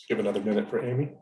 Let's give another minute for Amy.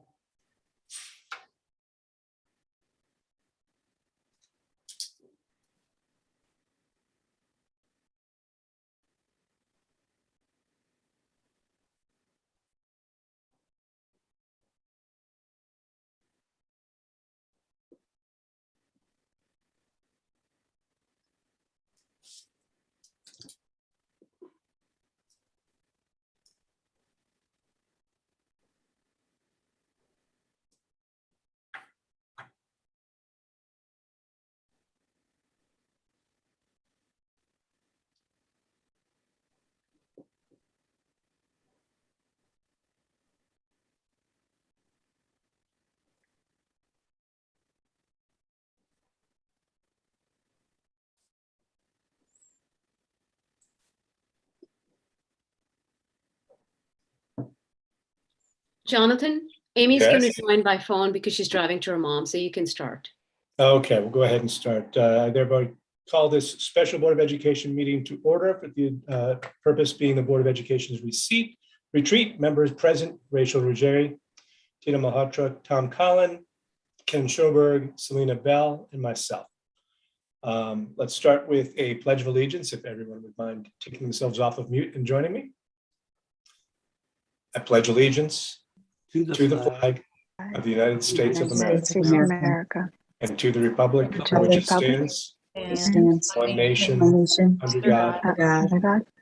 Jonathan, Amy's going to Yes. join by phone because she's driving to her mom, so you can start. Okay, we'll go ahead and start. I thereby call this special Board of Education meeting to order, for the purpose being the Board of Education's retreat. Members present: Rachel Ruggieri, Tina Malhotra, Tom Collin, Ken Schoberg, Selena Bell, and myself. Let's start with a Pledge of Allegiance, if everyone would mind taking themselves off of mute and joining me. I pledge allegiance to the flag of the United States of America, and to the republic for which it stands, one nation, under God,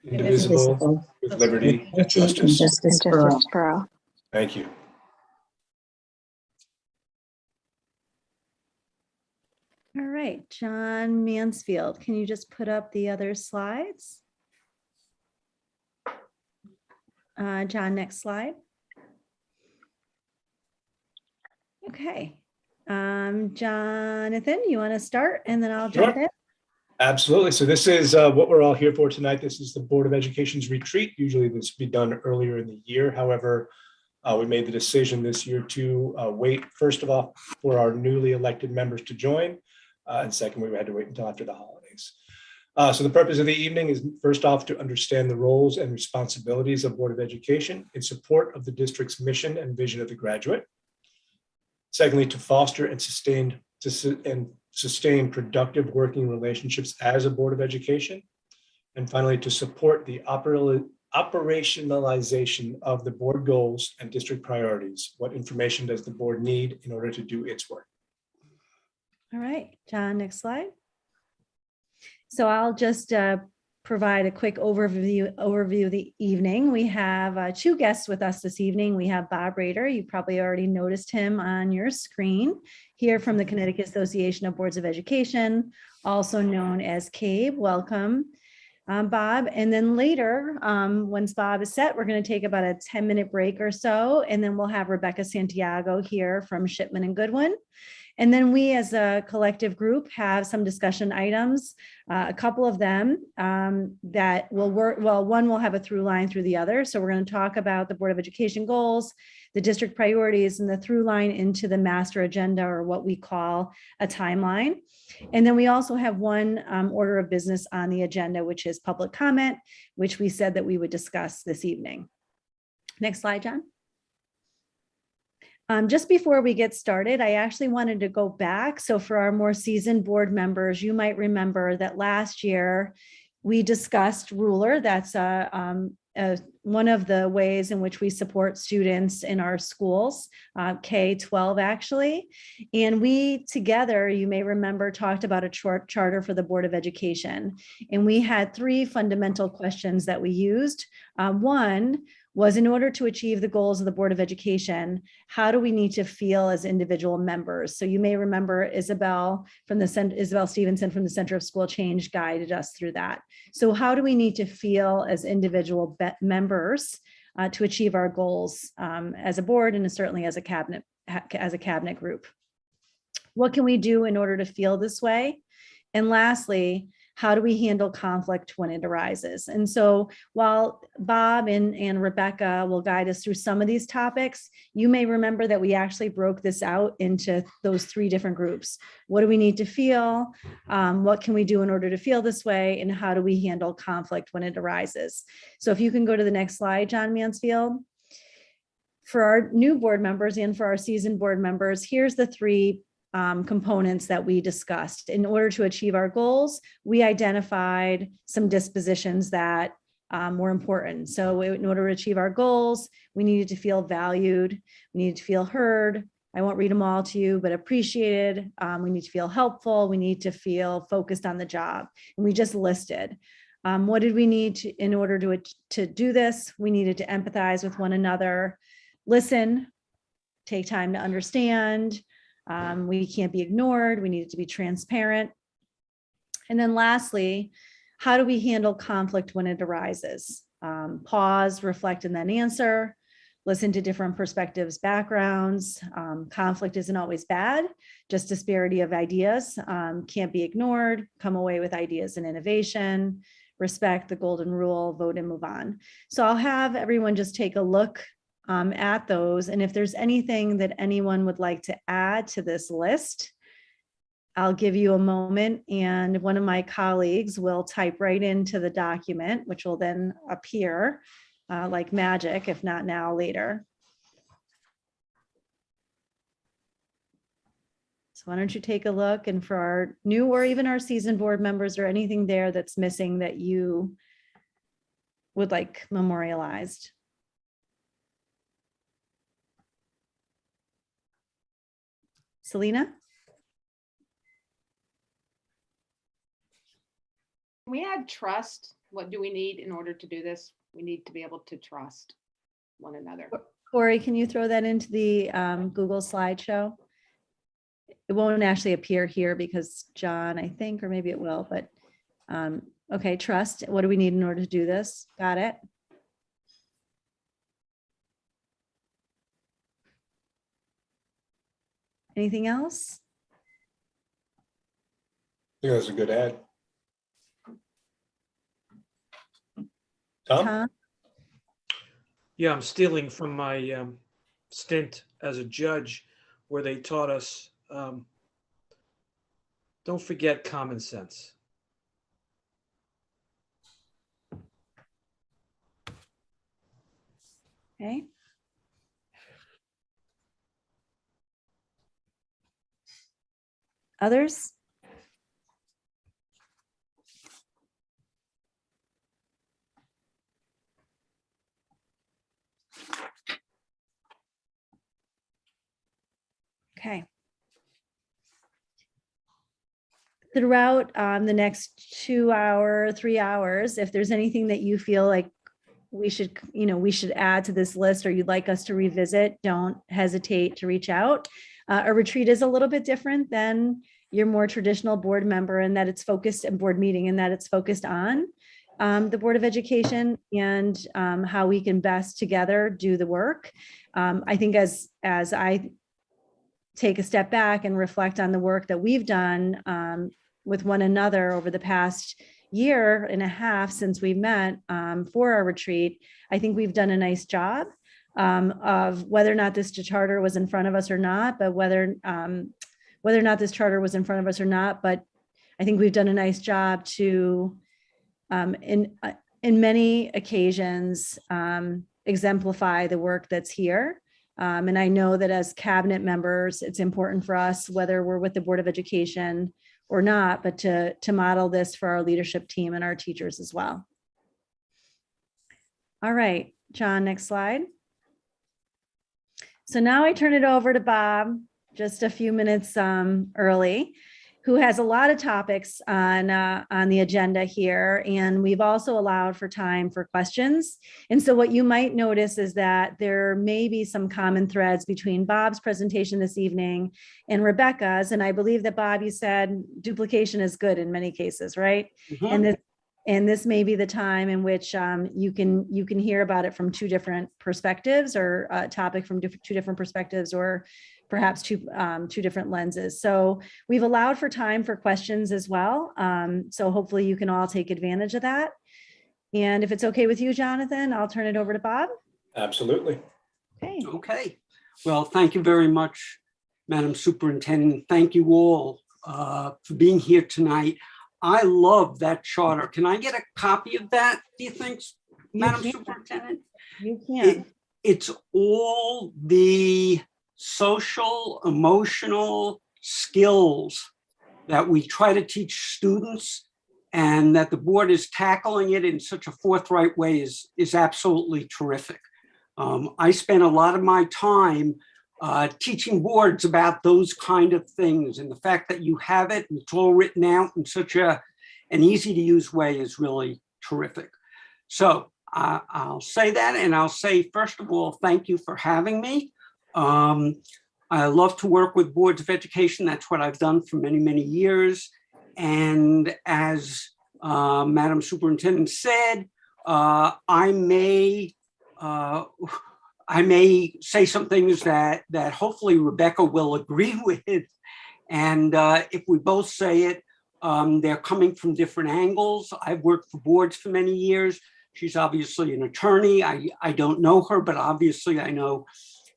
indivisible, with liberty and justice for all. Thank you. All right, John Mansfield, can you just put up the other slides? John, next slide. Okay. Jonathan, you want to start and then I'll jump in? Absolutely. So this is what we're all here for tonight. This is the Board of Education's retreat. Usually this would be done earlier in the year. However, we made the decision this year to wait, first of all, for our newly elected members to join. And second, we had to wait until after the holidays. So the purpose of the evening is, first off, to understand the roles and responsibilities of Board of Education in support of the district's mission and vision of the graduate. Secondly, to foster and sustain productive working relationships as a Board of Education. And finally, to support the operationalization of the board goals and district priorities. What information does the board need in order to do its work? All right, John, next slide. So I'll just provide a quick overview of the evening. We have two guests with us this evening. We have Bob Rader. You probably already noticed him on your screen, here from the Connecticut Association of Boards of Education, also known as CABE. Welcome, Bob. And then later, once Bob is set, we're going to take about a 10-minute break or so, and then we'll have Rebecca Santiago here from Shipman and Goodwin. And then we as a collective group have some discussion items, a couple of them that will work. Well, one will have a through line through the other. So we're going to talk about the Board of Education goals, the district priorities, and the through line into the master agenda, or what we call a timeline. And then we also have one order of business on the agenda, which is public comment, which we said that we would discuss this evening. Next slide, John. Just before we get started, I actually wanted to go back. So for our more seasoned board members, you might remember that last year we discussed Ruler. That's one of the ways in which we support students in our schools, K-12 actually. And we together, you may remember, talked about a charter for the Board of Education. And we had three fundamental questions that we used. One was, in order to achieve the goals of the Board of Education, how do we need to feel as individual members? So you may remember Isabel Stevenson from the Center of School Change guided us through that. So how do we need to feel as individual members to achieve our goals as a board, and certainly as a cabinet group? What can we do in order to feel this way? And lastly, how do we handle conflict when it arises? And so while Bob and Rebecca will guide us through some of these topics, you may remember that we actually broke this out into those three different groups. What do we need to feel? What can we do in order to feel this way? And how do we handle conflict when it arises? So if you can go to the next slide, John Mansfield. for our new board members and for our seasoned board members, here's the three components that we discussed. In order to achieve our goals, we identified some dispositions that were important. So in order to achieve our goals, we needed to feel valued, we needed to feel heard. I won't read them all to you, but appreciated. We need to feel helpful. We need to feel focused on the job. And we just listed. What did we need to, in order to do this? We needed to empathize with one another, listen, take time to understand. We can't be ignored. We needed to be transparent. And then lastly, how do we handle conflict when it arises? Pause, reflect, and then answer. Listen to different perspectives, backgrounds. Conflict isn't always bad, just disparity of ideas can't be ignored. Come away with ideas and innovation. Respect the golden rule, vote and move on. So I'll have everyone just take a look at those. And if there's anything that anyone would like to add to this list, I'll give you a moment and one of my colleagues will type right into the document, which will then appear like magic, if not now, later. So why don't you take a look, and for our new or even our seasoned board members or anything there that's missing that you would like memorialized. Selena? Can we add trust? What do we need in order to do this? We need to be able to trust one another. Corey, can you throw that into the Google slideshow? It won't actually appear here because John, I think, or maybe it will, but okay, trust. What do we need in order to do this? Got it. Anything else? I think that's a good ad. Tom? Tom? Yeah, I'm stealing from my stint as a judge where they taught us, don't forget common sense. Okay. Others? Okay. Throughout the next 2 hour, 3 hours, if there's anything that you feel like we should add to this list or you'd like us to revisit, don't hesitate to reach out. A retreat is a little bit different than your more traditional board member in that it's focused, and board meeting in that it's focused on the Board of Education and how we can best together do the work. I think as I take a step back and reflect on the work that we've done with one another over the past year and a half since we met for our retreat, I think we've done a nice job of whether or not this charter was in front of us or not, but whether or not this charter was in front of us or not, but I think we've done a nice job to, in many occasions, exemplify the work that's here. And I know that as cabinet members, it's important for us, whether we're with the Board of Education or not, but to model this for our leadership team and our teachers as well. All right, John, next slide. So now I turn it over to Bob, just a few minutes early, who has a lot of topics on the agenda here. And we've also allowed for time for questions. And so what you might notice is that there may be some common threads between Bob's presentation this evening and Rebecca's. And I believe that, Bob, you said duplication is good in many cases, right? Mm-hmm. And this may be the time in which you can hear about it from two different perspectives, or a topic from two different perspectives, or perhaps two different lenses. So we've allowed for time for questions as well. So hopefully you can all take advantage of that. And if it's okay with you, Jonathan, I'll turn it over to Bob. Absolutely. Okay. Okay. Well, thank you very much, Madam Superintendent. Thank you all for being here tonight. I love that charter. Can I get a copy of that, do you think, Madam Superintendent? You can. it's all the social, emotional skills that we try to teach students, and that the board is tackling it in such a forthright way is absolutely terrific. I spent a lot of my time teaching boards about those kind of things, and the fact that you have it and it's all written out in such an easy to use way is really terrific. So I'll say that, and I'll say, first of all, thank you for having me. I love to work with boards of education. That's what I've done for many, many years. And as Madam Superintendent said, I may say some things that hopefully Rebecca will agree with. And if we both say it, they're coming from different angles. I've worked for boards for many years. She's obviously an attorney. I don't know her, but obviously I know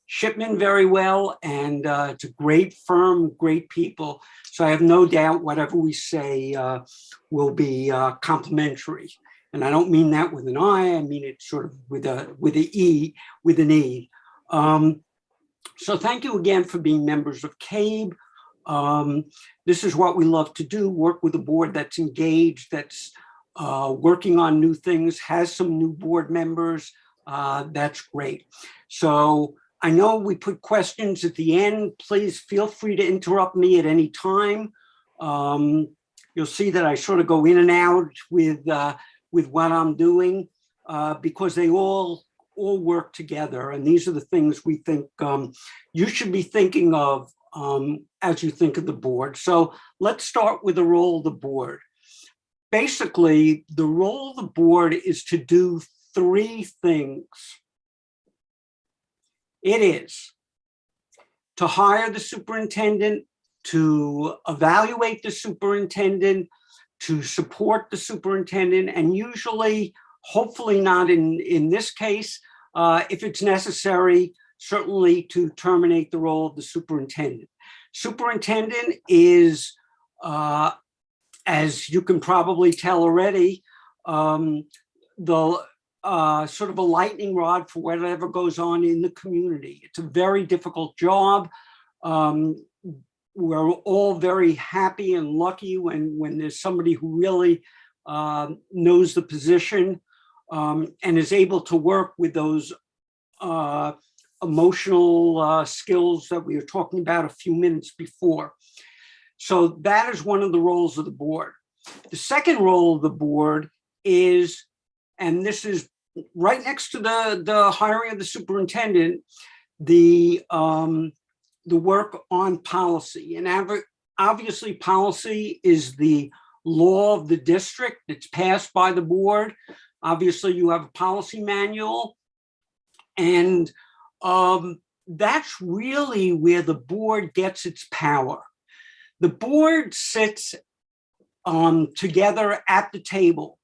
Shipman very well, and it's a great firm, great people. So I have no doubt whatever we say will be complimentary. And I don't mean that with an I mean it sort of with an E. So thank you again for being members of CABE. This is what we love to do, work with a board that's engaged, that's working on new things, has some new board members. That's great. So I know we put questions at the end. Please feel free to interrupt me at any time. You'll see that I sort of go in and out with what I'm doing because they all work together. And these are the things we think you should be thinking of as you think of the board. So let's start with the role of the board. Basically, the role of the board is to do three things. It is to hire the superintendent, to evaluate the superintendent, to support the superintendent, and usually, hopefully not in this case, if it's necessary, certainly to terminate the role of the superintendent. Superintendent is, as you can probably tell already, the sort of a lightning rod for whatever goes on in the community. It's a very difficult job. We're all very happy and lucky when there's somebody who really knows the position and is able to work with those emotional skills that we were talking about a few minutes before. So that is one of the roles of the board. The second role of the board is, and this is right next to the hiring of the superintendent, the work on policy. And obviously policy is the law of the district. It's passed by the board. Obviously you have a policy manual, and that's really where the board gets its power. The board sits together at the table.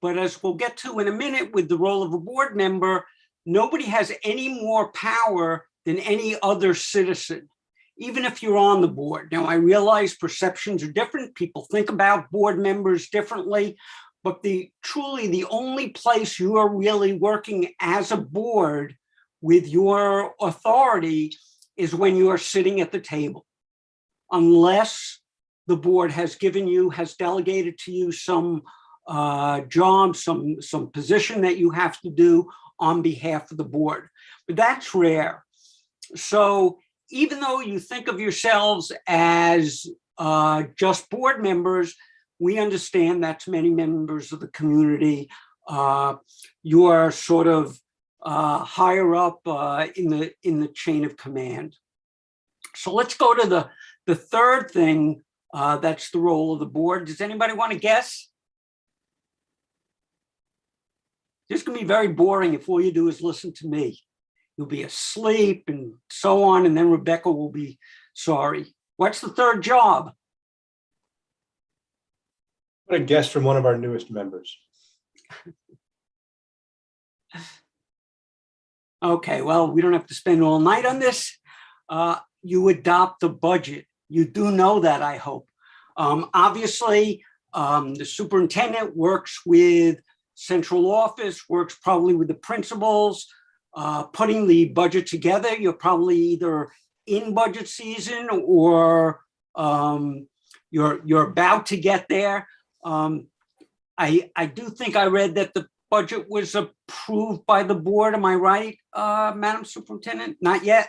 But as we'll get to in a minute with the role of a board member, nobody has any more power than any other citizen, even if you're on the board. Now, I realize perceptions are different. People think about board members differently, but truly the only place you are really working as a board with your authority is when you are sitting at the table, unless the board has delegated to you some job, some position that you have to do on behalf of the board. But that's rare. So even though you think of yourselves as just board members, we understand that to many members of the community, you are sort of higher up in the chain of command. So let's go to the third thing that's the role of the board. Does anybody want to guess? This can be very boring if all you do is listen to me. You'll be asleep and so on, and then Rebecca will be sorry. What's the third job? What a guest from one of our newest members. Okay, well, we don't have to spend all night on this. You adopt the budget. You do know that, I hope. Obviously, the superintendent works with central office, works probably with the principals. putting the budget together. You're probably either in budget season or you're about to get there. I do think I read that the budget was approved by the board. Am I right, Madam Superintendent? Not yet?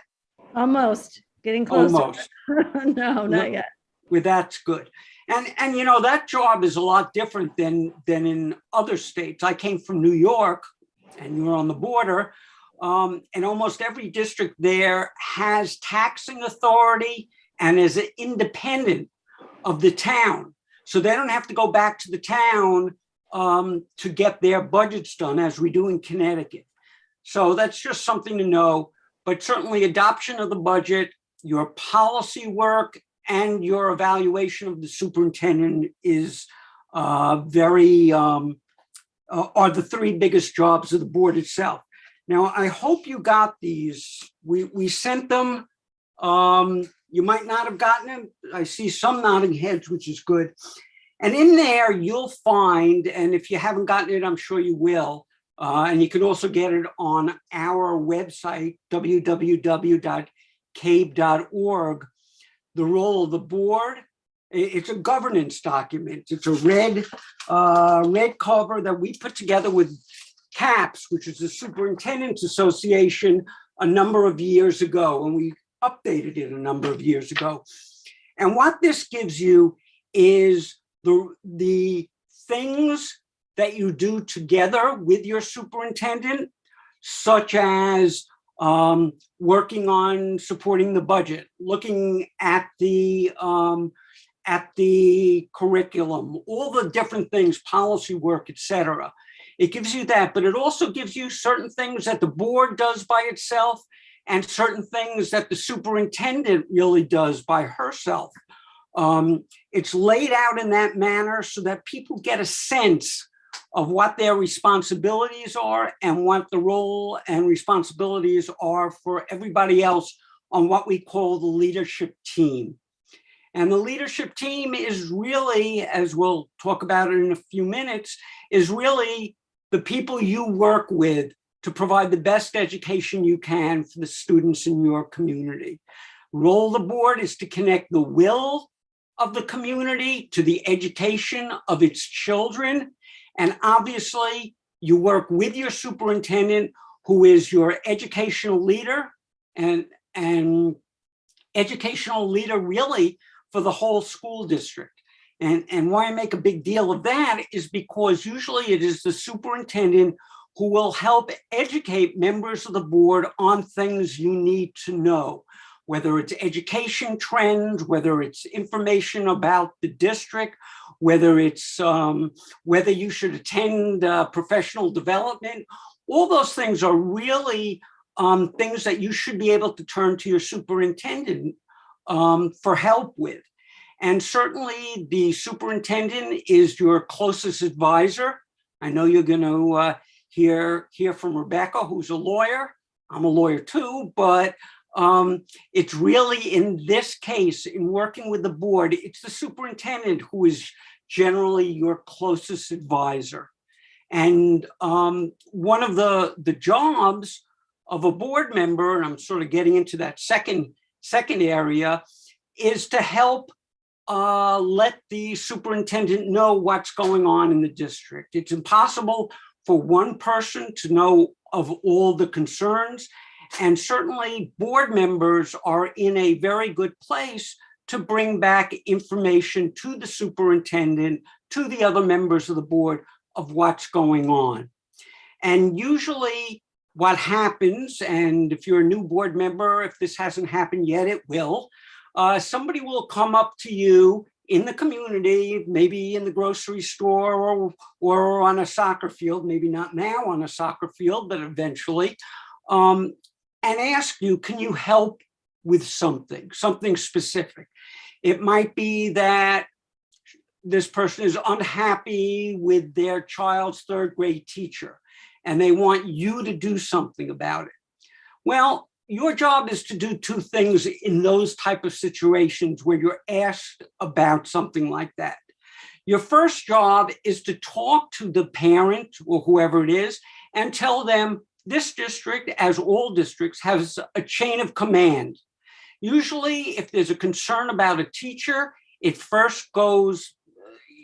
Almost, getting closer. Almost. No, not yet. Well, that's good. And you know, that job is a lot different than in other states. I came from New York, and you're on the border, and almost every district there has taxing authority and is independent of the town. So they don't have to go back to the town to get their budgets done, as we do in Connecticut. So that's just something to know. But certainly adoption of the budget, your policy work, and your evaluation of the superintendent is are the three biggest jobs of the board itself. Now, I hope you got these. We sent them. You might not have gotten them. I see some nodding heads, which is good. And in there, you'll find, and if you haven't gotten it, I'm sure you will, and you can also get it on our website, www.cabe.org, the role of the board. It's a governance document. It's a red cover that we put together with CAPS, which is the Superintendent's Association, a number of years ago, and we updated it a number of years ago. And what this gives you is the things that you do together with your superintendent, such as working on supporting the budget, looking at the curriculum, all the different things, policy work, etc. It gives you that, but it also gives you certain things that the board does by itself and certain things that the superintendent really does by herself. It's laid out in that manner so that people get a sense of what their responsibilities are and what the role and responsibilities are for everybody else on what we call the leadership team. And the leadership team is really, as we'll talk about it in a few minutes, is really the people you work with to provide the best education you can for the students in your community. Role of the board is to connect the will of the community to the education of its children. And obviously, you work with your superintendent, who is your educational leader and educational leader really for the whole school district. And why I make a big deal of that is because usually it is the superintendent who will help educate members of the board on things you need to know, whether it's education trends, whether it's information about the district, whether it's whether you should attend professional development. All those things are really things that you should be able to turn to your superintendent for help with. And certainly the superintendent is your closest advisor. I know you're going to hear from Rebecca, who's a lawyer. I'm a lawyer too, but it's really, in this case, in working with the board, it's the superintendent who is generally your closest advisor. And one of the jobs of a board member, and I'm sort of getting into that second area, is to help let the superintendent know what's going on in the district. It's impossible for one person to know of all the concerns. And certainly board members are in a very good place to bring back information to the superintendent, to the other members of the board of what's going on. And usually what happens, and if you're a new board member, if this hasn't happened yet, it will, somebody will come up to you in the community, maybe in the grocery store or on a soccer field, maybe not now on a soccer field, but eventually, and ask you, can you help with something specific? It might be that this person is unhappy with their child's third grade teacher, and they want you to do something about it. Well, your job is to do two things in those type of situations where you're asked about something like that. Your first job is to talk to the parent or whoever it is and tell them this district, as all districts, has a chain of command. Usually, if there's a concern about a teacher, it first goes,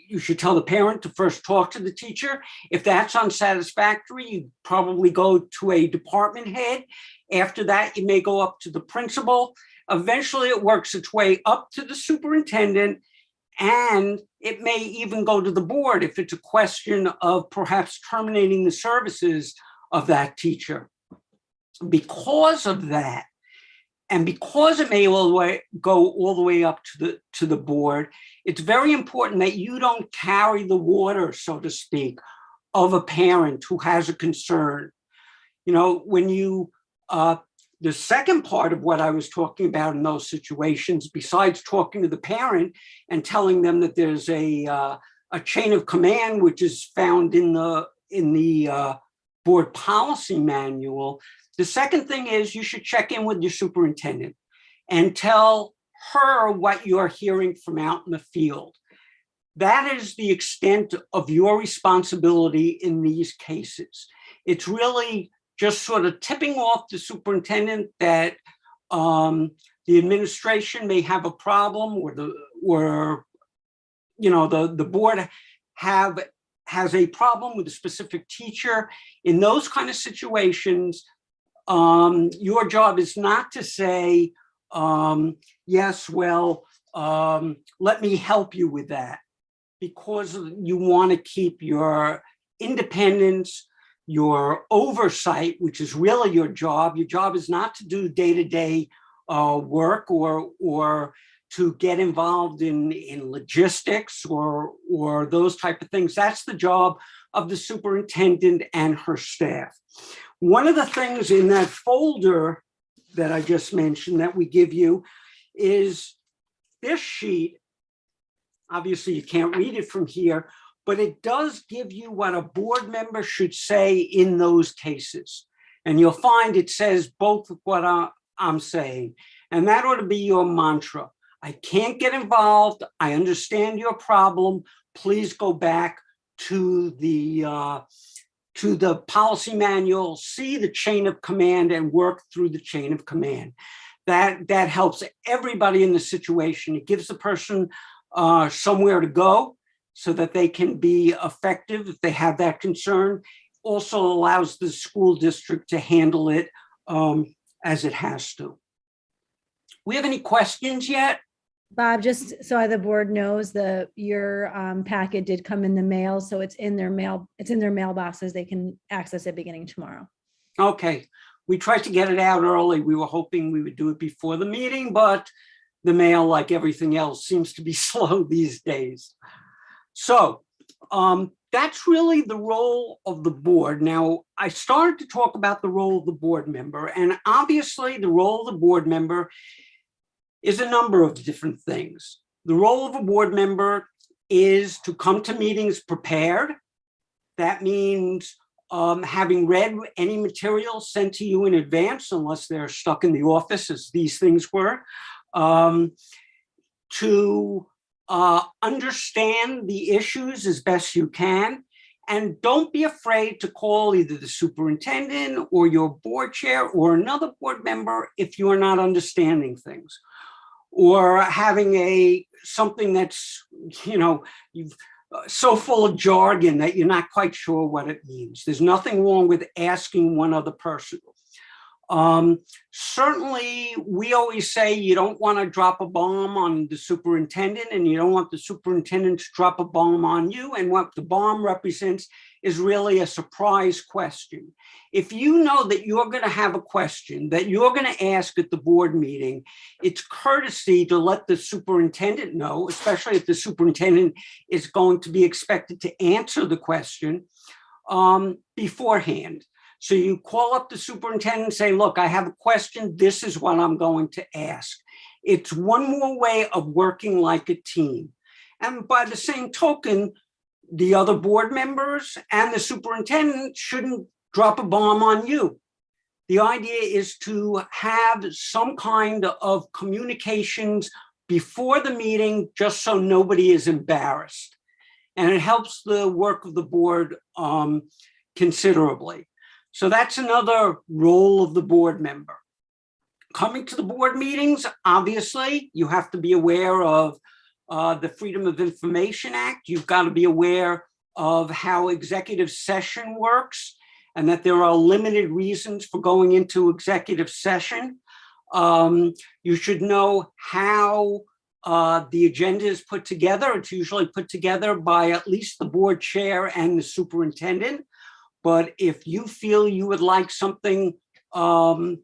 you should tell the parent to first talk to the teacher. If that's unsatisfactory, you probably go to a department head. After that, you may go up to the principal. Eventually, it works its way up to the superintendent, and it may even go to the board if it's a question of perhaps terminating the services of that teacher. Because of that, and because it may go all the way up to the board, it's very important that you don't carry the water, so to speak, of a parent who has a concern. You know, when you, the second part of what I was talking about in those situations, besides talking to the parent and telling them that there's a chain of command, which is found in the board policy manual, the second thing is you should check in with your superintendent and tell her what you're hearing from out in the field. That is the extent of your responsibility in these cases. It's really just sort of tipping off the superintendent that the administration may have a problem, or the board has a problem with a specific teacher. In those kind of situations, your job is not to say, yes, well, let me help you with that, because you want to keep your independence, your oversight, which is really your job. Your job is not to do day-to-day work or to get involved in logistics or those type of things. That's the job of the superintendent and her staff. One of the things in that folder that I just mentioned that we give you is this sheet. Obviously, you can't read it from here, but it does give you what a board member should say in those cases. And you'll find it says both of what I'm saying. And that ought to be your mantra. I can't get involved. I understand your problem. Please go back to the policy manual, see the chain of command, and work through the chain of command. That helps everybody in the situation. It gives the person somewhere to go so that they can be effective if they have that concern. Also allows the school district to handle it as it has to. We have any questions yet? Bob, just so the board knows, your packet did come in the mail, so it's in their mailboxes. They can access it beginning tomorrow. Okay, we tried to get it out early. We were hoping we would do it before the meeting, but the mail, like everything else, seems to be slow these days. So that's really the role of the board. Now, I started to talk about the role of the board member, and obviously the role of the board member is a number of different things. The role of a board member is to come to meetings prepared. That means having read any material sent to you in advance, unless they're stuck in the office, as these things were, to understand the issues as best you can. And don't be afraid to call either the superintendent or your board chair or another board member if you are not understanding things, or having something that's, so full of jargon that you're not quite sure what it means. There's nothing wrong with asking one other person. Certainly, we always say you don't want to drop a bomb on the superintendent, and you don't want the superintendent to drop a bomb on you. And what the bomb represents is really a surprise question. If you know that you're going to have a question that you're going to ask at the board meeting, it's courtesy to let the superintendent know, especially if the superintendent is going to be expected to answer the question beforehand. So you call up the superintendent and say, look, I have a question. This is what I'm going to ask. It's one more way of working like a team. And by the same token, the other board members and the superintendent shouldn't drop a bomb on you. The idea is to have some kind of communications before the meeting, just so nobody is embarrassed. And it helps the work of the board considerably. So that's another role of the board member. Coming to the board meetings, obviously, you have to be aware of the Freedom of Information Act. You've got to be aware of how executive session works and that there are limited reasons for going into executive session. You should know how the agenda is put together. It's usually put together by at least the board chair and the superintendent. But if you feel you would like something on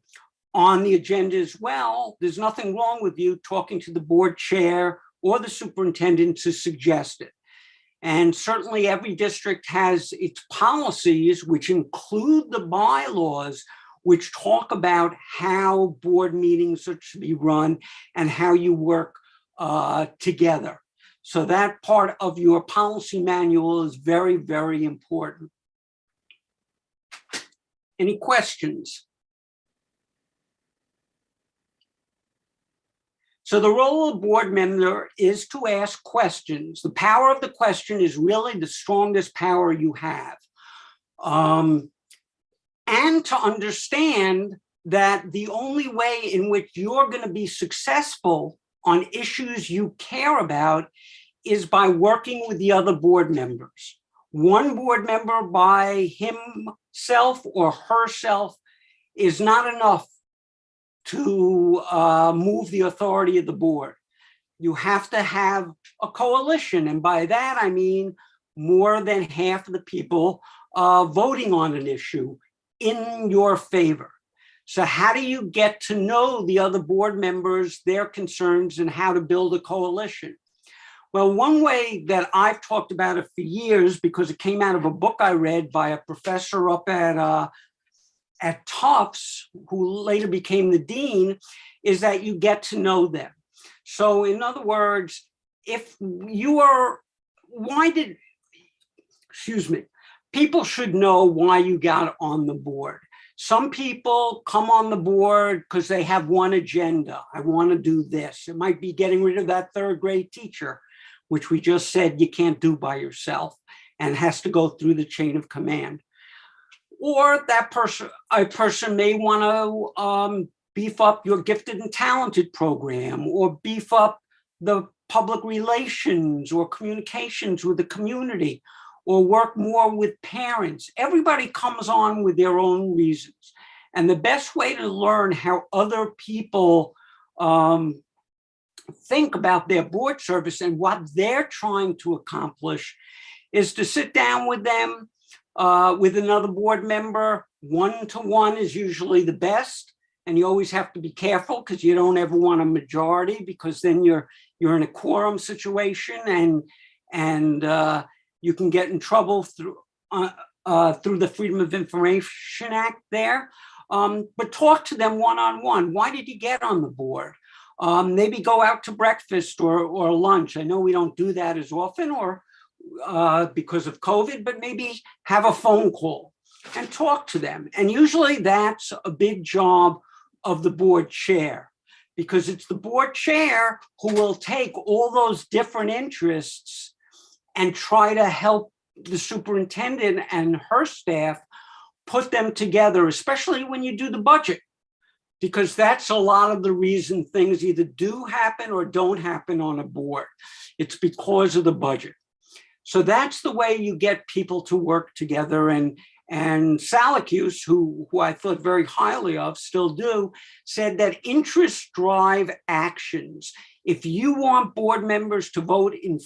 the agenda as well, there's nothing wrong with you talking to the board chair or the superintendent to suggest it. And certainly every district has its policies, which include the bylaws, which talk about how board meetings are to be run and how you work together. So that part of your policy manual is very, very important. Any questions? So the role of board member is to ask questions. The power of the question is really the strongest power you have. And to understand that the only way in which you're going to be successful on issues you care about is by working with the other board members. One board member by himself or herself is not enough to move the authority of the board. You have to have a coalition. And by that, I mean more than half of the people voting on an issue in your favor. So how do you get to know the other board members, their concerns, and how to build a coalition? Well, one way that I've talked about it for years, because it came out of a book I read by a professor up at Tufts, who later became the dean, is that you get to know them. So in other words, if you are, people should know why you got on the board. Some people come on the board because they have one agenda. I want to do this. It might be getting rid of that third grade teacher, which we just said you can't do by yourself and has to go through the chain of command. Or a person may want to beef up your gifted and talented program, or beef up the public relations or communications with the community, or work more with parents. Everybody comes on with their own reasons. And the best way to learn how other people think about their board service and what they're trying to accomplish is to sit down with them, with another board member. One-to-one is usually the best. And you always have to be careful because you don't ever want a majority, because then you're in a quorum situation and you can get in trouble through the Freedom of Information Act there. But talk to them one-on-one. Why did you get on the board? Maybe go out to breakfast or lunch. I know we don't do that as often or because of COVID, but maybe have a phone call and talk to them. And usually that's a big job of the board chair, because it's the board chair who will take all those different interests and try to help the superintendent and her staff put them together, especially when you do the budget, because that's a lot of the reason things either do happen or don't happen on a board. It's because of the budget. So that's the way you get people to work together. And Salacuse, who I thought very highly of, still do, said that interests drive actions. If you want board members to vote in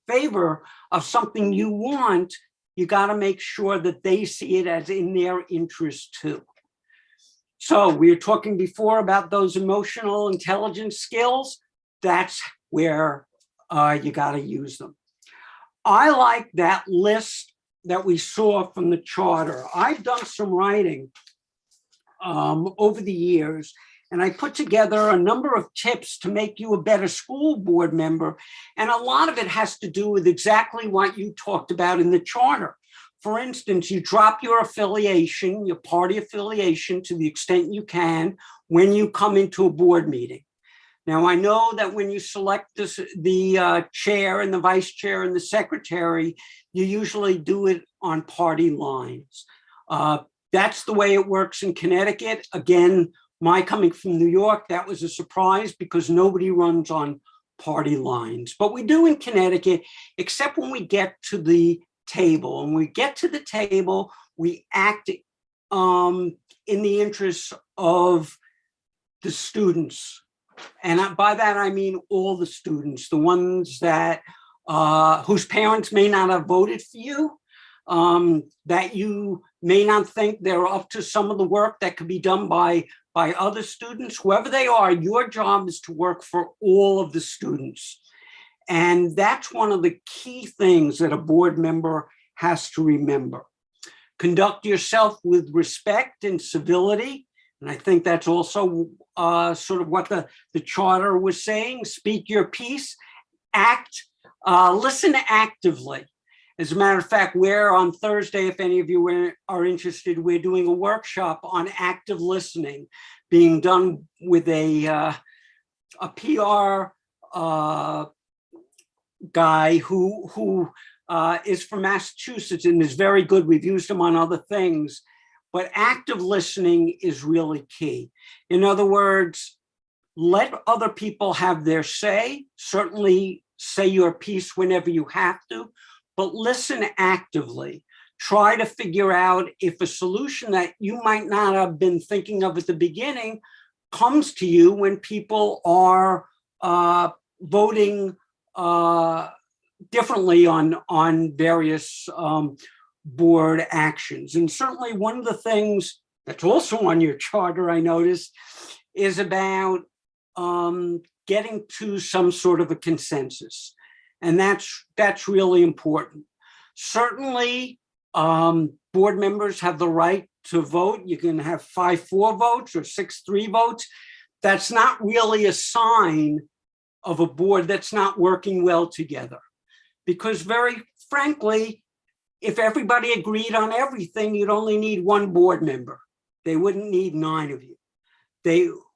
favor of something you want, you got to make sure that they see it as in their interest too. So we were talking before about those emotional intelligence skills. That's where you got to use them. I like that list that we saw from the charter. I've done some writing over the years, and I put together a number of tips to make you a better school board member. And a lot of it has to do with exactly what you talked about in the charter. For instance, you drop your affiliation, your party affiliation, to the extent you can when you come into a board meeting. Now, I know that when you select the chair and the vice chair and the secretary, you usually do it on party lines. That's the way it works in Connecticut. Again, my coming from New York, that was a surprise because nobody runs on party lines. But we do in Connecticut, except when we get to the table. When we get to the table, we act in the interests of the students. And by that, I mean all the students, the ones that whose parents may not have voted for you, that you may not think they're up to some of the work that could be done by other students. Whoever they are, your job is to work for all of the students. And that's one of the key things that a board member has to remember. Conduct yourself with respect and civility. And I think that's also sort of what the charter was saying. Speak your piece, listen actively. As a matter of fact, we're on Thursday, if any of you are interested, we're doing a workshop on active listening being done with a PR guy who is from Massachusetts and is very good. We've used him on other things, but active listening is really key. In other words, let other people have their say. Certainly say your piece whenever you have to, but listen actively. Try to figure out if a solution that you might not have been thinking of at the beginning comes to you when people are voting differently on various board actions. And certainly one of the things that's also on your charter, I noticed, is about getting to some sort of a consensus. And that's really important. Certainly, board members have the right to vote. You can have 5-4 votes or 6-3 votes. That's not really a sign of a board that's not working well together. Because very frankly, if everybody agreed on everything, you'd only need one board member. They wouldn't need 9 of you.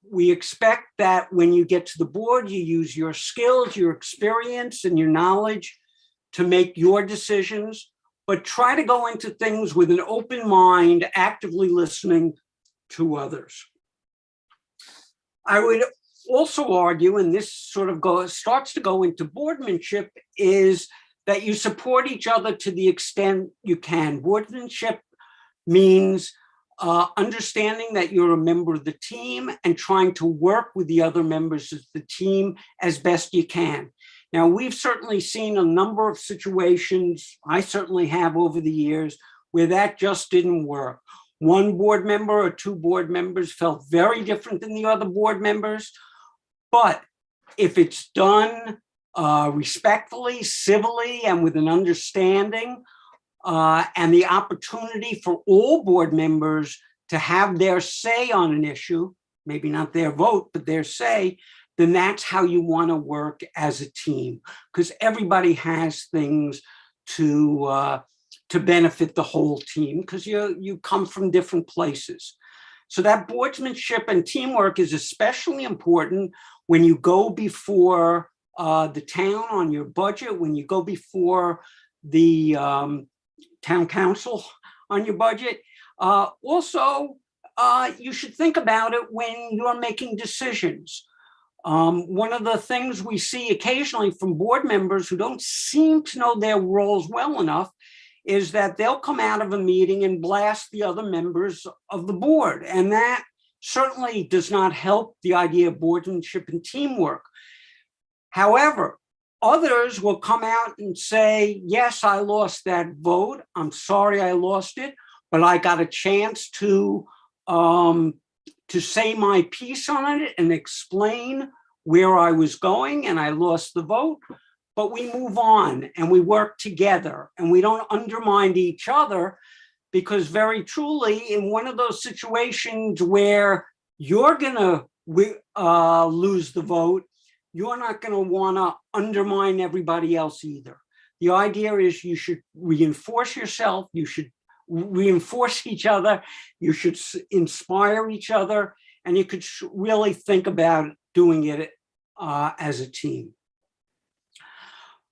We expect that when you get to the board, you use your skills, your experience, and your knowledge to make your decisions, but try to go into things with an open mind, actively listening to others. I would also argue, and this sort of starts to go into boardmanship, is that you support each other to the extent you can. Boardmanship means understanding that you're a member of the team and trying to work with the other members of the team as best you can. Now, we've certainly seen a number of situations, I certainly have over the years, where that just didn't work. One board member or 2 board members felt very different than the other board members. But if it's done respectfully, civilly, and with an understanding, and the opportunity for all board members to have their say on an issue, maybe not their vote, but their say, then that's how you want to work as a team, because everybody has things to benefit the whole team, because you come from different places. So that boardsmanship and teamwork is especially important when you go before the town on your budget, when you go before the town council on your budget. Also, you should think about it when you're making decisions. One of the things we see occasionally from board members who don't seem to know their roles well enough is that they'll come out of a meeting and blast the other members of the board. And that certainly does not help the idea of boardmanship and teamwork. However, others will come out and say, yes, I lost that vote. I'm sorry I lost it, but I got a chance to say my piece on it and explain where I was going, and I lost the vote. But we move on and we work together and we don't undermine each other, because very truly in one of those situations where you're going to lose the vote, you're not going to want to undermine everybody else either. The idea is you should reinforce yourself, you should reinforce each other, you should inspire each other, and you could really think about doing it as a team.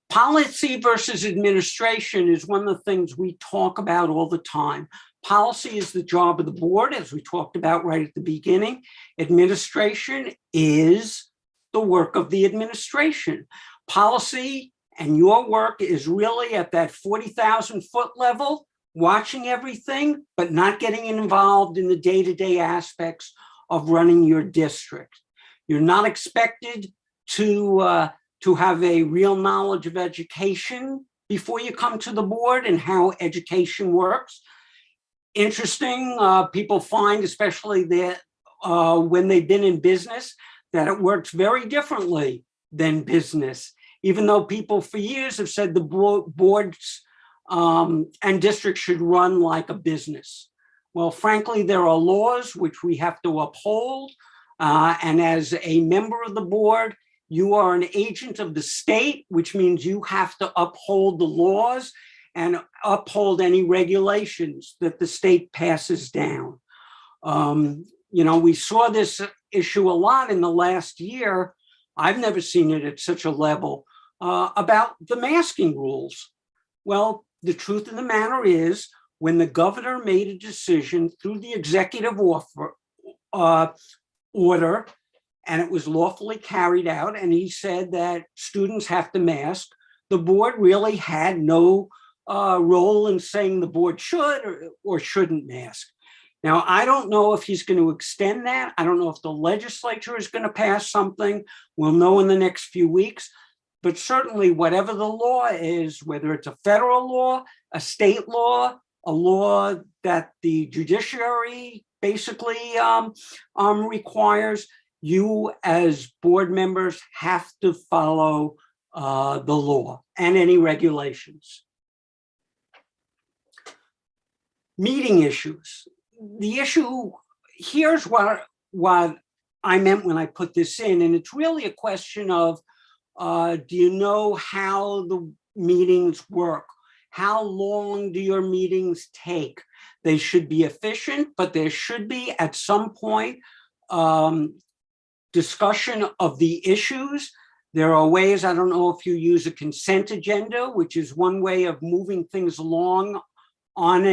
Policy versus administration is one of the things we talk about all the time. Policy is the job of the board, as we talked about right at the beginning. Administration is the work of the administration. Policy and your work is really at that 40,000 foot level, watching everything, but not getting involved in the day-to-day aspects of running your district. You're not expected to have a real knowledge of education before you come to the board and how education works. Interesting, people find, especially that when they've been in business, that it works very differently than business, even though people for years have said the boards and districts should run like a business. Well, frankly, there are laws which we have to uphold. And as a member of the board, you are an agent of the state, which means you have to uphold the laws and uphold any regulations that the state passes down. We saw this issue a lot in the last year. I've never seen it at such a level about the masking rules. Well, the truth of the matter is, when the governor made a decision through the executive order, and it was lawfully carried out, and he said that students have to mask, the board really had no role in saying the board should or shouldn't mask. Now, I don't know if he's going to extend that. I don't know if the legislature is going to pass something. We'll know in the next few weeks. But certainly, whatever the law is, whether it's a federal law, a state law, a law that the judiciary basically requires, you as board members have to follow the law and any regulations. Meeting issues. The issue, here's what I meant when I put this in, and it's really a question of, do you know how the meetings work? How long do your meetings take? They should be efficient, but there should be at some point discussion of the issues. There are ways, I don't know if you use a consent agenda, which is one way of moving things along on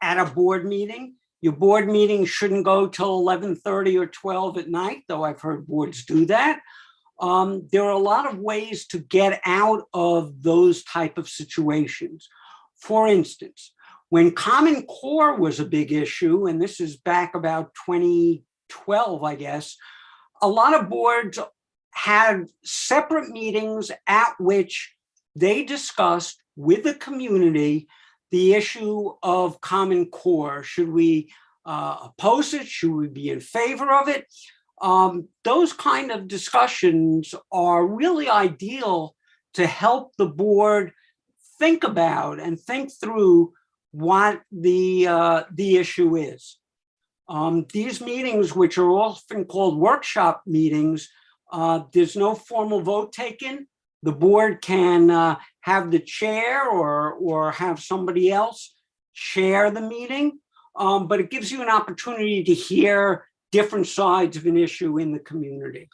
at a board meeting. Your board meeting shouldn't go till 11:30 or 12 at night, though I've heard boards do that. There are a lot of ways to get out of those type of situations. For instance, when Common Core was a big issue, and this is back about 2012, I guess, a lot of boards had separate meetings at which they discussed with the community the issue of Common Core. Should we oppose it? Should we be in favor of it? Those kind of discussions are really ideal to help the board think about and think through what the issue is. These meetings, which are often called workshop meetings, there's no formal vote taken. The board can have the chair or have somebody else chair the meeting, but it gives you an opportunity to hear different sides of an issue in the community.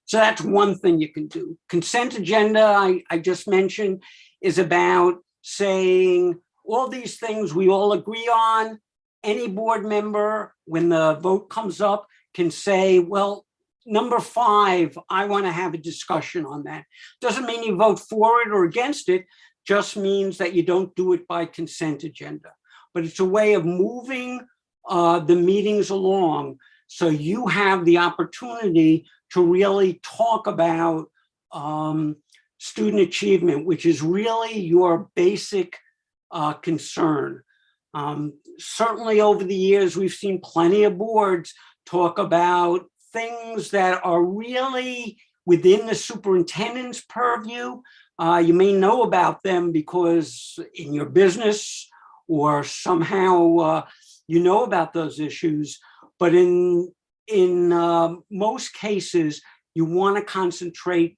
So that's one thing you can do. Consent agenda, I just mentioned, is about saying all these things we all agree on. Any board member, when the vote comes up, can say, well, number 5, I want to have a discussion on that. Doesn't mean you vote for it or against it, just means that you don't do it by consent agenda. But it's a way of moving the meetings along so you have the opportunity to really talk about student achievement, which is really your basic concern. Certainly over the years, we've seen plenty of boards talk about things that are really within the superintendent's purview. You may know about them because in your business or somehow you know about those issues, but in most cases, you want to concentrate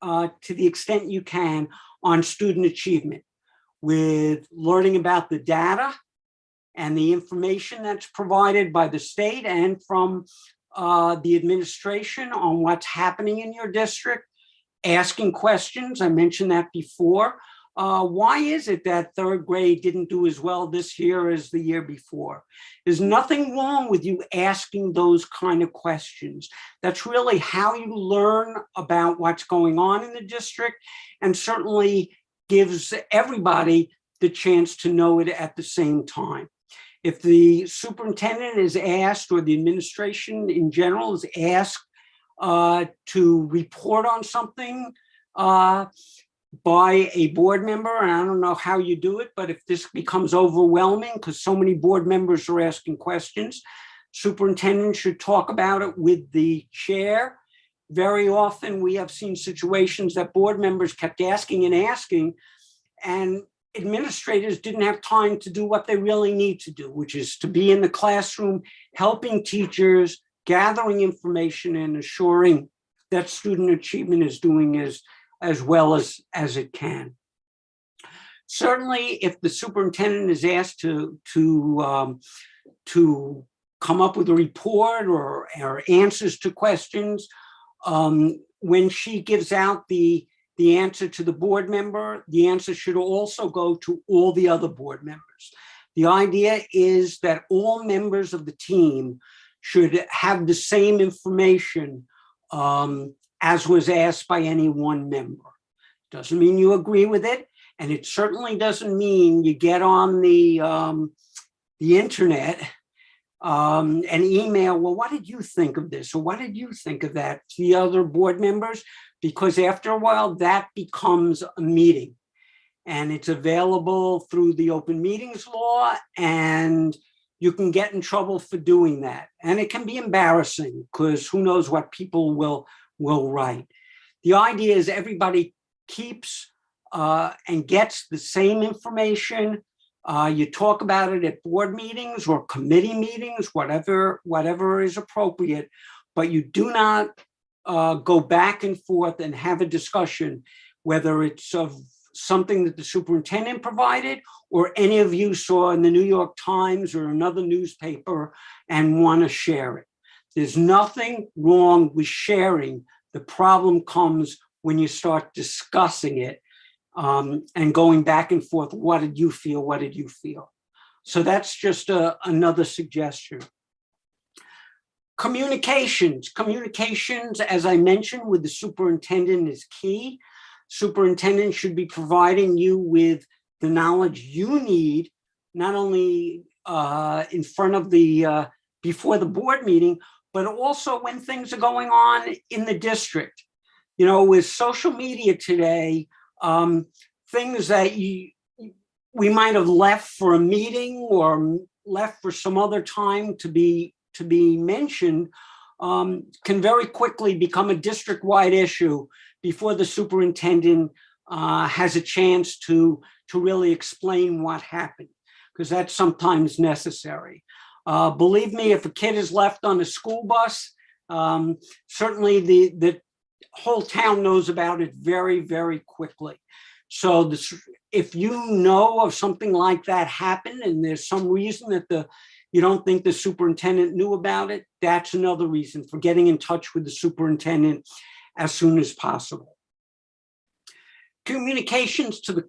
to the extent you can on student achievement with learning about the data and the information that's provided by the state and from the administration on what's happening in your district, asking questions. I mentioned that before. Why is it that third grade didn't do as well this year as the year before? There's nothing wrong with you asking those kind of questions. That's really how you learn about what's going on in the district, and certainly gives everybody the chance to know it at the same time. If the superintendent is asked, or the administration in general is asked to report on something by a board member, and I don't know how you do it, but if this becomes overwhelming because so many board members are asking questions, superintendent should talk about it with the chair. Very often we have seen situations that board members kept asking and asking, and administrators didn't have time to do what they really need to do, which is to be in the classroom, helping teachers, gathering information, and assuring that student achievement is doing as well as it can. Certainly, if the superintendent is asked to come up with a report or answers to questions, when she gives out the answer to the board member, the answer should also go to all the other board members. The idea is that all members of the team should have the same information as was asked by any one member. Doesn't mean you agree with it, and it certainly doesn't mean you get on the internet and email, well, what did you think of this? Or what did you think of that to the other board members? Because after a while, that becomes a meeting, and it's available through the open meetings law, and you can get in trouble for doing that. And it can be embarrassing because who knows what people will write. The idea is everybody keeps and gets the same information. You talk about it at board meetings or committee meetings, whatever is appropriate, but you do not go back and forth and have a discussion, whether it's of something that the superintendent provided or any of you saw in the New York Times or another newspaper and want to share it. There's nothing wrong with sharing. The problem comes when you start discussing it and going back and forth. What did you feel? What did you feel? So that's just another suggestion. Communications, as I mentioned, with the superintendent is key. Superintendent should be providing you with the knowledge you need, not only in front of the, before the board meeting, but also when things are going on in the district. You know, with social media today, things that we might have left for a meeting or left for some other time to be mentioned can very quickly become a district-wide issue before the superintendent has a chance to really explain what happened, because that's sometimes necessary. Believe me, if a kid is left on a school bus, certainly the whole town knows about it very, very quickly. So if you know of something like that happened and there's some reason that you don't think the superintendent knew about it, that's another reason for getting in touch with the superintendent as soon as possible. Communications to the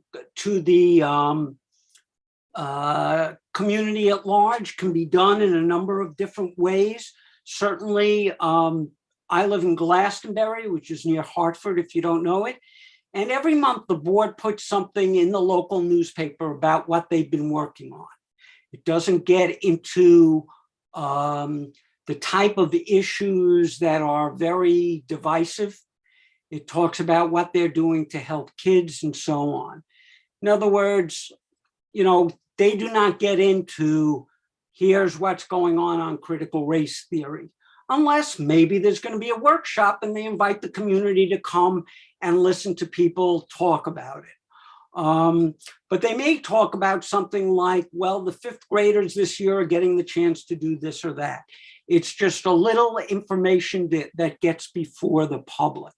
community at large can be done in a number of different ways. Certainly, I live in Glastonbury, which is near Hartford, if you don't know it. And every month the board puts something in the local newspaper about what they've been working on. It doesn't get into the type of issues that are very divisive. It talks about what they're doing to help kids and so on. In other words, you know, they do not get into here's what's going on critical race theory, unless maybe there's going to be a workshop and they invite the community to come and listen to people talk about it. But they may talk about something like, well, the fifth graders this year are getting the chance to do this or that. It's just a little information that gets before the public.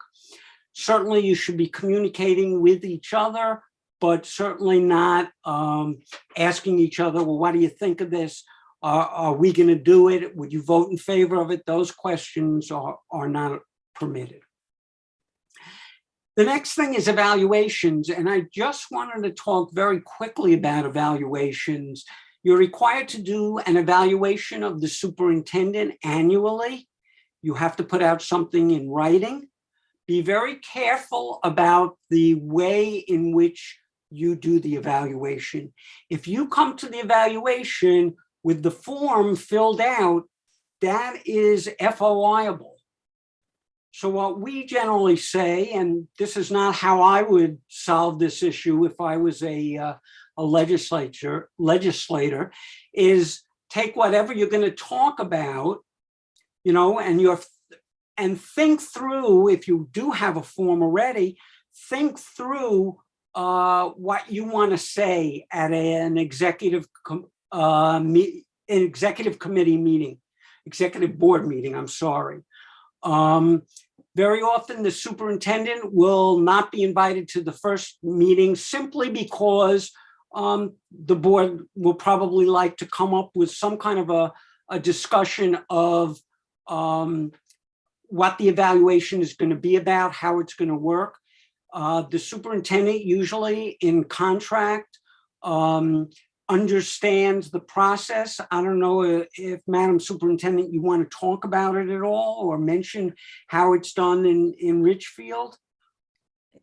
Certainly you should be communicating with each other, but certainly not asking each other, well, what do you think of this? Are we going to do it? Would you vote in favor of it? Those questions are not permitted. The next thing is evaluations, and I just wanted to talk very quickly about evaluations. You're required to do an evaluation of the superintendent annually. You have to put out something in writing. Be very careful about the way in which you do the evaluation. If you come to the evaluation with the form filled out, that is FOIable. So what we generally say, and this is not how I would solve this issue if I was a legislator, is take whatever you're going to talk about, you know, and think through, if you do have a form already, think through what you want to say at an executive committee meeting, executive board meeting, I'm sorry. Very often the superintendent will not be invited to the first meeting simply because the board will probably like to come up with some kind of a discussion of what the evaluation is going to be about, how it's going to work. The superintendent usually in contract understands the process. I don't know if Madam Superintendent, you want to talk about it at all or mention how it's done in Richfield?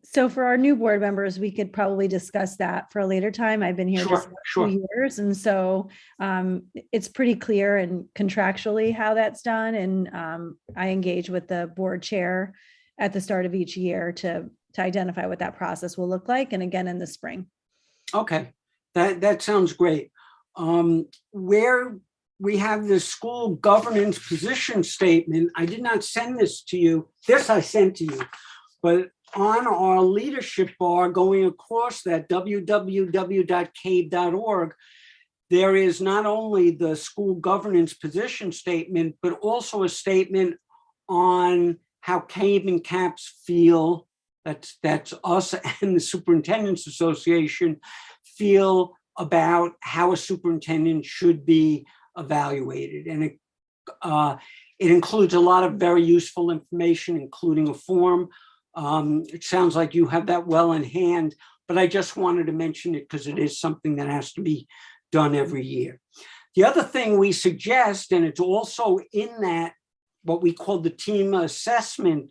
So for our new board members, we could probably discuss that for a later time. I've been here just about Sure. 2 years. And so it's pretty clear and contractually how that's done. And I engage with the board chair at the start of each year to identify what that process will look like. And again, in the spring. Okay, that sounds great. Where we have the school governance position statement, I did not send this to you. This I sent to you, but on our leadership bar going across that www.cave.org, there is not only the school governance position statement, but also a statement on how Cave and CAPS feel, that's us and the Superintendent's Association, feel about how a superintendent should be evaluated. And it includes a lot of very useful information, including a form. It sounds like you have that well in hand, but I just wanted to mention it because it is something that has to be done every year. The other thing we suggest, and it's also in that what we call the team assessment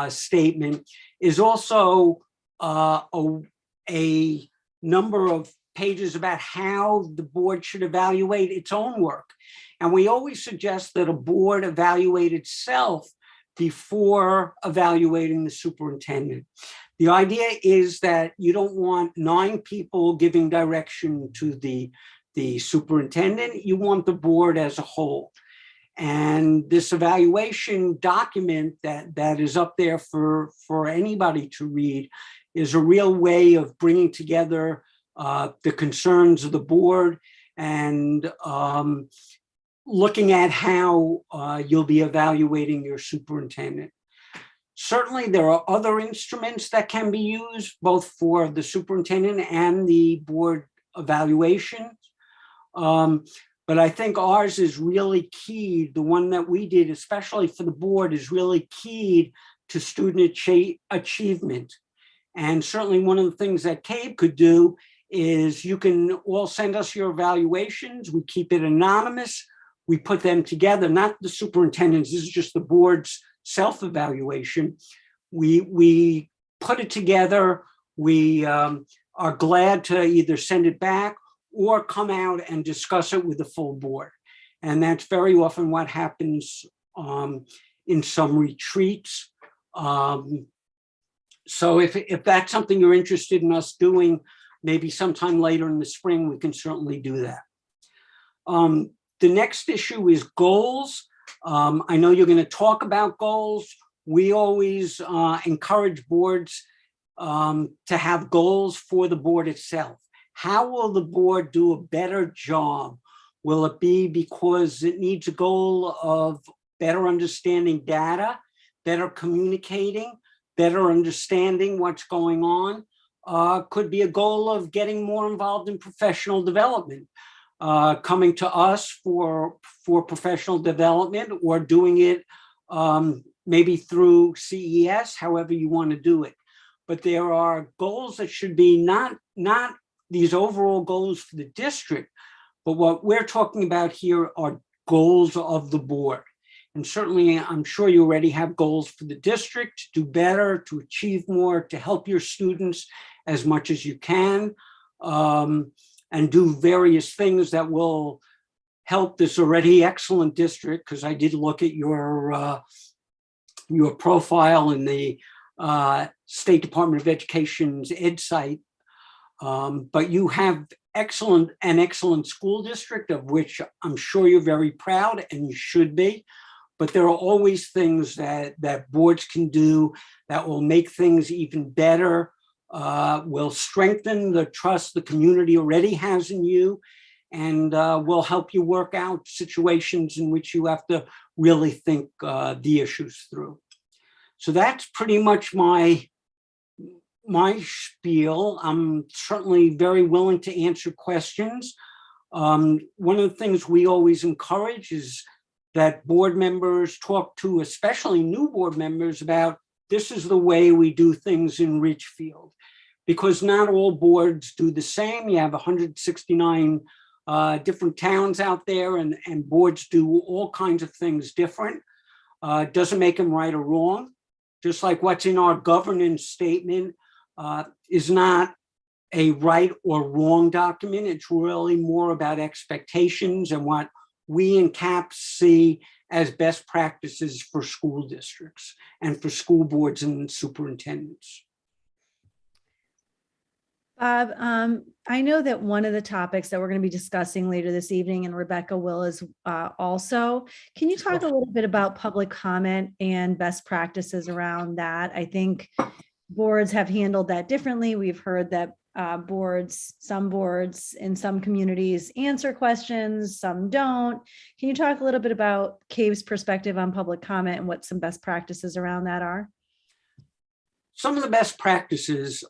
statement, is also a number of pages about how the board should evaluate its own work. And we always suggest that a board evaluate itself before evaluating the superintendent. The idea is that you don't want 9 people giving direction to the superintendent. You want the board as a whole. And this evaluation document that is up there for anybody to read is a real way of bringing together the concerns of the board and looking at how you'll be evaluating your superintendent. Certainly, there are other instruments that can be used both for the superintendent and the board evaluations. But I think ours is really key. The one that we did, especially for the board, is really keyed to student achievement. And certainly one of the things that CABE could do is you can all send us your evaluations. We keep it anonymous. We put them together, not the superintendent's, this is just the board's self-evaluation. We put it together. We are glad to either send it back or come out and discuss it with the full board. And that's very often what happens in some retreats. So if that's something you're interested in us doing, maybe sometime later in the spring, we can certainly do that. The next issue is goals. I know you're going to talk about goals. We always encourage boards to have goals for the board itself. How will the board do a better job? Will it be because it needs a goal of better understanding data, better communicating, better understanding what's going on? Could be a goal of getting more involved in professional development, coming to us for professional development, or doing it maybe through CES, however you want to do it. but there are goals that should be not these overall goals for the district, but what we're talking about here are goals of the board. And certainly, I'm sure you already have goals for the district to do better, to achieve more, to help your students as much as you can, and do various things that will help this already excellent district, because I did look at your profile in the State Department of Education's Ed site. But you have an excellent school district, of which I'm sure you're very proud, and you should be. But there are always things that boards can do that will make things even better, will strengthen the trust the community already has in you, and will help you work out situations in which you have to really think the issues through. So that's pretty much my spiel. I'm certainly very willing to answer questions. One of the things we always encourage is that board members talk to, especially new board members, about this is the way we do things in Ridgefield, because not all boards do the same. You have 169 different towns out there, and boards do all kinds of things different. It doesn't make them right or wrong. Just like what's in our governance statement is not a right or wrong document. It's really more about expectations and what we in CAPS see as best practices for school districts and for school boards and superintendents. Bob, I know that one of the topics that we're going to be discussing later this evening, and Rebecca will as also, can you talk a little bit about public comment and best practices around that? I think boards have handled that differently. We've heard that some boards in some communities answer questions, some don't. Can you talk a little bit about CAVE's perspective on public comment and what some best practices around that are? Some of the best practices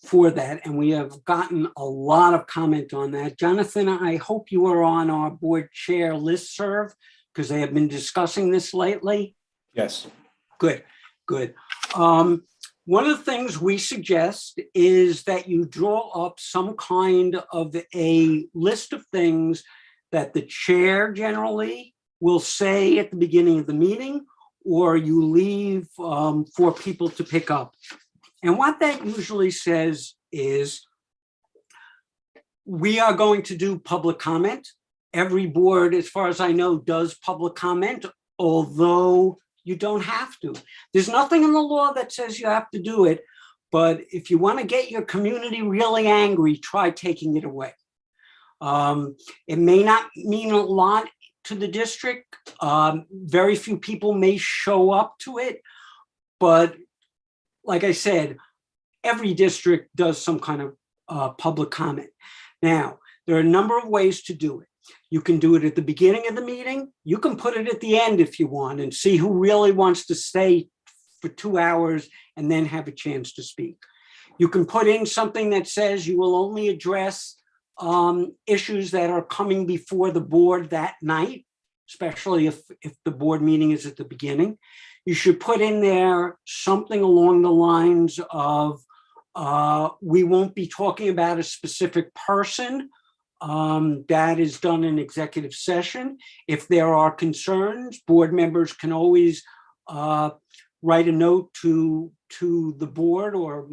for that, and we have gotten a lot of comment on that. Jonathan, I hope you are on our board chair listserv, because they have been discussing this lately. Yes. Good. One of the things we suggest is that you draw up some kind of a list of things that the chair generally will say at the beginning of the meeting, or you leave for people to pick up. And what that usually says is, we are going to do public comment. Every board, as far as I know, does public comment, although you don't have to. There's nothing in the law that says you have to do it, but if you want to get your community really angry, try taking it away. It may not mean a lot to the district. Very few people may show up to it, but like I said, every district does some kind of public comment. Now, there are a number of ways to do it. You can do it at the beginning of the meeting. You can put it at the end if you want, and see who really wants to stay for 2 hours and then have a chance to speak. You can put in something that says you will only address issues that are coming before the board that night, especially if the board meeting is at the beginning. You should put in there something along the lines of, we won't be talking about a specific person. That is done in executive session. If there are concerns, board members can always write a note to the board, or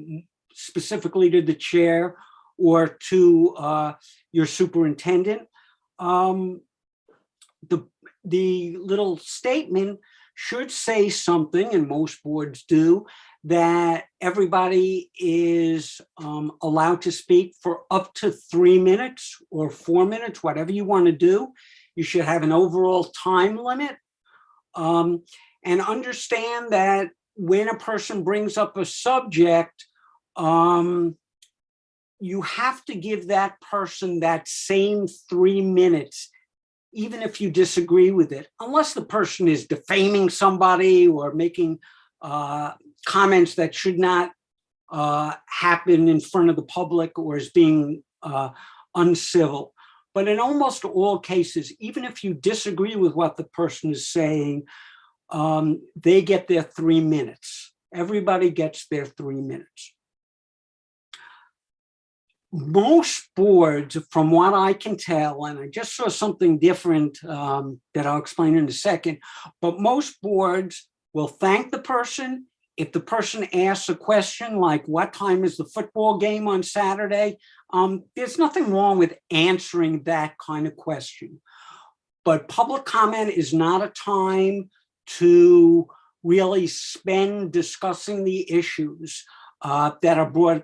specifically to the chair, or to your superintendent. The little statement should say something, and most boards do, that everybody is allowed to speak for up to 3 minutes or 4 minutes, whatever you want to do. You should have an overall time limit. And understand that when a person brings up a subject, you have to give that person that same 3 minutes, even if you disagree with it, unless the person is defaming somebody or making comments that should not happen in front of the public, or is being uncivil. But in almost all cases, even if you disagree with what the person is saying, they get their 3 minutes. Everybody gets their 3 minutes. most boards, from what I can tell, and I just saw something different that I'll explain in a second, but most boards will thank the person. If the person asks a question like, what time is the football game on Saturday? There's nothing wrong with answering that kind of question. But public comment is not a time to really spend discussing the issues that are brought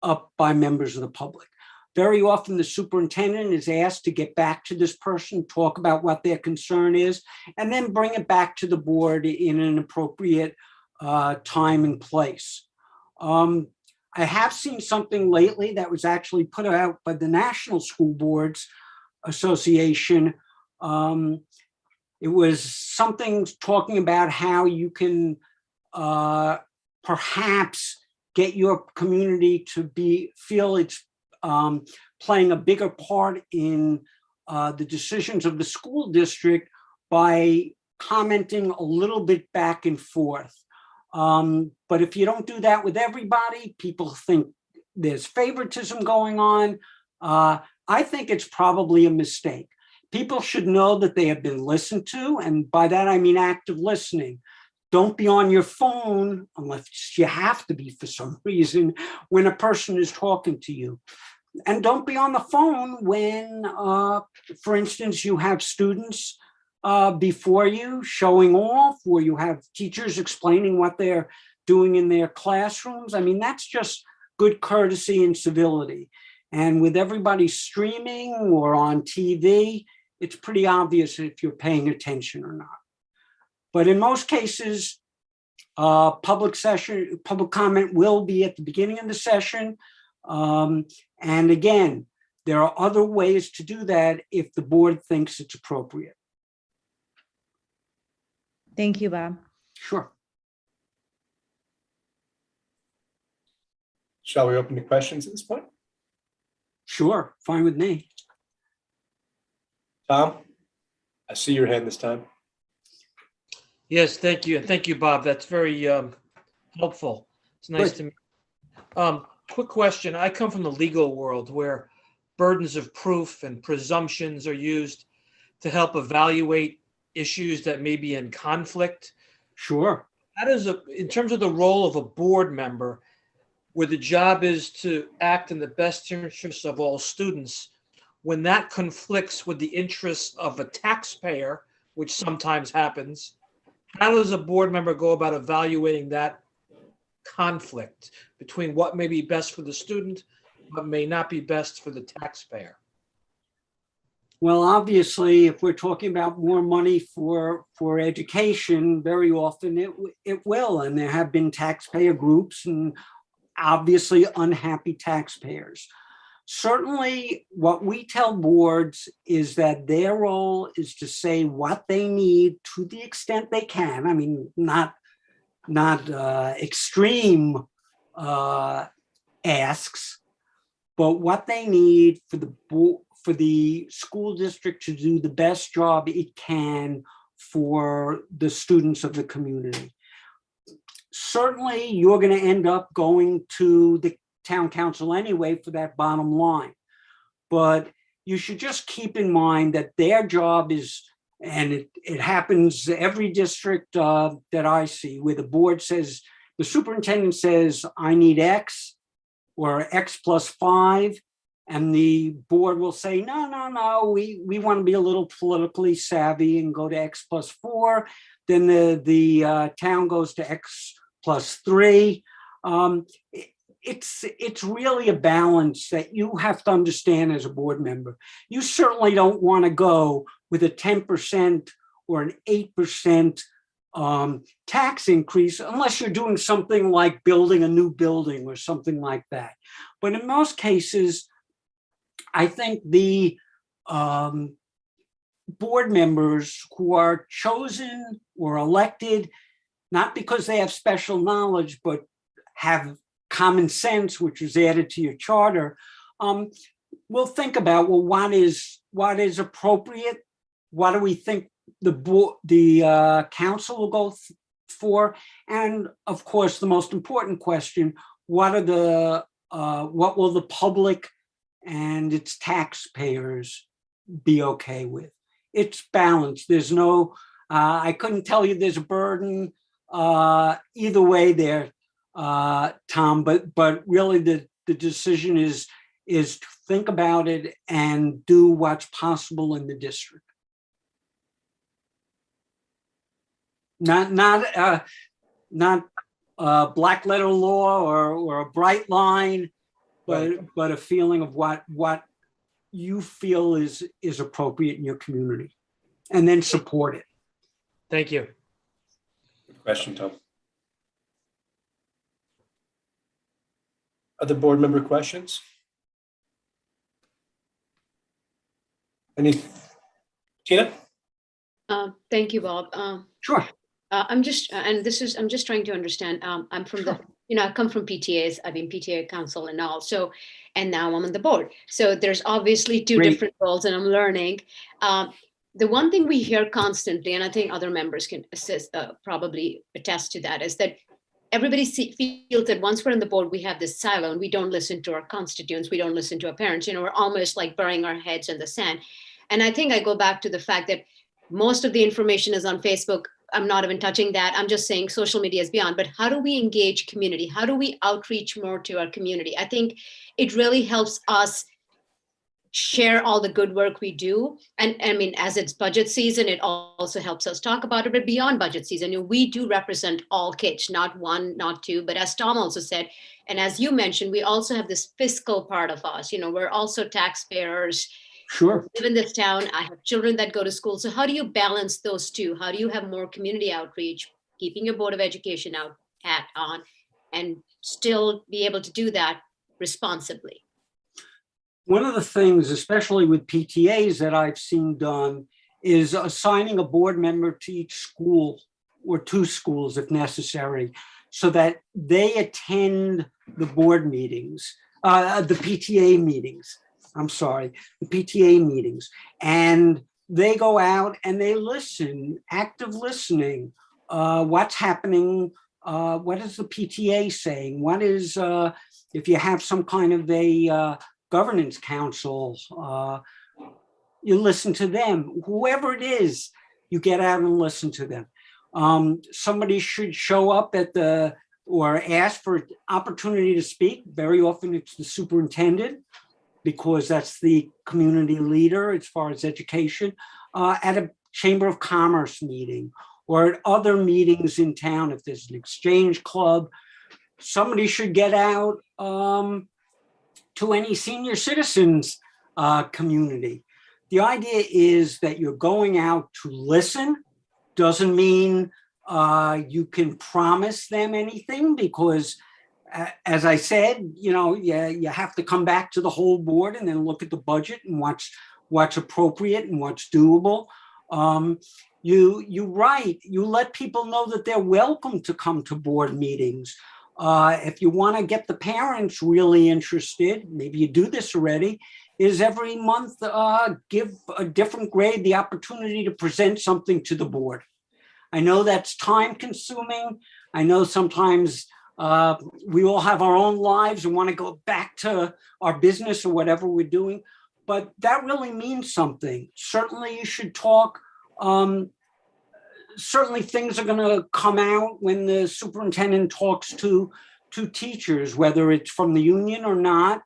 up by members of the public. Very often the superintendent is asked to get back to this person, talk about what their concern is, and then bring it back to the board in an appropriate time and place. I have seen something lately that was actually put out by the National School Boards Association. It was something talking about how you can perhaps get your community to feel it's playing a bigger part in the decisions of the school district by commenting a little bit back and forth. But if you don't do that with everybody, people think there's favoritism going on. I think it's probably a mistake. People should know that they have been listened to, and by that I mean active listening. Don't be on your phone unless you have to be for some reason when a person is talking to you. And don't be on the phone when, for instance, you have students before you showing off, or you have teachers explaining what they're doing in their classrooms. I mean, that's just good courtesy and civility. And with everybody streaming or on TV, it's pretty obvious if you're paying attention or not. But in most cases, public comment will be at the beginning of the session. And again, there are other ways to do that if the board thinks it's appropriate. Thank you, Bob. Sure. Shall we open to questions at this point? Sure, fine with me. Tom, I see your hand this time. Yes, thank you. And thank you, Bob. That's very helpful. It's nice to meet. Quick question. I come from the legal world where burdens of proof and presumptions are used to help evaluate issues that may be in conflict. Sure. How does, in terms of the role of a board member, where the job is to act in the best interests of all students, when that conflicts with the interests of a taxpayer, which sometimes happens, how does a board member go about evaluating that conflict between what may be best for the student, but may not be best for the taxpayer? Well, obviously, if we're talking about more money for education, very often it will. And there have been taxpayer groups and obviously unhappy taxpayers. Certainly, what we tell boards is that their role is to say what they need to the extent they can. I mean, not extreme asks, but what they need for the school district to do the best job it can for the students of the community. Certainly, you're going to end up going to the town council anyway for that bottom line. But you should just keep in mind that their job is, and it happens every district that I see, where the board says, the superintendent says, I need X or X plus 5. And the board will say, no, we want to be a little politically savvy and go to X plus 4. Then the town goes to X plus 3. It's really a balance that you have to understand as a board member. You certainly don't want to go with a 10% or an 8% tax increase unless you're doing something like building a new building or something like that. But in most cases, I think the board members who are chosen or elected, not because they have special knowledge, but have common sense, which is added to your charter, will think about, well, what is appropriate? What do we think the council will go for? And of course, the most important question, what are the what will the public and its taxpayers be okay with? It's balanced. There's no, I couldn't tell you there's a burden either way there, Tom, but really the decision is to think about it and do what's possible in the district. Not black letter law or a bright line, but a feeling of what you feel is appropriate in your community, and then support it. Thank you. Good question, Tom. Other board member questions? Any, Tina? Thank you, Bob. Sure. I'm just trying to understand. I'm from the, I come from PTAs. I've been PTA council and all. So, and now I'm on the board. So there's obviously two Great. different roles, and I'm learning. The one thing we hear constantly, and I think other members can probably attest to that, is that everybody feels that once we're on the board, we have this silo and we don't listen to our constituents. We don't listen to our parents. We're almost like burying our heads in the sand. And I think I go back to the fact that most of the information is on Facebook. I'm not even touching that. I'm just saying social media is beyond, but how do we engage community? How do we outreach more to our community? I think it really helps us share all the good work we do. And I mean, as it's budget season, it also helps us talk about it, but beyond budget season, we do represent all kids, not one, not two, but as Tom also said, and as you mentioned, we also have this fiscal part of us, we're also taxpayers. Sure. I live in this town. I have children that go to school. So how do you balance those two? How do you have more community outreach, keeping your Board of Education hat on, and still be able to do that responsibly? One of the things, especially with PTAs that I've seen done, is assigning a board member to each school or two schools if necessary, so that they attend the board meetings, the PTA meetings. I'm sorry, the PTA meetings, and they go out and they listen, active listening. What's happening? What is the PTA saying? What is, if you have some kind of a governance council, you listen to them. Whoever it is, you get out and listen to them. Somebody should show up at or ask for opportunity to speak. Very often it's the superintendent, because that's the community leader as far as education, at a Chamber of Commerce meeting or at other meetings in town. If there's an exchange club, somebody should get out to any senior citizens community. The idea is that you're going out to listen. Doesn't mean you can promise them anything, because as I said, you have to come back to the whole board and then look at the budget and what's appropriate and what's doable. You let people know that they're welcome to come to board meetings. If you want to get the parents really interested, maybe you do this already, is every month give a different grade the opportunity to present something to the board. I know that's time consuming. I know sometimes we all have our own lives and want to go back to our business or whatever we're doing, but that really means something. Certainly you should talk. Certainly things are going to come out when the superintendent talks to teachers, whether it's from the union or not.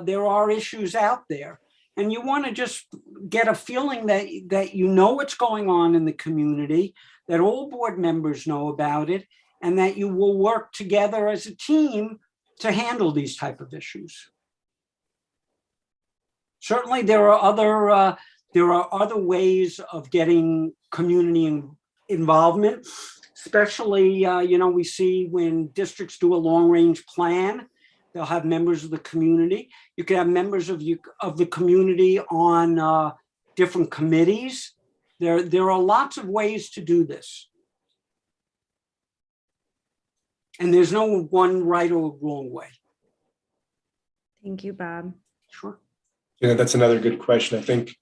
There are issues out there, and you want to just get a feeling that you know what's going on in the community, that all board members know about it, and that you will work together as a team to handle these type of issues. Certainly, there are other ways of getting community involvement, especially we see when districts do a long-range plan, they'll have members of the community. You can have members of the community on different committees. There are lots of ways to do this. And there's no one right or wrong way. Thank you, Bob. Sure. Yeah, that's another good question. I think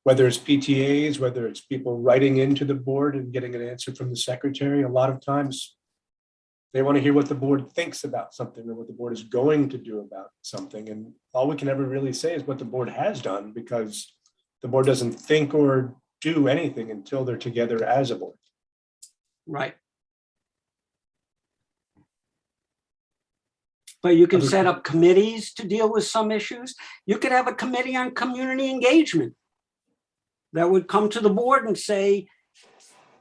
whether it's PTAs, whether it's people writing into the board and getting an answer from the secretary, a lot of times They want to hear what the board thinks about something or what the board is going to do about something. And all we can ever really say is what the board has done, because the board doesn't think or do anything until they're together as a board. Right. But you can Other- set up committees to deal with some issues. You could have a committee on community engagement that would come to the board and say,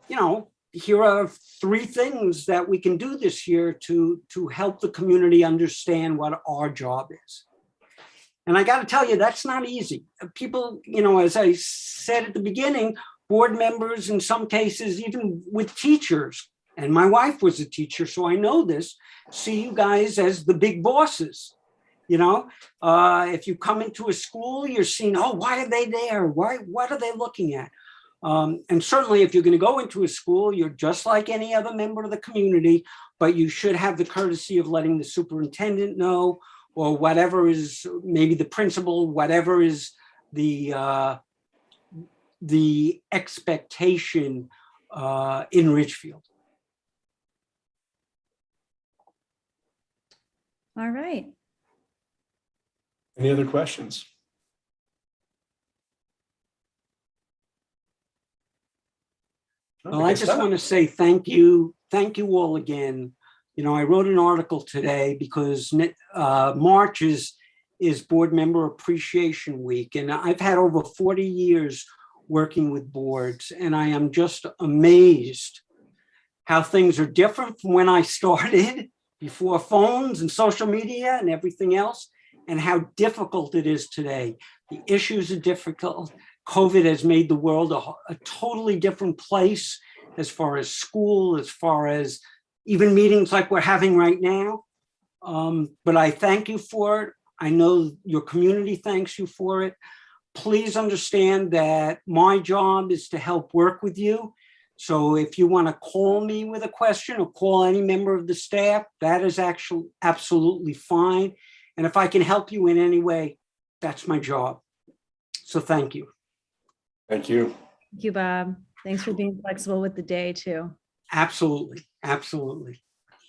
you know, here are 3 things that we can do this year to help the community understand what our job is. And I got to tell you, that's not easy. People, you know, as I said at the beginning, board members, in some cases, even with teachers, and my wife was a teacher, so I know this, see you guys as the big bosses. You know, if you come into a school, you're seeing, oh, why are they there? What are they looking at? And certainly if you're going to go into a school, you're just like any other member of the community, but you should have the courtesy of letting the superintendent know, or whatever is, maybe the principal, whatever is the expectation in Ridgefield. All right. Any other questions? Well, I just want to say thank you all again. You know, I wrote an article today because March is Board Member Appreciation Week, and I've had over 40 years working with boards, and I am just amazed how things are different from when I started, before phones and social media and everything else, and how difficult it is today. The issues are difficult. COVID has made the world a totally different place as far as school, as far as even meetings like we're having right now. But I thank you for it. I know your community thanks you for it. Please understand that my job is to help work with you. So if you want to call me with a question or call any member of the staff, that is actually absolutely fine. And if I can help you in any way, that's my job. So thank you. Thank you. Thank you, Bob. Thanks for being flexible with the day too. Absolutely. Absolutely.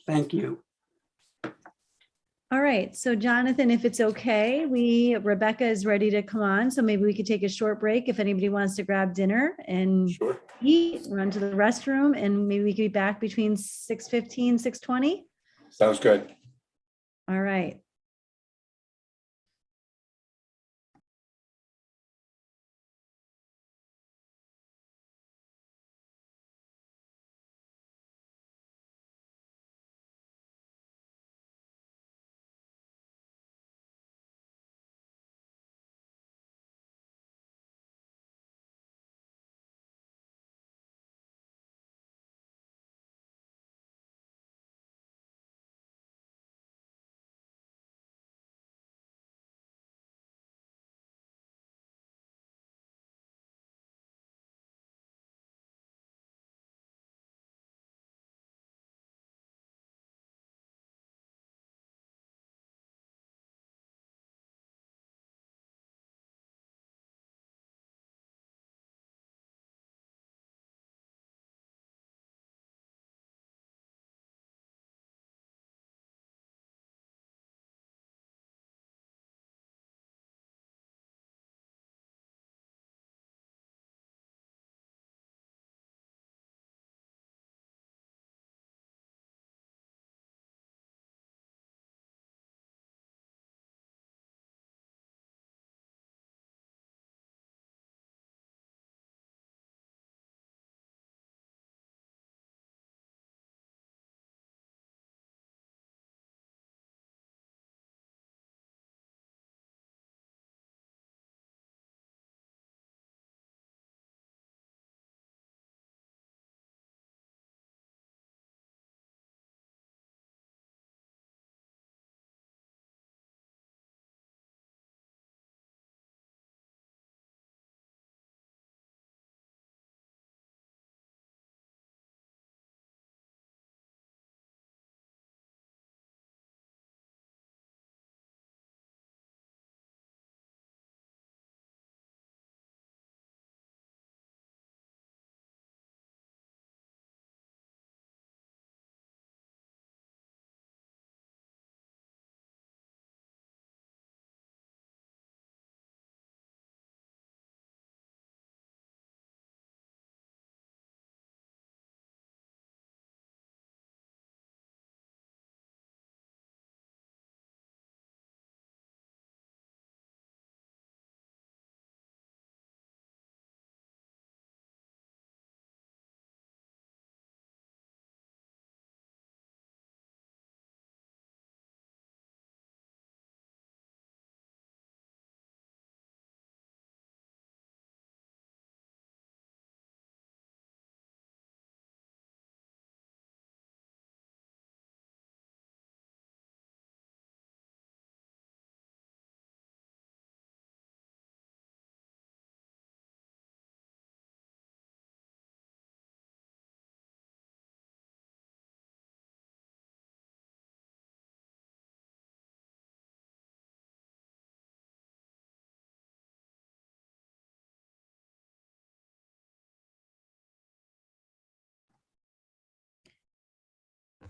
Thank you. All right, so Jonathan, if it's okay, Rebecca is ready to come on, so maybe we could take a short break if anybody wants to grab dinner and Sure. eat, run to the restroom, and maybe we could be back between 6:15, 6:20. Sounds good. All right.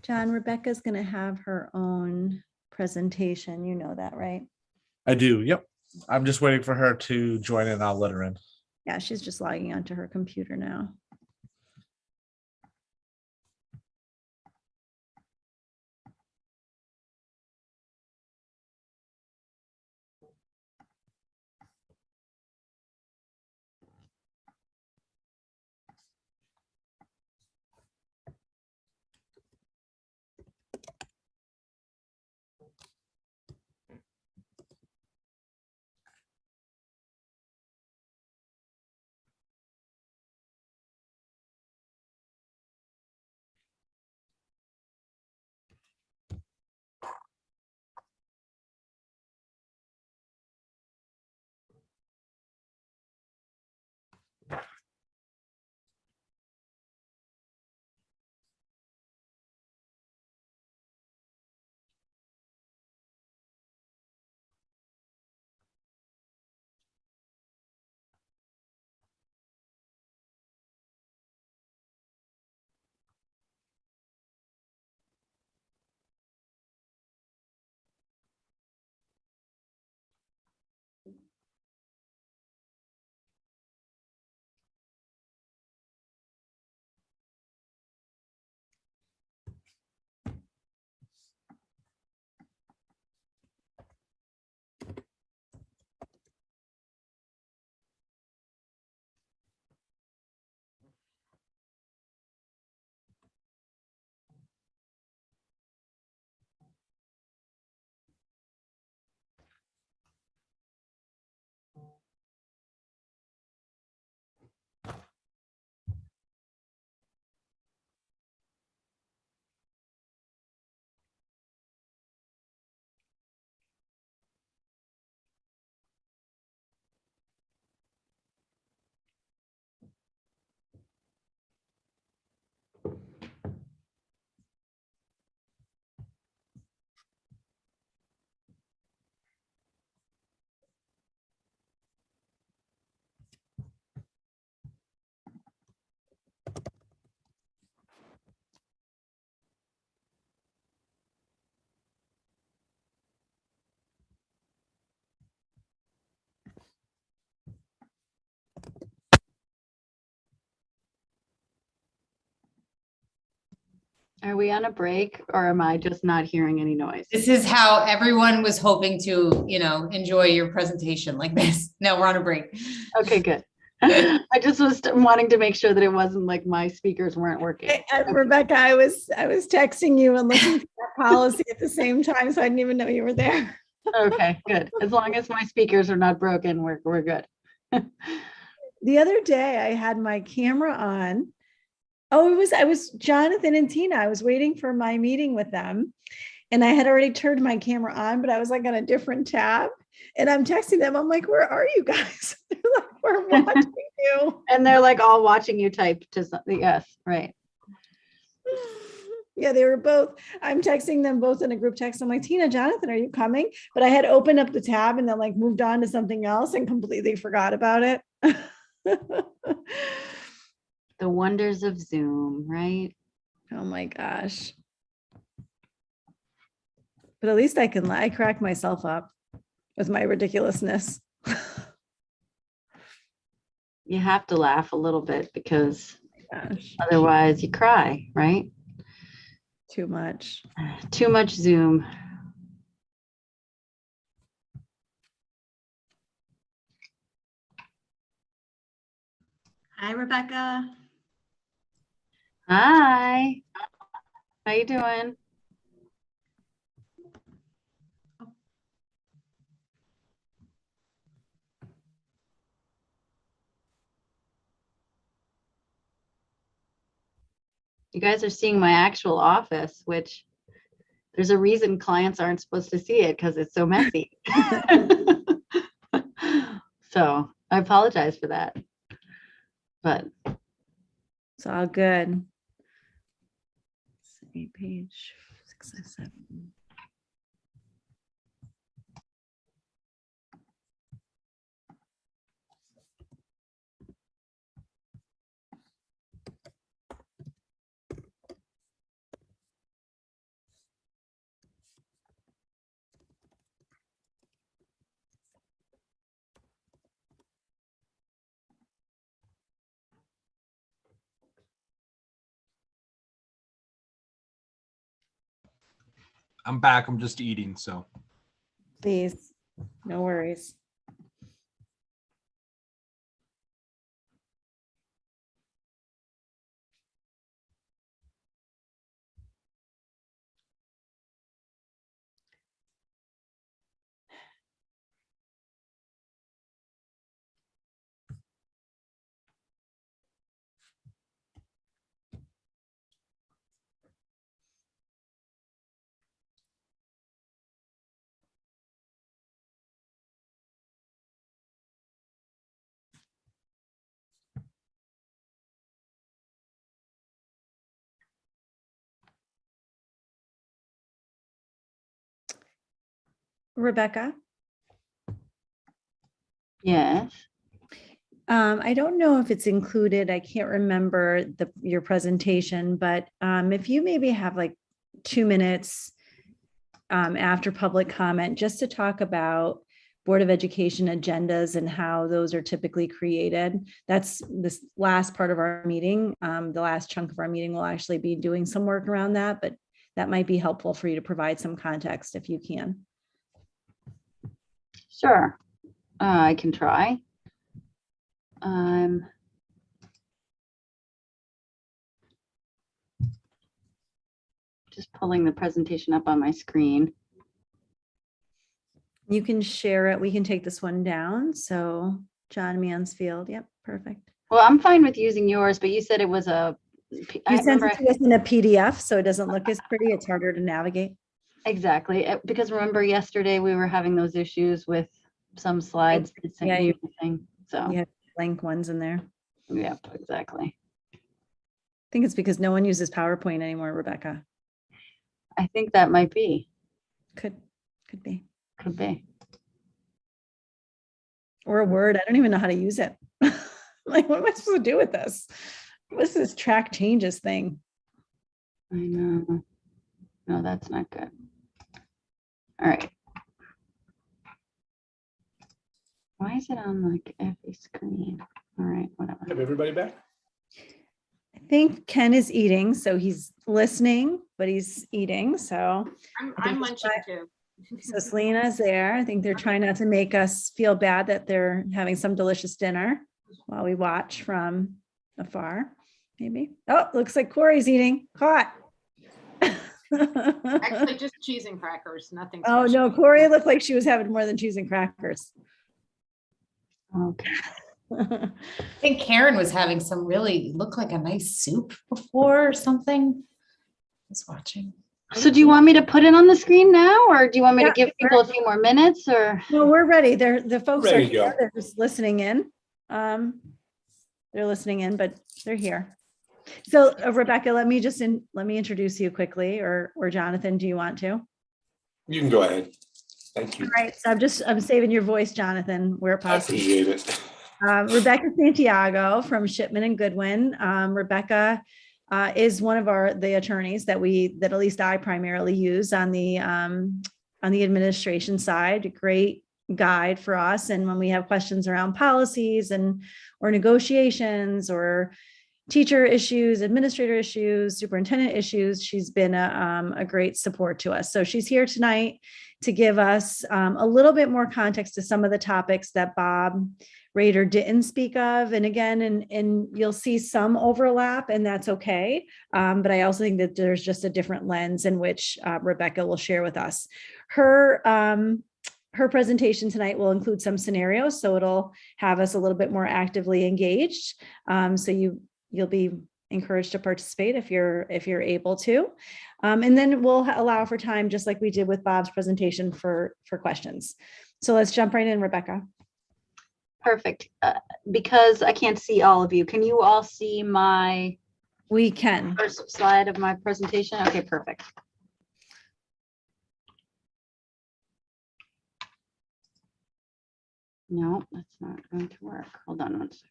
John, Rebecca's going to have her own presentation. You know that, right? I do. Yep. I'm just waiting for her to join in. I'll let her in. Yeah, she's just logging onto her computer now. Are we on a break or am I just not hearing any noise? This is how everyone was hoping to, enjoy your presentation like this. No, we're on a break. Okay, good. I just was wanting to make sure that it wasn't like my speakers weren't working. Rebecca, I was texting you and looking for that policy at the same time, so I didn't even know you were there. Okay, good. As long as my speakers are not broken, we're good. The other day I had my camera on. Oh, I was Jonathan and Tina. I was waiting for my meeting with them and I had already turned my camera on, but I was like on a different tab and I'm texting them. I'm like, where are you guys? They're like, we're watching you. And they're like all watching you type to something. Yes, right. Yeah, they were both. I'm texting them both in a group text. I'm like, Tina, Jonathan, are you coming? But I had opened up the tab and then like moved on to something else and completely forgot about it. The wonders of Zoom, right? Oh my gosh. But at least I crack myself up with my ridiculousness. You have to laugh a little bit because Gosh, otherwise you cry, right? too much. Too much Zoom. Hi, Rebecca. Hi. How you doing? You guys are seeing my actual office, which there's a reason clients aren't supposed to see it because it's so messy. So I apologize for that. But It's all good. Let's see, page 607. I'm back. I'm just eating. So Please, no worries. Rebecca, Yes. I don't know if it's included. I can't remember your presentation, but if you maybe have like 2 minutes after public comment, just to talk about Board of Education agendas and how those are typically created. That's this last part of our meeting. The last chunk of our meeting will actually be doing some work around that, but that might be helpful for you to provide some context if you can. Sure. I can try. Just pulling the presentation up on my screen. You can share it. We can take this one down. So John Mansfield. Yep, perfect. Well, I'm fine with using yours, but you said it was a. I You sent remember it to us in a PDF, so it doesn't look as pretty. It's harder to navigate. exactly because remember yesterday we were having those issues with some slides. Yeah, you So have blank ones in there. yep, exactly. I think it's because no one uses PowerPoint anymore, Rebecca. I think that might be. Could be. Could be. Or a Word. I don't even know how to use it. Like, what am I supposed to do with this? What's this track changes thing? I know. No, that's not good. All right. Why is it on like every screen? All right, whatever. Have everybody back? I think Ken is eating, so he's listening, but he's eating. So I'm munching too. So Selena's there. I think they're trying not to make us feel bad that they're having some delicious dinner while we watch from afar, maybe. Oh, looks like Corey's eating. Caught. Actually, just cheese and crackers, nothing Oh, special. no, Corey looked like she was having more than cheese and crackers. Okay. I think Karen was having some really looked like a nice soup before or something. I was watching. So do you want me to put it on the screen now, or do you want me Yeah, to give people a few more minutes, or? No, we're ready. The folks are Ready to go. here. They're just listening in. They're listening in, but they're here. So Rebecca, let me introduce you quickly, or Jonathan, do you want to? You can go ahead. Thank you. All right, so I'm saving your voice, Jonathan, where I possible. appreciate it. Rebecca Santiago from Shipman and Goodwin. Rebecca is one of the attorneys that at least I primarily use on the administration side. A great guide for us, and when we have questions around policies or negotiations or teacher issues, administrator issues, superintendent issues, she's been a great support to us. So she's here tonight to give us a little bit more context to some of the topics that Bob Rader didn't speak of. And again, and you'll see some overlap, and that's okay. But I also think that there's just a different lens in which Rebecca will share with us. Her presentation tonight will include some scenarios, so it'll have us a little bit more actively engaged. So you'll be encouraged to participate if you're able to. And then we'll allow for time, just like we did with Bob's presentation, for questions. So let's jump right in, Rebecca. Perfect. Because I can't see all of you, can you all see my We can. first slide of my presentation? Okay, perfect. No, that's not going to work. Hold on one second.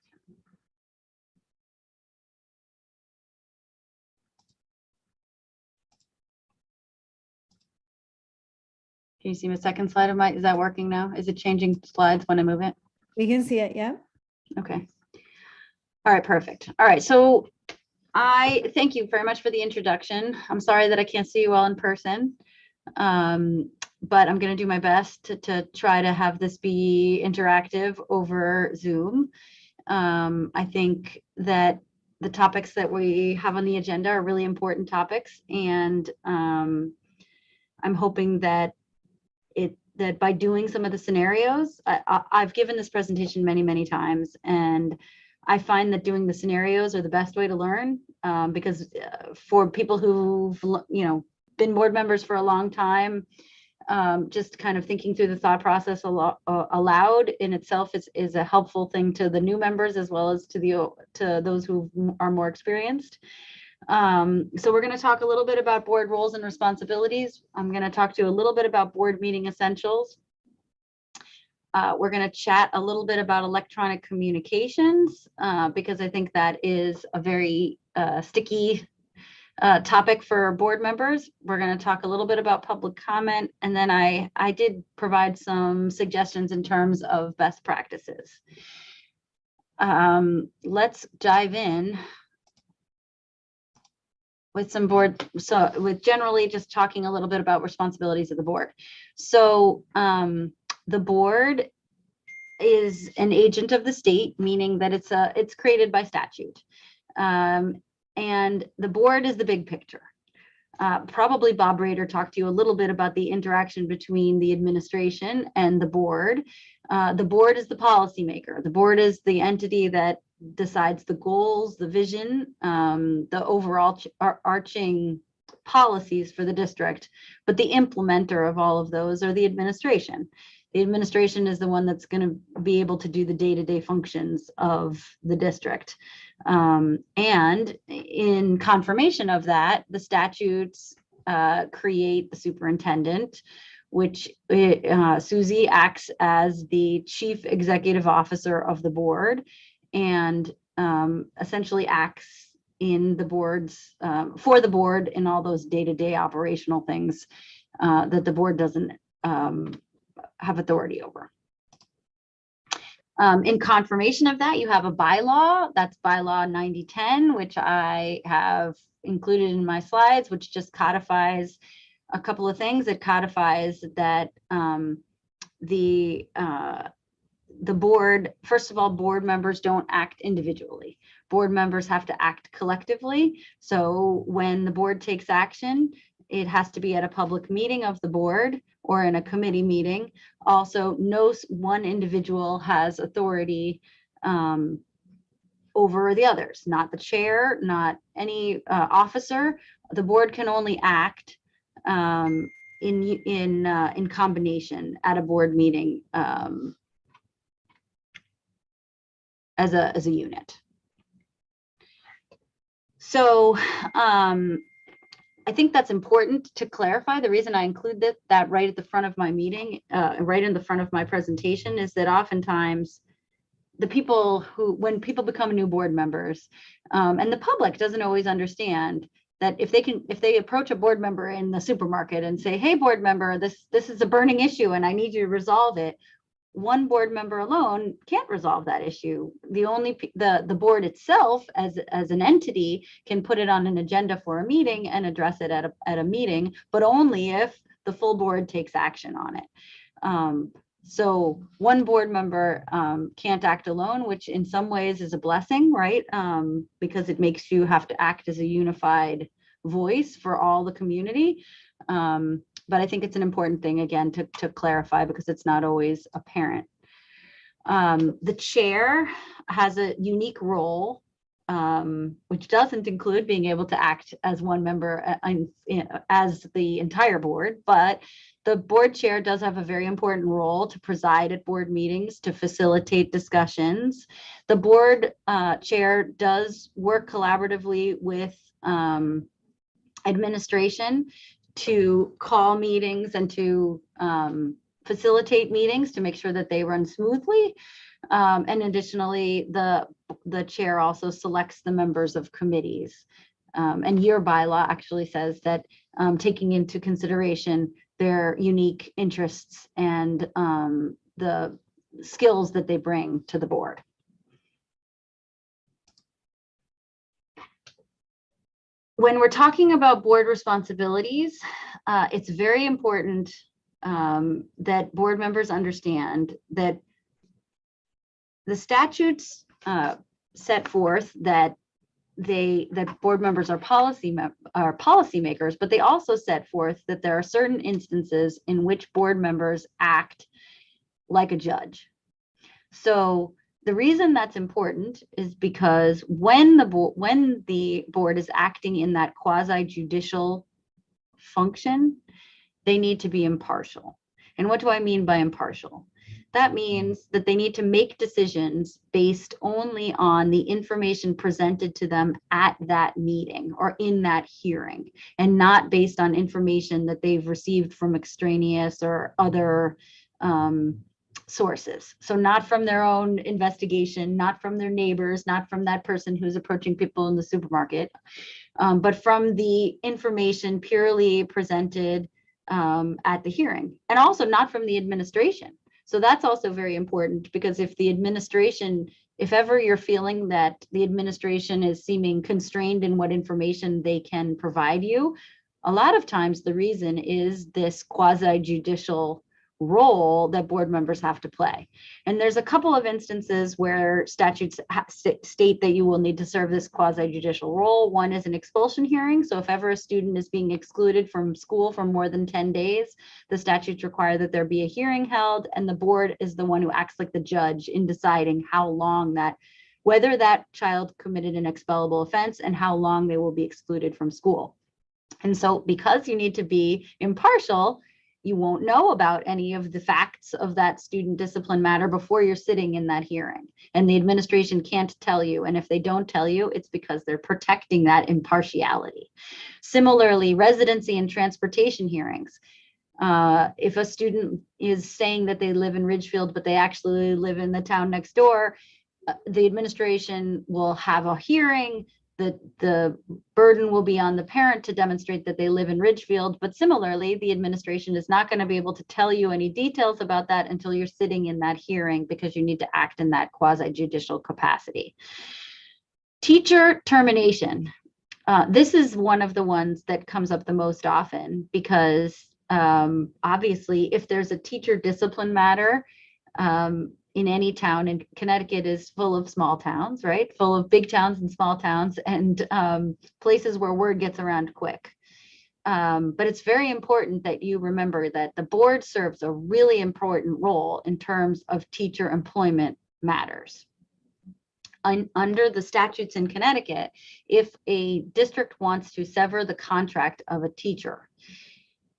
Can you see my second slide of is that working now? Is it changing slides when I move it? We can see it, yeah. Okay. All right, perfect. All right, so I thank you very much for the introduction. I'm sorry that I can't see you all in person. But I'm going to do my best to try to have this be interactive over Zoom. I think that the topics that we have on the agenda are really important topics, and I'm hoping that that by doing some of the scenarios, I've given this presentation many, many times, and I find that doing the scenarios are the best way to learn, because for people who've been board members for a long time, just kind of thinking through the thought process aloud in itself is a helpful thing to the new members as well as to those who are more experienced. So we're going to talk a little bit about board roles and responsibilities. I'm going to talk to you a little bit about board meeting essentials. We're going to chat a little bit about electronic communications, because I think that is a very sticky topic for board members. We're going to talk a little bit about public comment, and then I did provide some suggestions in terms of best practices. Let's dive in with some board, so with generally just talking a little bit about responsibilities of the board. So the board is an agent of the state, meaning that it's created by statute. And the board is the big picture. Probably Bob Rader talked to you a little bit about the interaction between the administration and the board. The board is the policymaker. The board is the entity that decides the goals, the vision, the overall arching policies for the district, but the implementer of all of those are the administration. The administration is the one that's going to be able to do the day-to-day functions of the district. And in confirmation of that, the statutes create the superintendent, which Susie acts as the chief executive officer of the board, and essentially acts in the board's for the board in all those day-to-day operational things that the board doesn't have authority over. In confirmation of that, you have a bylaw. That's bylaw 9010, which I have included in my slides, which just codifies a couple of things. It codifies that the board, first of all, board members don't act individually. Board members have to act collectively. So when the board takes action, it has to be at a public meeting of the board or in a committee meeting. Also, no one individual has authority over the others, not the chair, not any officer. The board can only act in combination at a board meeting as a unit. So I think that's important to clarify. The reason I include that right at the front of my meeting, right in the front of my presentation, is that oftentimes the people when people become new board members, and the public doesn't always understand that if they approach a board member in the supermarket and say, "Hey, board member, this is a burning issue and I need you to resolve it," one board member alone can't resolve that issue. The board itself as an entity can put it on an agenda for a meeting and address it at a meeting, but only if the full board takes action on it. So one board member can't act alone, which in some ways is a blessing, right? Because it makes you have to act as a unified voice for all the community. But I think it's an important thing, again, to clarify, because it's not always apparent. The chair has a unique role, which doesn't include being able to act as one member as the entire board, but the board chair does have a very important role to preside at board meetings, to facilitate discussions. The board chair does work collaboratively with administration to call meetings and to facilitate meetings to make sure that they run smoothly. And additionally, the chair also selects the members of committees. And your bylaw actually says that taking into consideration their unique interests and the skills that they bring to the board. when we're talking about board responsibilities, it's very important that board members understand that the statutes set forth that board members are policymakers, but they also set forth that there are certain instances in which board members act like a judge. So the reason that's important is because when the board is acting in that quasi-judicial function, they need to be impartial. And what do I mean by impartial? That means that they need to make decisions based only on the information presented to them at that meeting or in that hearing, and not based on information that they've received from extraneous or other sources. So not from their own investigation, not from their neighbors, not from that person who's approaching people in the supermarket, but from the information purely presented at the hearing, and also not from the administration. So that's also very important, because if the administration, if ever you're feeling that the administration is seeming constrained in what information they can provide you, a lot of times the reason is this quasi-judicial role that board members have to play. And there's a couple of instances where statutes state that you will need to serve this quasi-judicial role. One is an expulsion hearing. So if ever a student is being excluded from school for more than 10 days, the statutes require that there be a hearing held, and the board is the one who acts like the judge in deciding how long whether that child committed an expellable offense and how long they will be excluded from school. And so because you need to be impartial, you won't know about any of the facts of that student discipline matter before you're sitting in that hearing. And the administration can't tell you. And if they don't tell you, it's because they're protecting that impartiality. Similarly, residency and transportation hearings. If a student is saying that they live in Ridgefield, but they actually live in the town next door, the administration will have a hearing. The burden will be on the parent to demonstrate that they live in Ridgefield, but similarly, the administration is not going to be able to tell you any details about that until you're sitting in that hearing, because you need to act in that quasi-judicial capacity. Teacher termination. This is one of the ones that comes up the most often, because obviously, if there's a teacher discipline matter, in any town, and Connecticut is full of small towns, right? Full of big towns and small towns, and places where word gets around quick. But it's very important that you remember that the board serves a really important role in terms of teacher employment matters. Under the statutes in Connecticut, if a district wants to sever the contract of a teacher,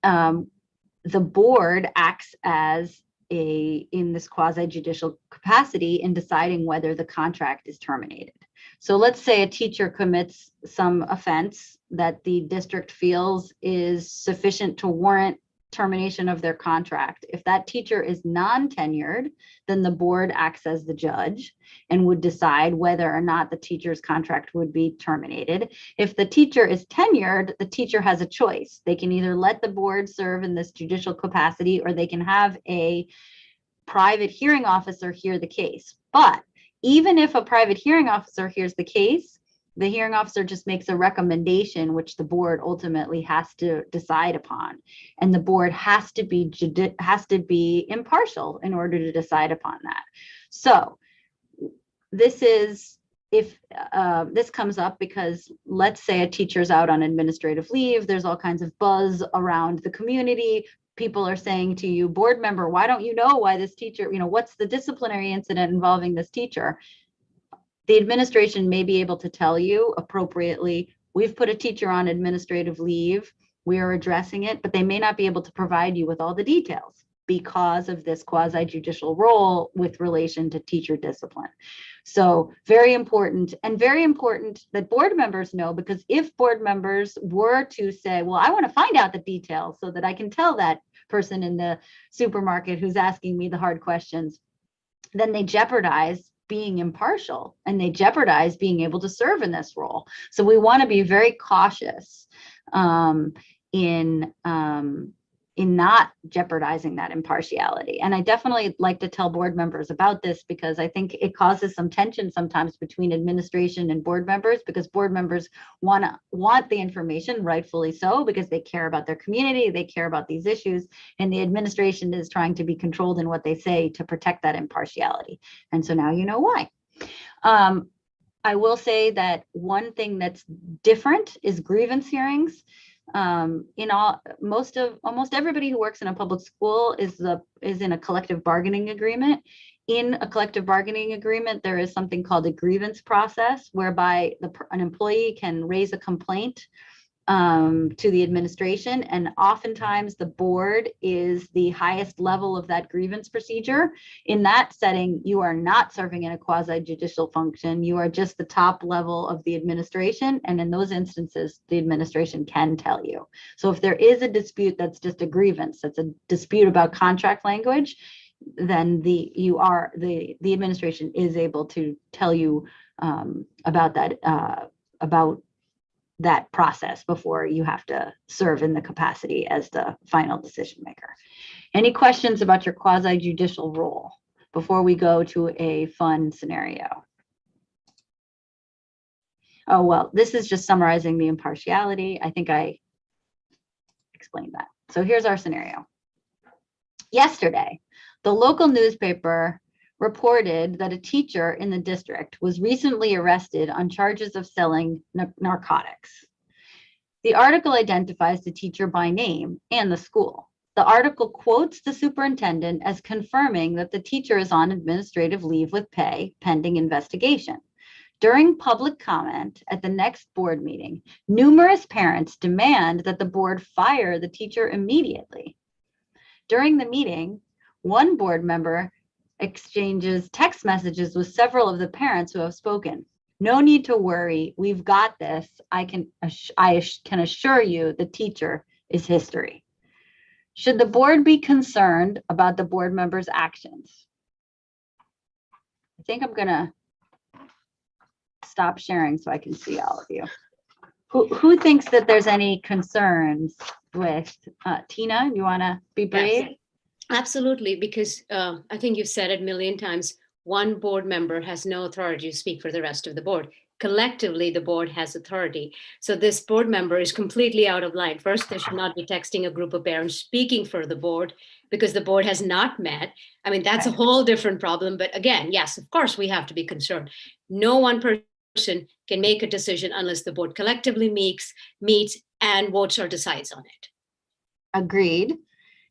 the board acts as in this quasi-judicial capacity in deciding whether the contract is terminated. So let's say a teacher commits some offense that the district feels is sufficient to warrant termination of their contract. If that teacher is non-tenured, then the board acts as the judge and would decide whether or not the teacher's contract would be terminated. If the teacher is tenured, the teacher has a choice. They can either let the board serve in this judicial capacity, or they can have a private hearing officer hear the case. But even if a private hearing officer hears the case, the hearing officer just makes a recommendation, which the board ultimately has to decide upon. And the board has to be impartial in order to decide upon that. So this is, if this comes up because let's say a teacher's out on administrative leave, there's all kinds of buzz around the community. People are saying to you, board member, why don't you know why this teacher, what's the disciplinary incident involving this teacher? The administration may be able to tell you appropriately, we've put a teacher on administrative leave, we are addressing it, but they may not be able to provide you with all the details because of this quasi-judicial role with relation to teacher discipline. So very important, and very important that board members know, because if board members were to say, well, I want to find out the details so that I can tell that person in the supermarket who's asking me the hard questions, then they jeopardize being impartial, and they jeopardize being able to serve in this role. So we want to be very cautious in in not jeopardizing that impartiality. And I definitely like to tell board members about this because I think it causes some tension sometimes between administration and board members, because board members want the information, rightfully so, because they care about their community, they care about these issues, and the administration is trying to be controlled in what they say to protect that impartiality. And so now you know why. I will say that one thing that's different is grievance hearings. Almost everybody who works in a public school is in a collective bargaining agreement. In a collective bargaining agreement, there is something called a grievance process, whereby an employee can raise a complaint to the administration, and oftentimes the board is the highest level of that grievance procedure. In that setting, you are not serving in a quasi-judicial function. You are just the top level of the administration, and in those instances, the administration can tell you. So if there is a dispute that's just a grievance, that's a dispute about contract language, then the administration is able to tell you about that process before you have to serve in the capacity as the final decision maker. Any questions about your quasi-judicial role before we go to a fun scenario? Oh, well, this is just summarizing the impartiality. I think I explained that. So here's our scenario. Yesterday, the local newspaper reported that a teacher in the district was recently arrested on charges of selling narcotics. The article identifies the teacher by name and the school. The article quotes the superintendent as confirming that the teacher is on administrative leave with pay pending investigation. During public comment at the next board meeting, numerous parents demand that the board fire the teacher immediately. During the meeting, one board member exchanges text messages with several of the parents who have spoken. No need to worry, we've got this. I can assure you the teacher is history. Should the board be concerned about the board members' actions? I think I'm gonna stop sharing so I can see all of you. Who thinks that there's any concerns with, Tina, you wanna be brave? Yes. Absolutely, because I think you've said it a million times, one board member has no authority to speak for the rest of the board. Collectively, the board has authority. So this board member is completely out of line. First, they should not be texting a group of parents speaking for the board because the board has not met. I mean, that's a whole different problem. But again, yes, of course, we have to be concerned. No one person can make a decision unless the board collectively meets and votes or decides on it. Agreed.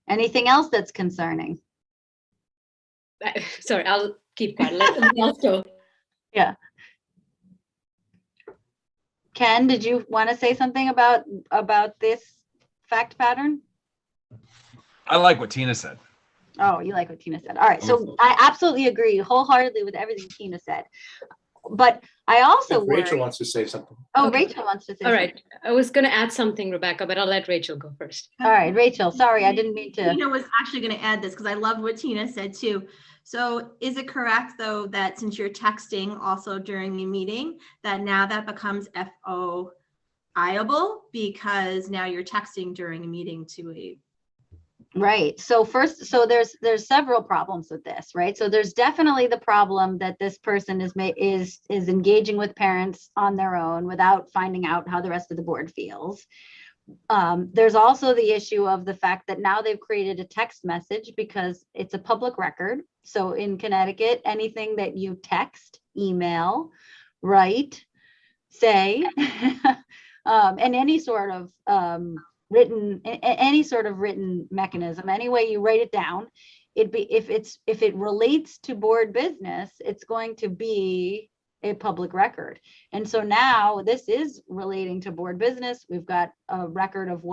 Anything else that's concerning? Sorry, I'll keep quiet. Let somebody else go. Yeah. Ken, did you want to say something about this fact pattern? I like what Tina said. Oh, you like what Tina said. All right. So I absolutely agree wholeheartedly with everything Tina said. But I also Rachel wants to say something. Oh, okay. Rachel wants to say All right. I was going to add something, Rebecca, but I'll let Rachel go first. All right, Rachel, sorry, I didn't mean to. Tina was actually going to add this because I love what Tina said too. So is it correct though that since you're texting also during a meeting, that now that becomes FOIable because now you're texting during a meeting to a Right. So there's several problems with this, right? So there's definitely the problem that this person is engaging with parents on their own without finding out how the rest of the board feels. There's also the issue of the fact that now they've created a text message because it's a public record. So in Connecticut, anything that you text, email, write, say, and any sort of written mechanism, any way you write it down, if it relates to board business, it's going to be a public record. And so now this is relating to board business. We've got a record of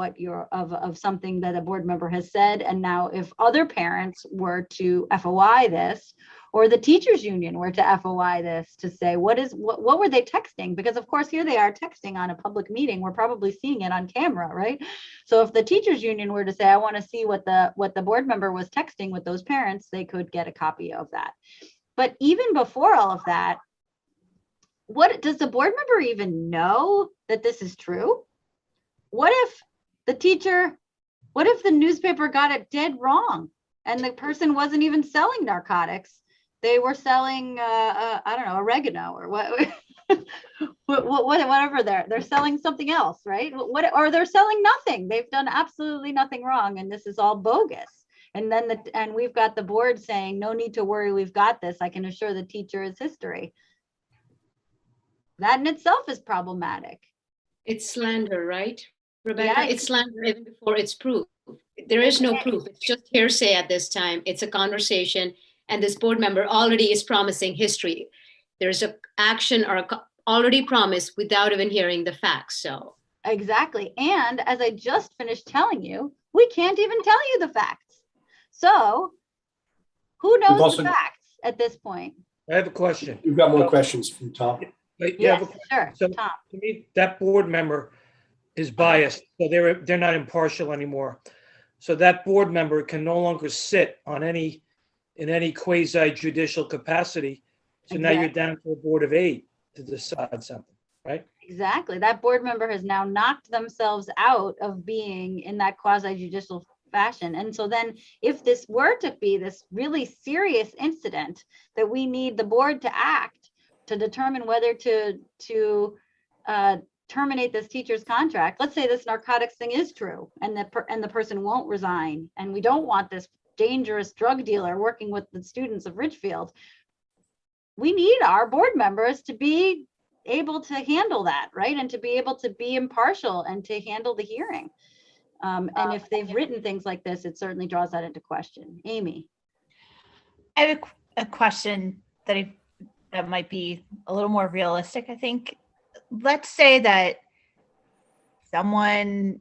of something that a board member has said. And now if other parents were to FOI this, or the teachers union were to FOI this to say, what were they texting? Because of course, here they are texting on a public meeting. We're probably seeing it on camera, right? So if the teachers union were to say, I want to see what the board member was texting with those parents, they could get a copy of that. But even before all of that, what does the board member even know that this is true? What if the teacher What if the newspaper got it dead wrong and the person wasn't even selling narcotics? They were selling, I don't know, oregano or what, whatever they're selling something else, right? Or they're selling nothing. They've done absolutely nothing wrong, and this is all bogus. And then and we've got the board saying, no need to worry, we've got this. I can assure the teacher is history. That in itself is problematic. It's slander, right, Rebecca? Yeah, It's slander even before it's proof. There is no proof. It's just hearsay at this time. It's a conversation, and this board member already is promising history. There's a action or already promised without even hearing the facts. So exactly. And as I just finished telling you, we can't even tell you the facts. So who knows also- the facts at this point? I have a question. We've got more questions from Tom. Yes, sure, So Tom. to me, that board member is biased, so they're not impartial anymore. So that board member can no longer sit on in any quasi judicial capacity. So now you're Exactly. down to a board of 8 to decide something, right? Exactly. That board member has now knocked themselves out of being in that quasi judicial fashion. And so then if this were to be this really serious incident that we need the board to act to determine whether to terminate this teacher's contract, let's say this narcotics thing is true and the person won't resign, and we don't want this dangerous drug dealer working with the students of Ridgefield, we need our board members to be able to handle that, right? And to be able to be impartial and to handle the hearing. And if they've written things like this, it certainly draws that into question. Amy. I have a question that might be a little more realistic, I think. Let's say that someone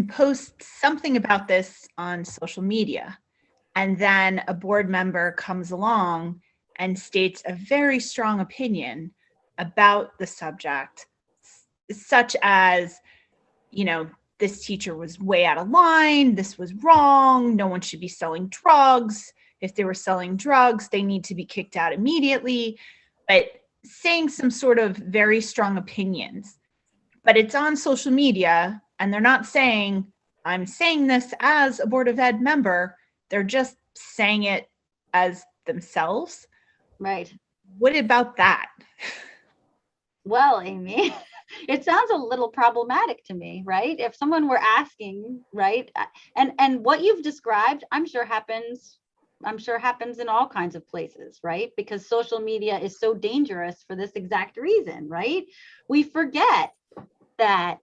posts something about this on social media, and then a board member comes along and states a very strong opinion about the subject, such as, this teacher was way out of line, this was wrong, no one should be selling drugs. If they were selling drugs, they need to be kicked out immediately. But saying some sort of very strong opinions, but it's on social media, and they're not saying, I'm saying this as a Board of Ed member, they're just saying it as themselves. Right. What about that? Well, Amy, it sounds a little problematic to me, right? If someone were asking, right? And what you've described, I'm sure happens in all kinds of places, right? Because social media is so dangerous for this exact reason, right? We forget that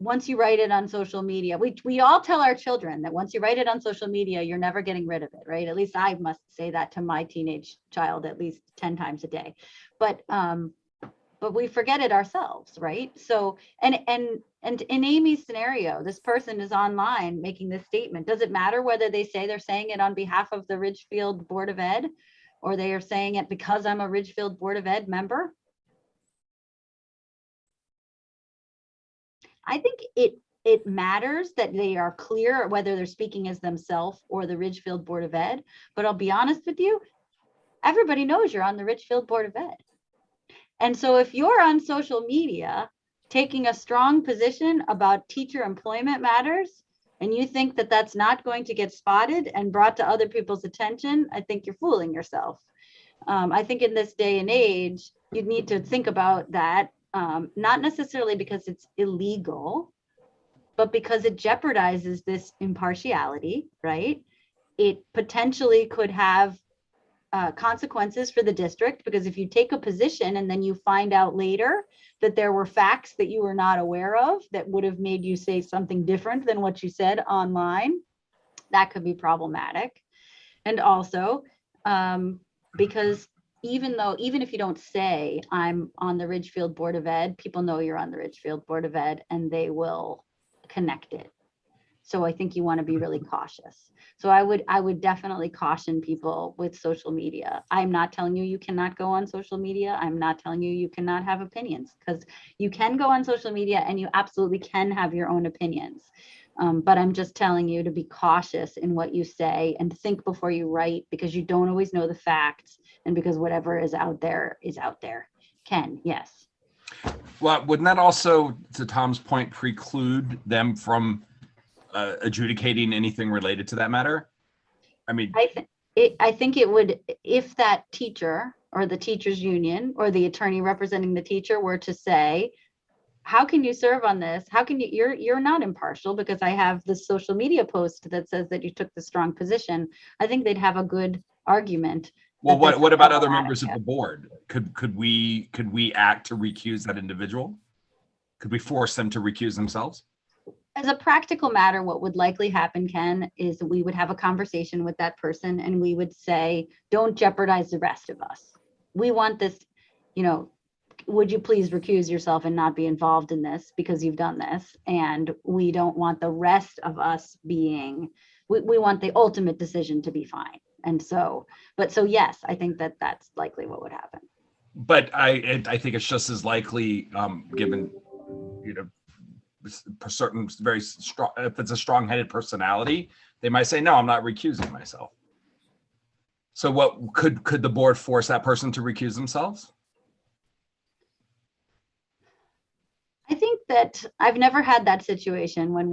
once you write it on social media, we all tell our children that once you write it on social media, you're never getting rid of it, right? At least I must say that to my teenage child at least 10 times a day. But we forget it ourselves, right? So, and in Amy's scenario, this person is online making this statement. Does it matter whether they say they're saying it on behalf of the Ridgefield Board of Ed, or they are saying it because I'm a Ridgefield Board of Ed member? I think it matters that they are clear whether they're speaking as themselves or the Ridgefield Board of Ed. But I'll be honest with you, everybody knows you're on the Ridgefield Board of Ed. And so if you're on social media taking a strong position about teacher employment matters, and you think that that's not going to get spotted and brought to other people's attention, I think you're fooling yourself. I think in this day and age, you need to think about that, not necessarily because it's illegal, but because it jeopardizes this impartiality, right? It potentially could have consequences for the district, because if you take a position and then you find out later that there were facts that you were not aware of that would have made you say something different than what you said online, that could be problematic. And also because even if you don't say I'm on the Ridgefield Board of Ed, people know you're on the Ridgefield Board of Ed and they will connect it. So I think you want to be really cautious. So I would definitely caution people with social media. I'm not telling you cannot go on social media. I'm not telling you cannot have opinions, because you can go on social media and you absolutely can have your own opinions. But I'm just telling you to be cautious in what you say and think before you write, because you don't always know the facts, and because whatever is out there is out there. Ken, yes. Well, wouldn't that also, to Tom's point, preclude them from adjudicating anything related to that matter? I mean, I think it would, if that teacher or the teachers union or the attorney representing the teacher were to say, how can you serve on this? How can you're not impartial because I have this social media post that says that you took the strong position. I think they'd have a good argument. well, that what that's about other problematic. members of the board? Could we act to recuse that individual? Could we force them to recuse themselves? As a practical matter, what would likely happen, Ken, is we would have a conversation with that person and we would say, don't jeopardize the rest of us. We want this, would you please recuse yourself and not be involved in this because you've done this? And we don't want the rest of us being, we want the ultimate decision to be fine. And so yes, I think that that's likely what would happen. But I think it's just as likely, given, a certain very strong, if it's a strong-headed personality, they might say, no, I'm not recusing myself. So what could the board force that person to recuse themselves? I think that I've never had that situation when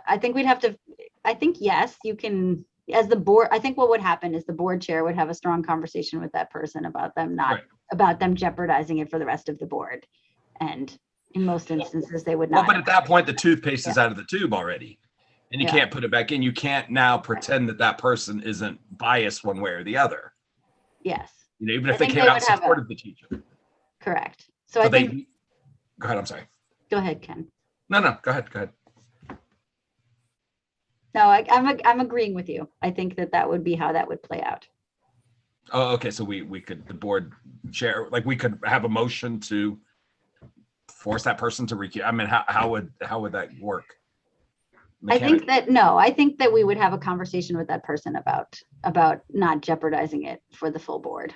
I think yes, you can, as the board, I think what would happen is the board chair would have a strong conversation with that person about them about them jeopardizing it for the rest of the board. And in most instances, they would not. Well, but at that point, the toothpaste is out of the tube already. And you can't put it back in. You can't now pretend that person isn't biased one way or the other. Yes. Even if they came out and supported the teacher. Correct. So I think. Go ahead, I'm sorry. Go ahead, Ken. No, go ahead. No, I'm agreeing with you. I think that would be how that would play out. Oh, okay. So we could, the board chair, we could have a motion to force that person to recuse. I mean, how would that work? I think that we would have a conversation with that person about not jeopardizing it for the full board.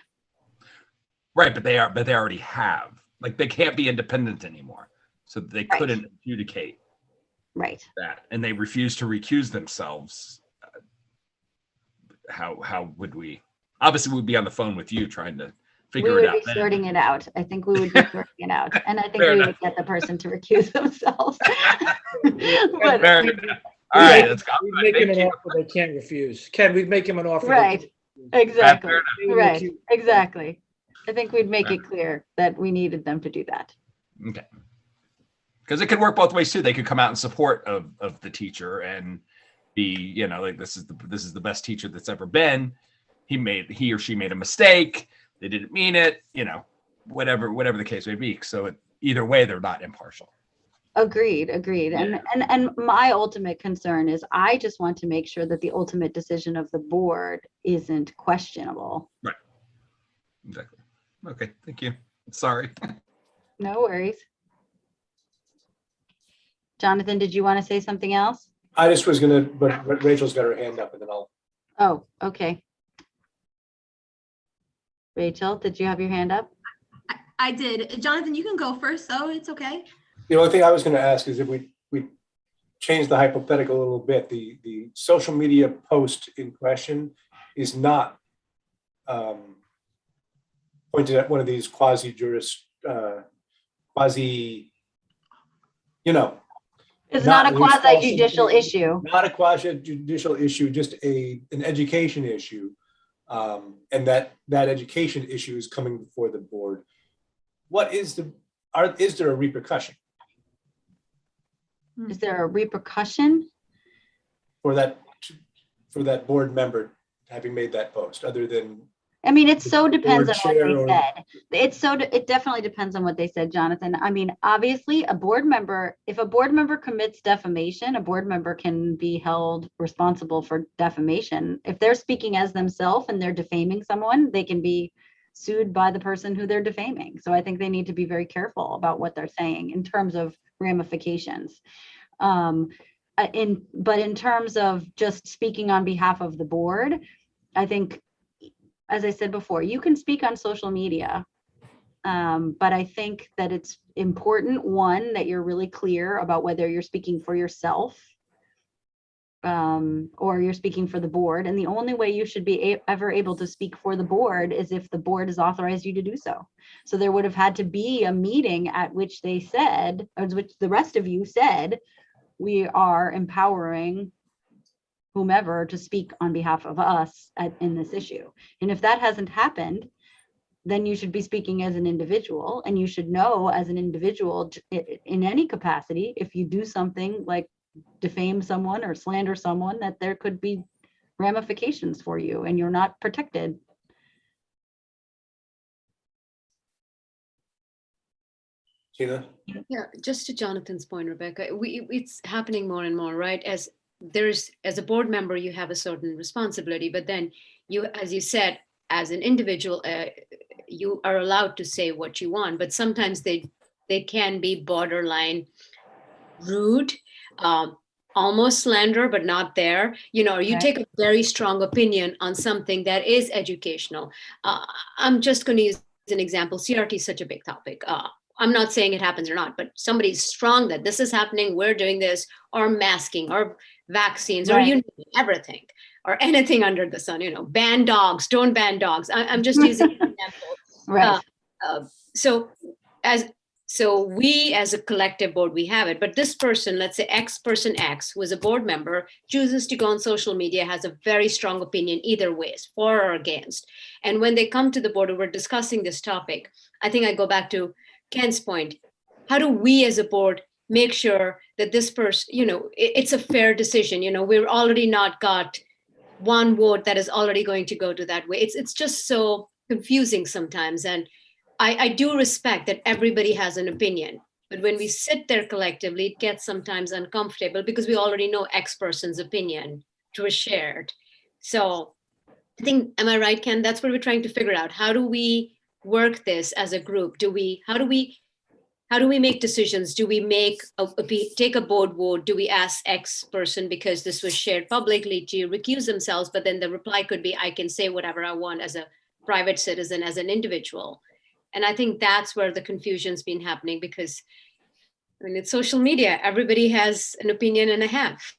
Right, but they already have. They can't be independent anymore. So they couldn't adjudicate that. And they refuse to recuse themselves. How would we? Obviously, we'd be on the phone with you trying to figure it out. We would be sorting it out. I think we would be sorting it out. And I think we would get the person to recuse themselves. But, all right, let's go. We'd make him an offer they can't refuse. Ken, we'd make him an offer. Right. Exactly. Right. Exactly. I think we'd make it clear that we needed them to do that. Okay. Because it could work both ways too. They could come out in support of the teacher and be, this is the best teacher that's ever been. He or she made a mistake. They didn't mean it. Whatever the case may be. So either way, they're not impartial. Agreed. Yeah. And my ultimate concern is I just want to make sure that the ultimate decision of the board isn't questionable. Right. Exactly. Okay. Thank you. Sorry. No worries. Jonathan, did you want to say something else? I just was but Rachel's got her hand up and then I'll. Oh, okay. Rachel, did you have your hand up? I did. Jonathan, you can go first, though. It's okay. The only thing I was going to ask is if we change the hypothetical a little bit, the social media post in question is not pointed at one of these It's not a quasi-judicial issue. Not a quasi-judicial issue, just an education issue. And that education issue is coming before the board. Is there a repercussion? Is there a repercussion? For that board member having made that post, other than? I mean, it so depends on what they said. It definitely depends on what they said, Jonathan. I mean, obviously if a board member commits defamation, a board member can be held responsible for defamation. If they're speaking as themselves and they're defaming someone, they can be sued by the person who they're defaming. So I think they need to be very careful about what they're saying in terms of ramifications. But in terms of just speaking on behalf of the board, I think, as I said before, you can speak on social media, but I think that it's important, one, that you're really clear about whether you're speaking for yourself or you're speaking for the board. And the only way you should be ever able to speak for the board is if the board has authorized you to do so. So there would have had to be a meeting at which they said, or which the rest of you said, we are empowering whomever to speak on behalf of us in this issue. And if that hasn't happened, then you should be speaking as an individual, and you should know as an individual in any capacity, if you do something like defame someone or slander someone, that there could be ramifications for you and you're not protected. Tina? Yeah, just to Jonathan's point, Rebecca, it's happening more and more, right? As a board member, you have a certain responsibility, but then you, as you said, as an individual, you are allowed to say what you want, but sometimes they can be borderline rude, almost slander, but not there. You know, you Right. take a very strong opinion on something that is educational. I'm just going to use an example. CRT is such a big topic. I'm not saying it happens or not, but somebody's strong that this is happening, we're doing this, or masking, or vaccines, or Right. everything, or anything under the sun, ban dogs, don't ban dogs. I'm just using an example. Right. So we as a collective board, we have it, but this person, let's say person X, who is a board member, chooses to go on social media, has a very strong opinion either ways, for or against. And when they come to the board and we're discussing this topic, I think I go back to Ken's point. How do we as a board make sure that this person, it's a fair decision? We're already not got one vote that is already going to go to that way. It's just so confusing sometimes. And I do respect that everybody has an opinion, but when we sit there collectively, it gets sometimes uncomfortable because we already know X person's opinion was shared. So I think, am I right, Ken? That's what we're trying to figure out. How do we work this as a group? How do we make decisions? Do we take a board vote? Do we ask X person, because this was shared publicly, to recuse themselves? But then the reply could be, I can say whatever I want as a private citizen, as an individual. And I think that's where the confusion's been happening, because it's social media. Everybody has an opinion and a half.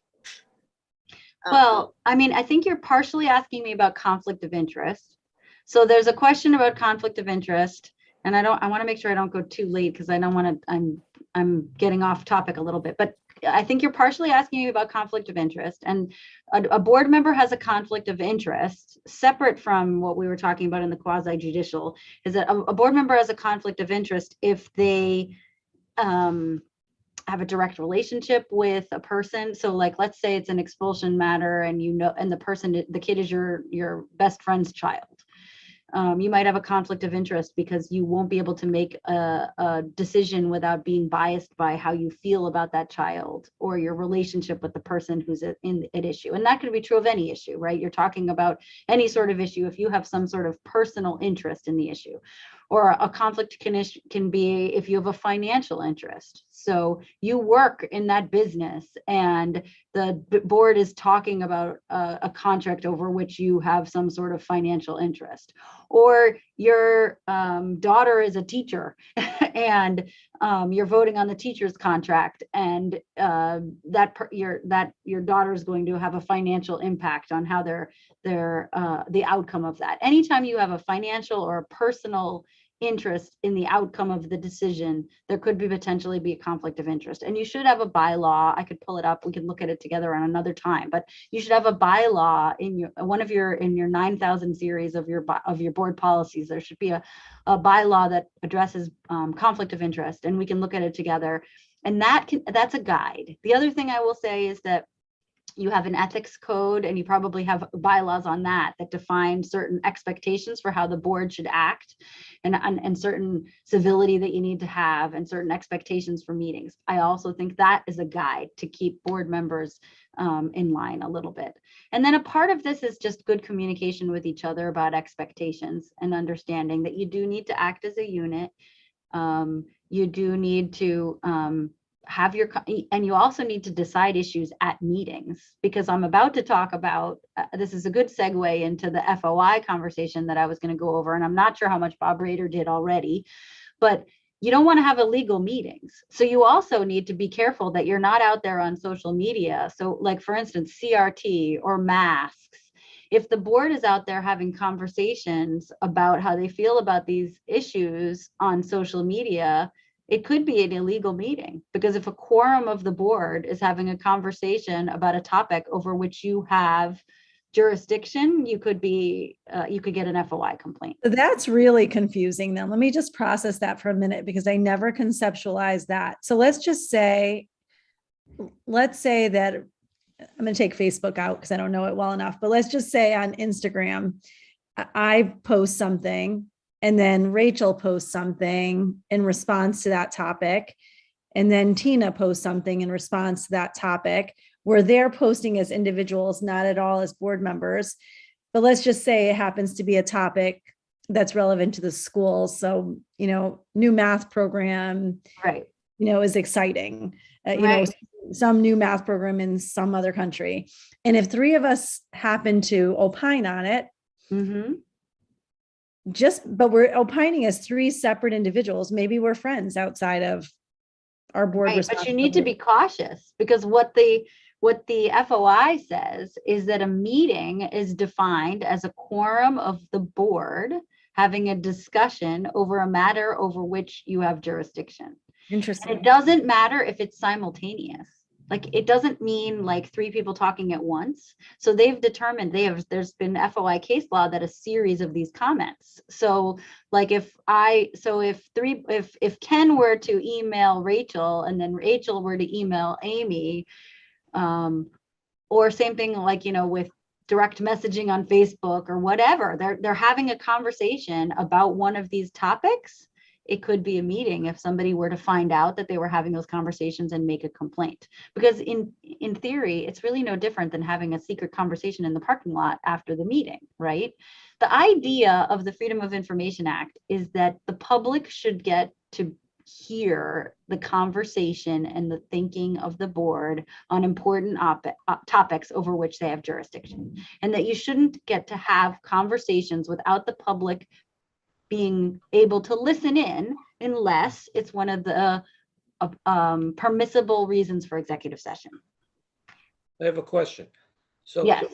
Well, I think you're partially asking me about conflict of interest. So there's a question about conflict of interest, and I want to make sure I don't go too late, because I don't want to, I'm getting off topic a little bit, but I think you're partially asking me about conflict of interest, and a board member has a conflict of interest separate from what we were talking about in the quasi judicial, is that a board member has a conflict of interest if they have a direct relationship with a person. So like, let's say it's an expulsion matter, and and the kid is your best friend's child. You might have a conflict of interest because you won't be able to make a decision without being biased by how you feel about that child or your relationship with the person who's at issue. And that could be true of any issue, right? You're talking about any sort of issue if you have some sort of personal interest in the issue. Or a conflict can be if you have a financial interest. So you work in that business and the board is talking about a contract over which you have some sort of financial interest. Or your daughter is a teacher and you're voting on the teacher's contract, and your daughter is going to have a financial impact on how the outcome of that. Anytime you have a financial or a personal interest in the outcome of the decision, there could potentially be a conflict of interest. And you should have a bylaw. I could pull it up. We can look at it together on another time, but you should have a bylaw in your 9,000 series of your board policies. There should be a bylaw that addresses conflict of interest, and we can look at it together. And that's a guide. The other thing I will say is that you have an ethics code, and you probably have bylaws on that define certain expectations for how the board should act, and certain civility that you need to have, and certain expectations for meetings. I also think that is a guide to keep board members in line a little bit. And then a part of this is just good communication with each other about expectations and understanding that you do need to act as a unit. You do need to and you also need to decide issues at meetings, because I'm about to talk about, this is a good segue into the FOI conversation that I was going to go over. And I'm not sure how much Bob Rader did already, but you don't want to have illegal meetings. So you also need to be careful that you're not out there on social media. So like, for instance, CRT or masks. If the board is out there having conversations about how they feel about these issues on social media, it could be an illegal meeting, because if a quorum of the board is having a conversation about a topic over which you have jurisdiction, you could get an FOI complaint. So that's really confusing. Then let me just process that for a minute, because I never conceptualized that. So let's say that I'm going to take Facebook out because I don't know it well enough, but let's just say on Instagram, I post something and then Rachel posts something in response to that topic. And then Tina posts something in response to that topic, where they're posting as individuals, not at all as board members. But let's just say it happens to be a topic that's relevant to the school. So, new math program, Right. Is exciting. Right. Some new math program in some other country. And if three of us happen to opine on it, Mm-hmm. but we're opining as three separate individuals, maybe we're friends outside of our board. Right, but you need to be cautious, because what the FOI says is that a meeting is defined as a quorum of the board having a discussion over a matter over which you have jurisdiction. Interesting. And it doesn't matter if it's simultaneous. Like, it doesn't mean like three people talking at once. So they've determined there's been FOI case law that a series of these comments. So like if Ken were to email Rachel and then Rachel were to email Amy, or same thing like, with direct messaging on Facebook or whatever, they're having a conversation about one of these topics. It could be a meeting if somebody were to find out that they were having those conversations and make a complaint. Because in theory, it's really no different than having a secret conversation in the parking lot after the meeting, right? The idea of the Freedom of Information Act is that the public should get to hear the conversation and the thinking of the board on important topics over which they have jurisdiction. And that you shouldn't get to have conversations without the public being able to listen in, unless it's one of the permissible reasons for executive session. I have a question. So Yes.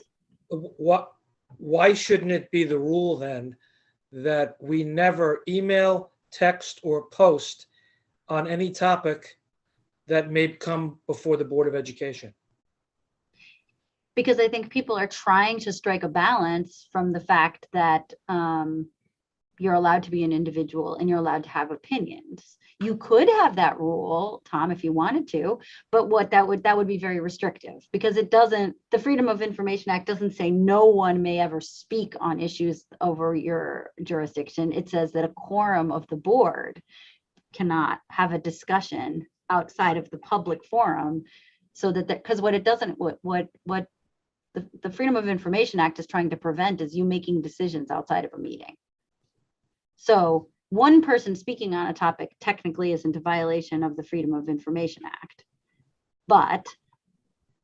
Why shouldn't it be the rule then that we never email, text, or post on any topic that may come before the Board of Education? Because I think people are trying to strike a balance from the fact that you're allowed to be an individual and you're allowed to have opinions. You could have that rule, Tom, if you wanted to, but that would be very restrictive, because the Freedom of Information Act doesn't say no one may ever speak on issues over your jurisdiction. It says that a quorum of the board cannot have a discussion outside of the public forum, so that because what the Freedom of Information Act is trying to prevent is you making decisions outside of a meeting. So one person speaking on a topic technically isn't a violation of the Freedom of Information Act. But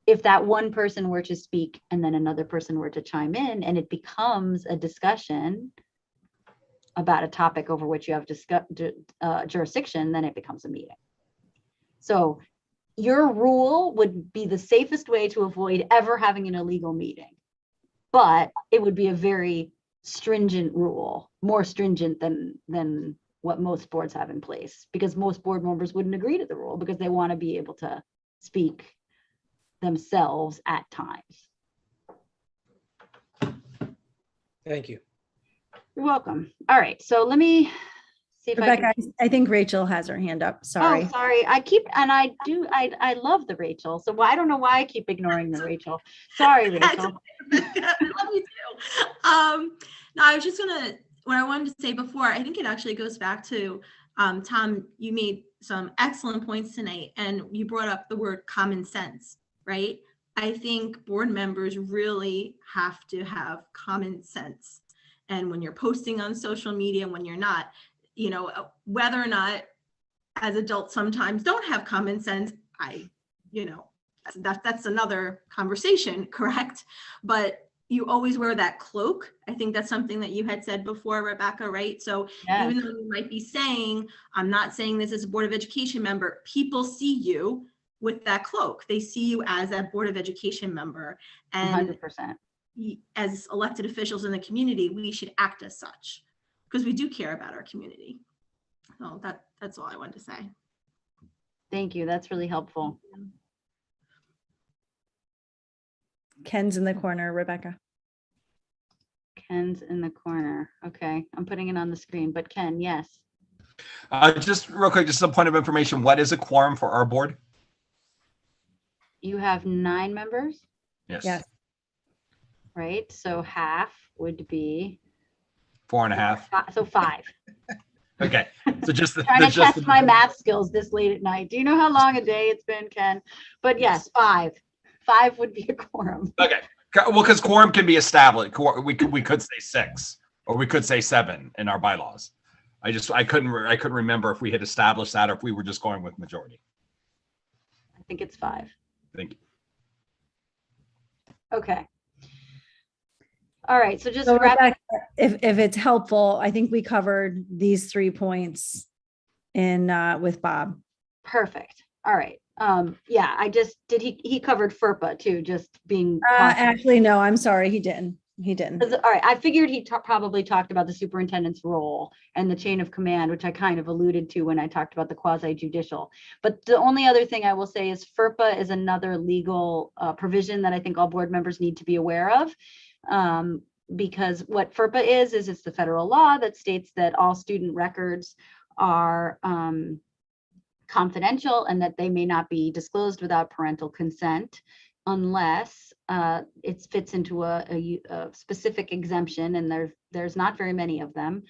if that one person were to speak and then another person were to chime in and it becomes a discussion about a topic over which you have jurisdiction, then it becomes a meeting. So your rule would be the safest way to avoid ever having an illegal meeting, but it would be a very stringent rule, more stringent than what most boards have in place, because most board members wouldn't agree to the rule because they want to be able to speak themselves at times. Thank you. You're welcome. All right, so let me see if Rebecca, I think Rachel has her hand up. Sorry. Oh, sorry. I love the Rachel. So I don't know why I keep ignoring the Rachel. Sorry, Rachel. I love you too. No, I was just what I wanted to say before, I think it actually goes back to, Tom, you made some excellent points tonight, and you brought up the word common sense, right? I think board members really have to have common sense. And when you're posting on social media, when you're not, whether or not as adults sometimes don't have common sense, that's another conversation, correct? But you always wear that cloak. I think that's something that you had said before, Rebecca, right? So yes. Even though you might be saying, I'm not saying this as a Board of Education member, people see you with that cloak. They see you as a Board of Education member. And 100%. As elected officials in the community, we should act as such, because we do care about our community. So that's all I wanted to say. Thank you. That's really helpful. Ken's in the corner, Rebecca. Ken's in the corner. Okay, I'm putting it on the screen, but Ken, yes. Just real quick, just a point of information. What is a quorum for our board? You have 9 members, Yes. right? So half would be 4.5. So 5. Okay. So just Trying to just test my math skills this late at night. Do you know how long a day it's been, Ken? But yes, 5. 5 would be a quorum. Okay. Well, because quorum can be established. We could say 6 or we could say 7 in our bylaws. I couldn't remember if we had established that or if we were just going with majority. I think it's 5. Thank you. Okay. All right. So just So wrap. Rebecca, if it's helpful, I think we covered these 3 points in with Bob. Perfect. All right. Yeah, he covered FERPA too, just being. Actually, no, I'm sorry, he didn't. He didn't. All right. I figured he probably talked about the superintendent's role and the chain of command, which I kind of alluded to when I talked about the quasi judicial. But the only other thing I will say is FERPA is another legal provision that I think all board members need to be aware of. Because what FERPA is it's the federal law that states that all student records are confidential and that they may not be disclosed without parental consent unless it fits into a specific exemption, and there's not very many of them.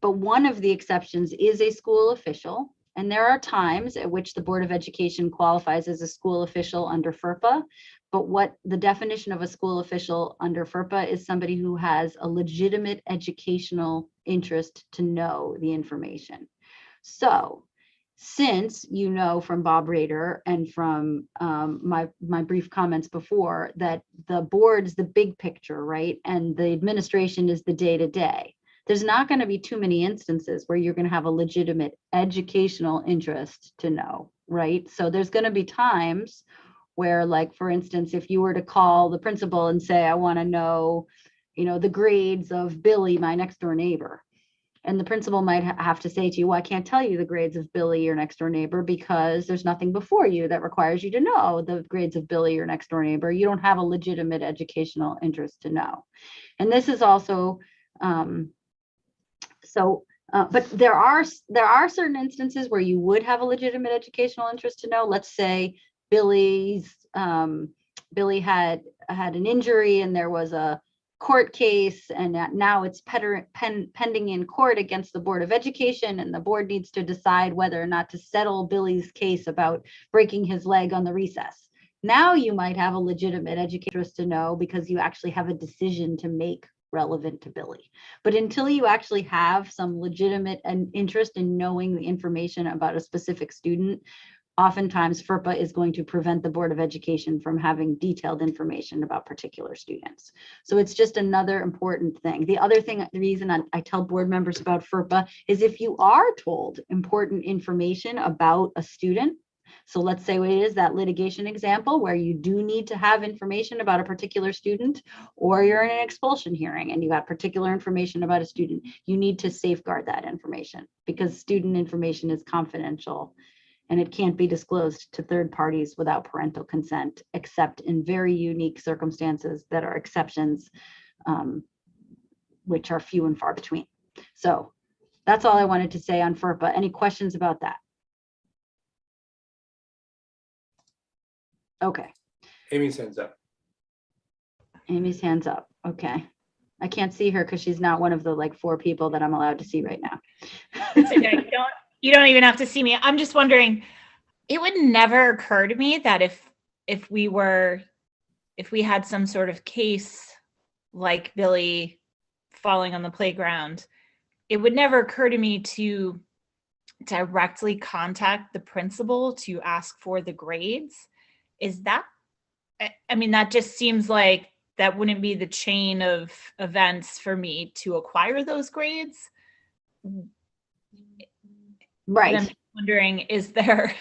But one of the exceptions is a school official, and there are times at which the Board of Education qualifies as a school official under FERPA. But what the definition of a school official under FERPA is somebody who has a legitimate educational interest to know the information. So since you know from Bob Rader and from my brief comments before that the board's the big picture, right? And the administration is the day-to-day. There's not going to be too many instances where you're going to have a legitimate educational interest to know, right? So there's going to be times where, like, for instance, if you were to call the principal and say, I want to know, the grades of Billy, my next door neighbor. And the principal might have to say to you, well, I can't tell you the grades of Billy, your next door neighbor, because there's nothing before you that requires you to know the grades of Billy, your next door neighbor. You don't have a legitimate educational interest to know. And this is also, but there are certain instances where you would have a legitimate educational interest to know. Let's say Billy had an injury and there was a court case, and now it's pending in court against the Board of Education, and the board needs to decide whether or not to settle Billy's case about breaking his leg on the recess. Now you might have a legitimate educator to know because you actually have a decision to make relevant to Billy. But until you actually have some legitimate interest in knowing the information about a specific student, oftentimes FERPA is going to prevent the Board of Education from having detailed information about particular students. So it's just another important thing. The other thing, the reason I tell board members about FERPA is if you are told important information about a student, so let's say it is that litigation example where you do need to have information about a particular student, or you're in an expulsion hearing and you have particular information about a student, you need to safeguard that information because student information is confidential and it can't be disclosed to third parties without parental consent, except in very unique circumstances that are exceptions, which are few and far between. So that's all I wanted to say on FERPA. Any questions about that? Okay. Amy's hands up. Amy's hands up. Okay. I can't see her because she's not one of the 4 people that I'm allowed to see right now. Okay, you don't even have to see me. I'm just wondering, it would never occur to me that if we had some sort of case like Billy falling on the playground, it would never occur to me to directly contact the principal to ask for the grades. Is that, I mean, that just seems like that wouldn't be the chain of events for me to acquire those grades. Right. And I'm wondering, is there?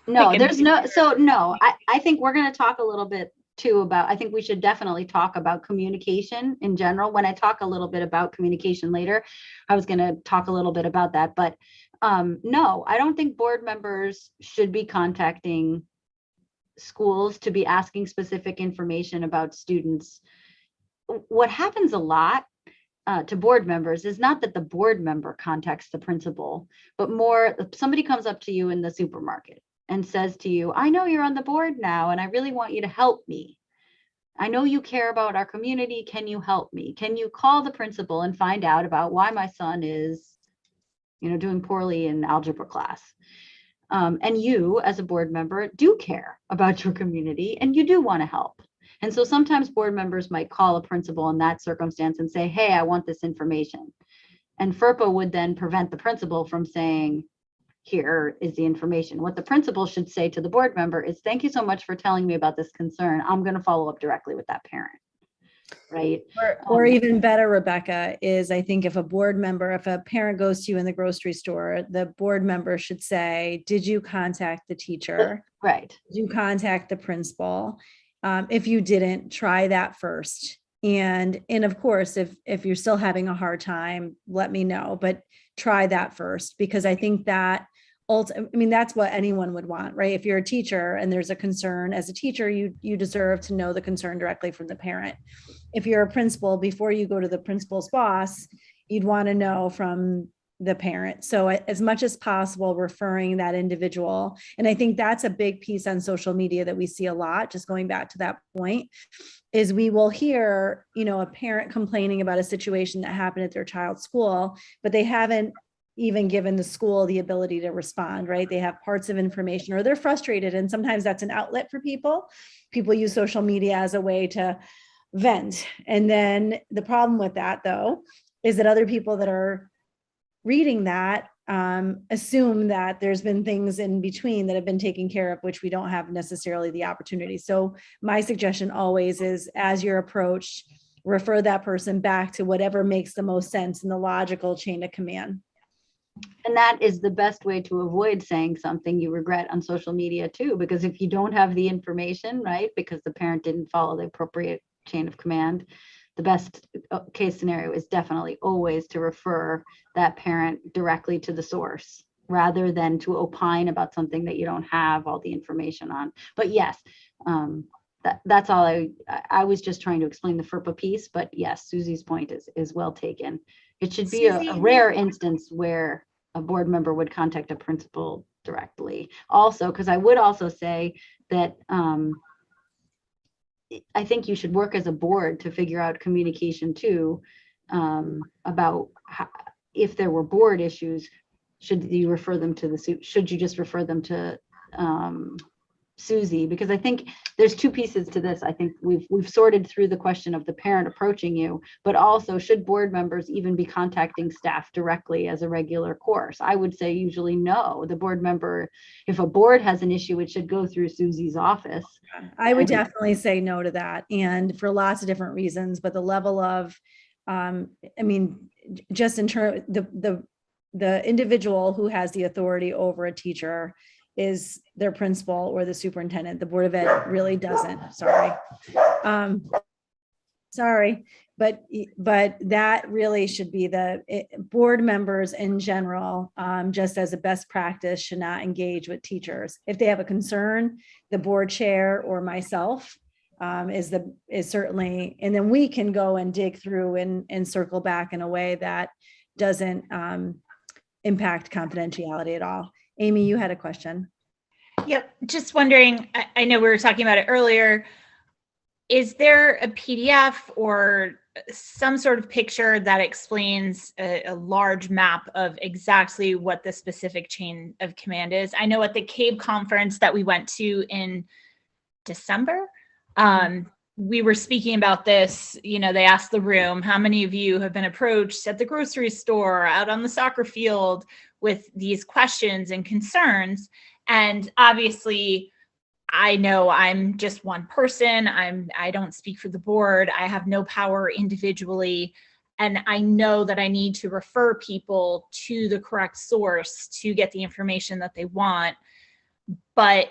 No, there's no, so no, I think we're going to talk a little bit too about, I think we should definitely talk about communication in general. When I talk a little bit about communication later, I was going to talk a little bit about that, but no, I don't think board members should be contacting schools to be asking specific information about students. What happens a lot to board members is not that the board member contacts the principal, but more somebody comes up to you in the supermarket and says to you, I know you're on the board now, and I really want you to help me. I know you care about our community. Can you help me? Can you call the principal and find out about why my son is, doing poorly in algebra class? And you, as a board member, do care about your community and you do want to help. And so sometimes board members might call a principal in that circumstance and say, hey, I want this information. And FERPA would then prevent the principal from saying, here is the information. What the principal should say to the board member is, thank you so much for telling me about this concern. I'm going to follow up directly with that parent. Right. Or even better, Rebecca, is I think if a parent goes to you in the grocery store, the board member should say, did you contact the teacher? Right. Did you contact the principal? If you didn't, try that first. And of course, if you're still having a hard time, let me know, but try that first, because I think that that's what anyone would want, right? If you're a teacher and there's a concern, as a teacher, you deserve to know the concern directly from the parent. If you're a principal, before you go to the principal's boss, you'd want to know from the parent. So as much as possible, referring that individual. And I think that's a big piece on social media that we see a lot, just going back to that point, is we will hear, a parent complaining about a situation that happened at their child's school, but they haven't even given the school the ability to respond, right? They have parts of information, or they're frustrated. And sometimes that's an outlet for people. People use social media as a way to vent. And then the problem with that, though, is that other people that are reading that assume that there's been things in between that have been taken care of, which we don't have necessarily the opportunity. So my suggestion always is, as you're approached, refer that person back to whatever makes the most sense in the logical chain of command. And that is the best way to avoid saying something you regret on social media too, because if you don't have the information, right, because the parent didn't follow the appropriate chain of command, the best case scenario is definitely always to refer that parent directly to the source, rather than to opine about something that you don't have all the information on. But yes, that's all I was just trying to explain the FERPA piece, but yes, Susie's point is well taken. It should be a rare instance where a board member would contact a principal directly. Also, because I would also say that I think you should work as a board to figure out communication too, about if there were board issues, should you just refer them to Susie? Because I think there's two pieces to this. I think we've sorted through the question of the parent approaching you, but also, should board members even be contacting staff directly as a regular course? I would say usually no. The board member, if a board has an issue, it should go through Susie's office. I would definitely say no to that, and for lots of different reasons. But the level of, just in terms, the individual who has the authority over a teacher is their principal or the superintendent. The Board of Ed really doesn't. Sorry, but that really should be board members in general, just as a best practice, should not engage with teachers. If they have a concern, the board chair or myself is certainly, and then we can go and dig through and circle back in a way that doesn't impact confidentiality at all. Amy, you had a question. Yep. Just wondering, I know we were talking about it earlier. Is there a PDF or some sort of picture that explains a large map of exactly what the specific chain of command is? I know at the CABE conference that we went to in December, we were speaking about this. They asked the room, how many of you have been approached at the grocery store, out on the soccer field with these questions and concerns? And obviously, I know I'm just one person. I don't speak for the board. I have no power individually. And I know that I need to refer people to the correct source to get the information that they want. But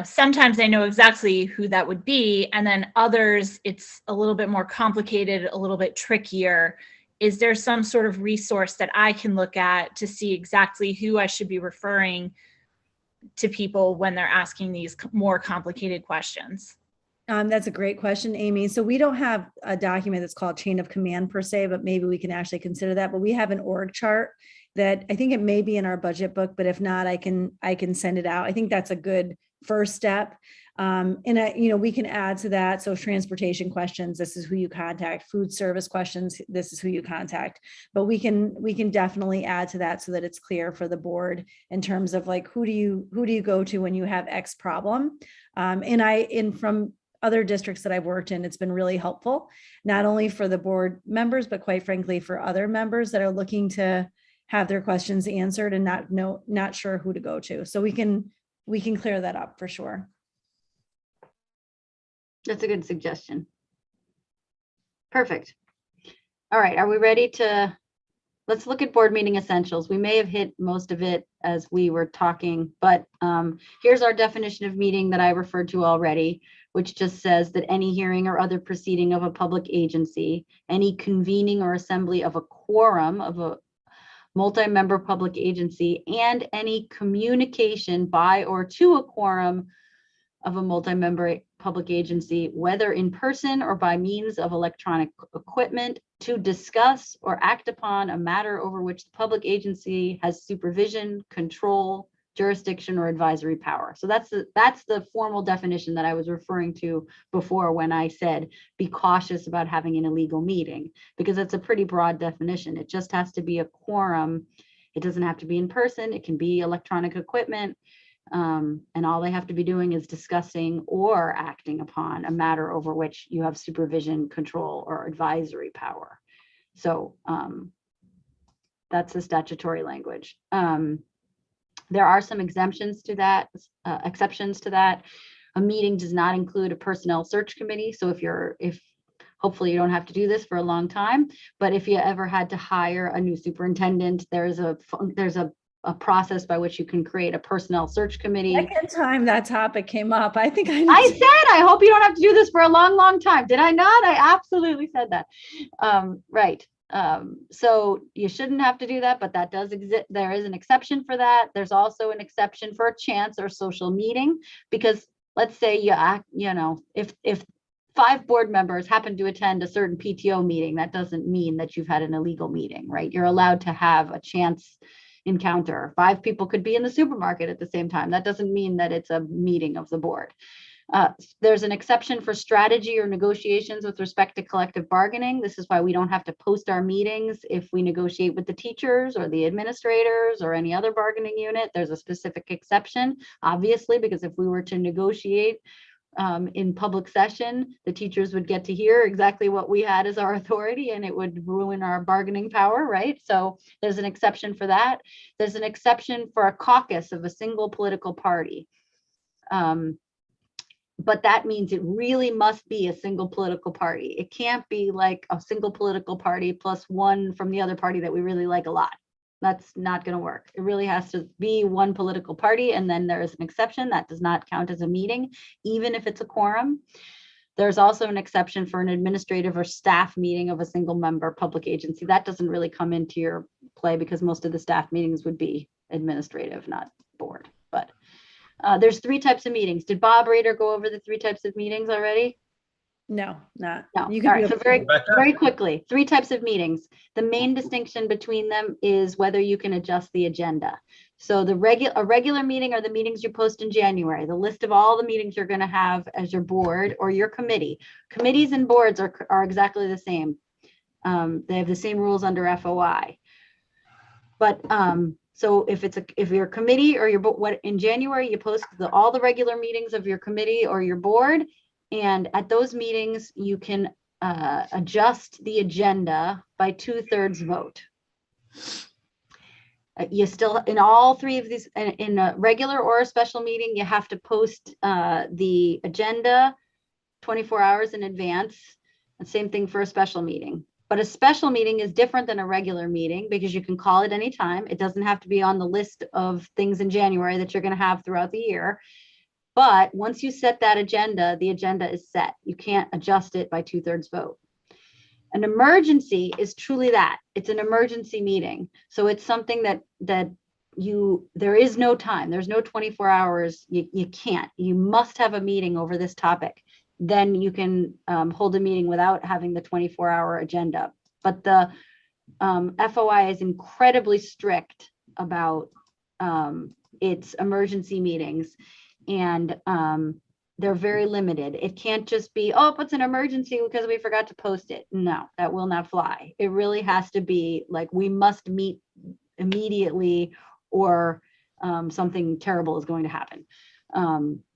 sometimes I know exactly who that would be, and then others, it's a little bit more complicated, a little bit trickier. Is there some sort of resource that I can look at to see exactly who I should be referring to people when they're asking these more complicated questions? That's a great question, Amy. So we don't have a document that's called chain of command per se, but maybe we can actually consider that. But we have an org chart that I think it may be in our budget book, but if not, I can send it out. I think that's a good first step. We can add to that. So transportation questions, this is who you contact. Food service questions, this is who you contact. But we can definitely add to that so that it's clear for the board in terms of like, who do you go to when you have X problem? From other districts that I've worked in, it's been really helpful, not only for the board members, but quite frankly, for other members that are looking to have their questions answered and not sure who to go to. So we can clear that up for sure. That's a good suggestion. Perfect. All right, are we ready let's look at board meeting essentials. We may have hit most of it as we were talking, but here's our definition of meeting that I referred to already, which just says that any hearing or other proceeding of a public agency, any convening or assembly of a quorum of a multi-member public agency, and any communication by or to a quorum of a multi-member public agency, whether in person or by means of electronic equipment, to discuss or act upon a matter over which the public agency has supervision, control, jurisdiction, or advisory power. So that's the formal definition that I was referring to before when I said be cautious about having an illegal meeting, because it's a pretty broad definition. It just has to be a quorum. It doesn't have to be in person. It can be electronic equipment. And all they have to be doing is discussing or acting upon a matter over which you have supervision, control, or advisory power. So that's the statutory language. There are some exemptions to that, exceptions to that. A meeting does not include a personnel search committee. So if hopefully you don't have to do this for a long time, but if you ever had to hire a new superintendent, there's a process by which you can create a personnel search committee. Second time that topic came up, I think I said, I hope you don't have to do this for a long, long time. Did I not? I absolutely said that. Right. So you shouldn't have to do that, but that does exist. There is an exception for that. There's also an exception for a chance or social meeting, because let's say if 5 board members happen to attend a certain PTO meeting, that doesn't mean that you've had an illegal meeting, right? You're allowed to have a chance encounter. 5 people could be in the supermarket at the same time. That doesn't mean that it's a meeting of the board. There's an exception for strategy or negotiations with respect to collective bargaining. This is why we don't have to post our meetings if we negotiate with the teachers or the administrators or any other bargaining unit. There's a specific exception, obviously, because if we were to negotiate in public session, the teachers would get to hear exactly what we had as our authority, and it would ruin our bargaining power, right? So there's an exception for that. There's an exception for a caucus of a single political party. But that means it really must be a single political party. It can't be like a single political party plus one from the other party that we really like a lot. That's not going to work. It really has to be one political party. And then there is an exception that does not count as a meeting, even if it's a quorum. There's also an exception for an administrative or staff meeting of a single member public agency. That doesn't really come into your play because most of the staff meetings would be administrative, not board. But there's 3 types of meetings. Did Bob Rader go over the 3 types of meetings already? No, not. No. You All can right, so very quickly, 3 types of meetings. The main distinction between them is whether you can adjust the agenda. So a regular meeting are the meetings you post in January, the list of all the meetings you're going to have as your board or your committee. Committees and boards are exactly the same. They have the same rules under FOI. But so if you're a committee or in January, you post all the regular meetings of your committee or your board. And at those meetings, you can adjust the agenda by 2/3 vote. You still, in all 3 of these, in a regular or a special meeting, you have to post the agenda 24 hours in advance. And same thing for a special meeting. But a special meeting is different than a regular meeting because you can call it anytime. It doesn't have to be on the list of things in January that you're going to have throughout the year. But once you set that agenda, the agenda is set. You can't adjust it by 2/3 vote. An emergency is truly that. It's an emergency meeting. So it's something that there is no time. There's no 24 hours. You can't. You must have a meeting over this topic. Then you can hold a meeting without having the 24-hour agenda. But the FOI is incredibly strict about its emergency meetings, and they're very limited. It can't just be, oh, it's an emergency because we forgot to post it. No, that will not fly. It really has to be like, we must meet immediately, or something terrible is going to happen.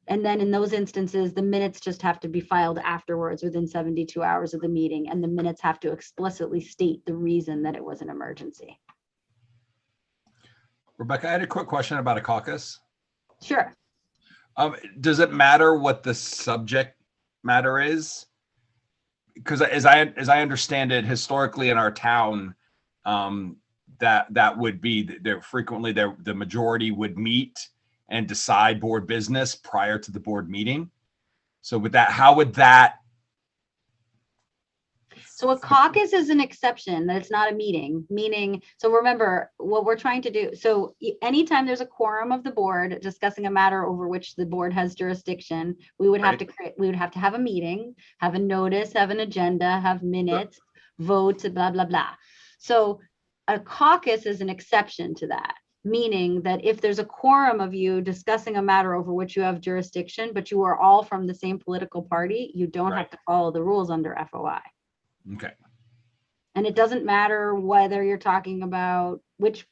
And then in those instances, the minutes just have to be filed afterwards within 72 hours of the meeting, and the minutes have to explicitly state the reason that it was an emergency. Rebecca, I had a quick question about a caucus. Sure. Does it matter what the subject matter is? Because as I understand it, historically in our town, that would be frequently the majority would meet and decide board business prior to the board meeting. So with that, how would that? So a caucus is an exception, that it's not a meeting, meaning, so remember what we're trying to do. So anytime there's a quorum of the board discussing a matter over which the board has jurisdiction, we would have to have a meeting, have a notice, have an agenda, have minutes, votes, blah, blah, blah. So a caucus is an exception to that, meaning that if there's a quorum of you discussing a matter over which you have jurisdiction, but you are all from the same political party, you don't have to follow the rules under FOI. Okay. And it doesn't matter whether you're talking about which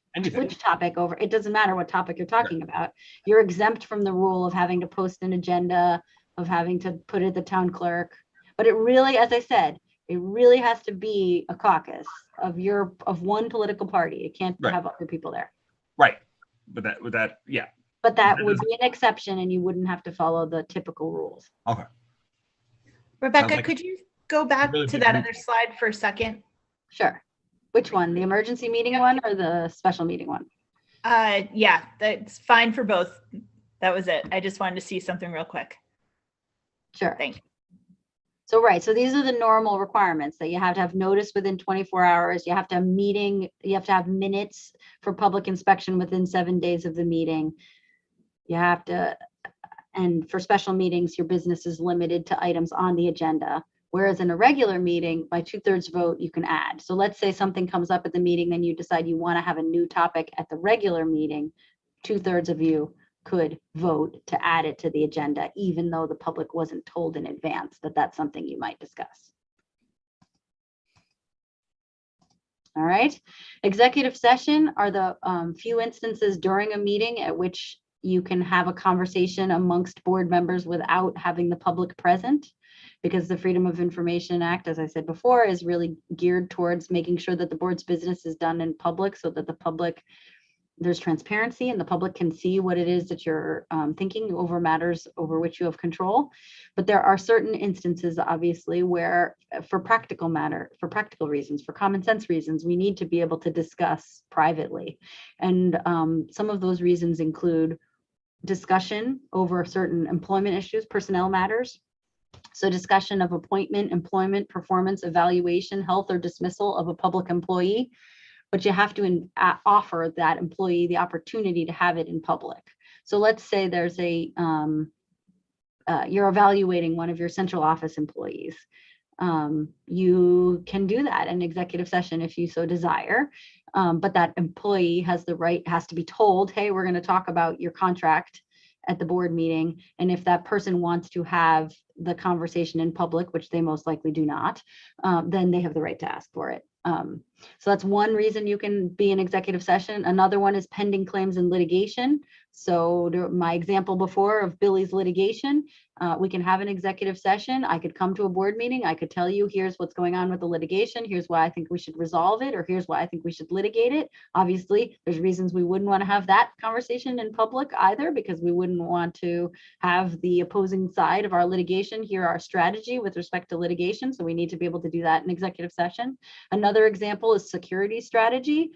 topic over, it doesn't matter what topic you're talking about. You're exempt from the rule of having to post an agenda, of having to put it at the town clerk. But it really, as I said, it really has to be a caucus of one political party. It can't have other people there. Right. But that, yeah. But that would be an exception, and you wouldn't have to follow the typical rules. Okay. Rebecca, could you go back to that other slide for a second? Sure. Which one? The emergency meeting one or the special meeting one? Yeah, that's fine for both. That was it. I just wanted to see something real quick. Sure. Thank you. So, right. So these are the normal requirements, that you have to have notice within 24 hours. You have to have meeting. You have to have minutes for public inspection within 7 days of the meeting. You have to, and for special meetings, your business is limited to items on the agenda. Whereas in a regular meeting, by 2/3 vote, you can add. So let's say something comes up at the meeting, then you decide you want to have a new topic at the regular meeting. 2/3 of you could vote to add it to the agenda, even though the public wasn't told in advance that that's something you might discuss. All right. Executive session are the few instances during a meeting at which you can have a conversation amongst board members without having the public present, because the Freedom of Information Act, as I said before, is really geared towards making sure that the board's business is done in public, so that the public, there's transparency and the public can see what it is that you're thinking over matters over which you have control. But there are certain instances, obviously, where for practical reasons, for common sense reasons, we need to be able to discuss privately. And some of those reasons include discussion over certain employment issues, personnel matters. So discussion of appointment, employment, performance, evaluation, health, or dismissal of a public employee, but you have to offer that employee the opportunity to have it in public. So let's say there's a, you're evaluating one of your central office employees. You can do that in executive session if you so desire, but that employee has the right, has to be told, hey, we're going to talk about your contract at the board meeting. And if that person wants to have the conversation in public, which they most likely do not, then they have the right to ask for it. So that's one reason you can be in executive session. Another one is pending claims and litigation. So my example before of Billy's litigation, we can have an executive session. I could come to a board meeting. I could tell you, here's what's going on with the litigation. Here's why I think we should resolve it, or here's why I think we should litigate it. Obviously, there's reasons we wouldn't want to have that conversation in public either, because we wouldn't want to have the opposing side of our litigation hear our strategy with respect to litigation. So we need to be able to do that in executive session. Another example is security strategy.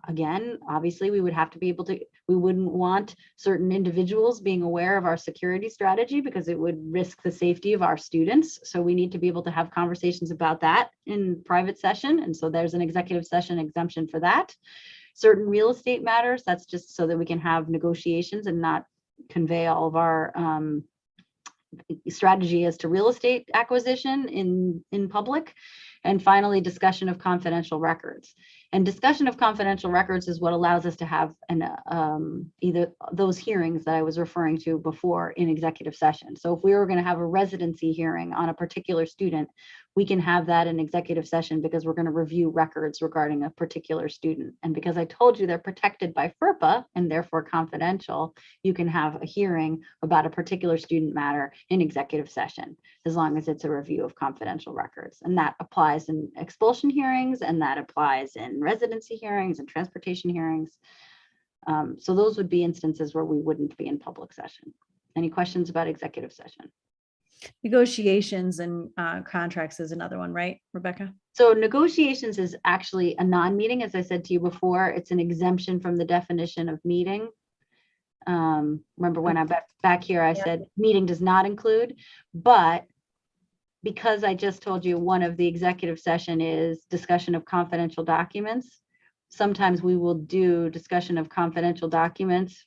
Again, obviously, we wouldn't want certain individuals being aware of our security strategy because it would risk the safety of our students. So we need to be able to have conversations about that in private session. And so there's an executive session exemption for that. Certain real estate matters, that's just so that we can have negotiations and not convey all of our strategy as to real estate acquisition in public. And finally, discussion of confidential records. And discussion of confidential records is what allows us to have either those hearings that I was referring to before in executive session. So if we were going to have a residency hearing on a particular student, we can have that in executive session because we're going to review records regarding a particular student. And because I told you they're protected by FERPA and therefore confidential, you can have a hearing about a particular student matter in executive session, as long as it's a review of confidential records. And that applies in expulsion hearings, and that applies in residency hearings and transportation hearings. So those would be instances where we wouldn't be in public session. Any questions about executive session? Negotiations and contracts is another one, right, Rebecca? So negotiations is actually a non-meeting. As I said to you before, it's an exemption from the definition of meeting. Remember when I'm back here, I said meeting does not include, but because I just told you one of the executive session is discussion of confidential documents, sometimes we will do discussion of confidential documents.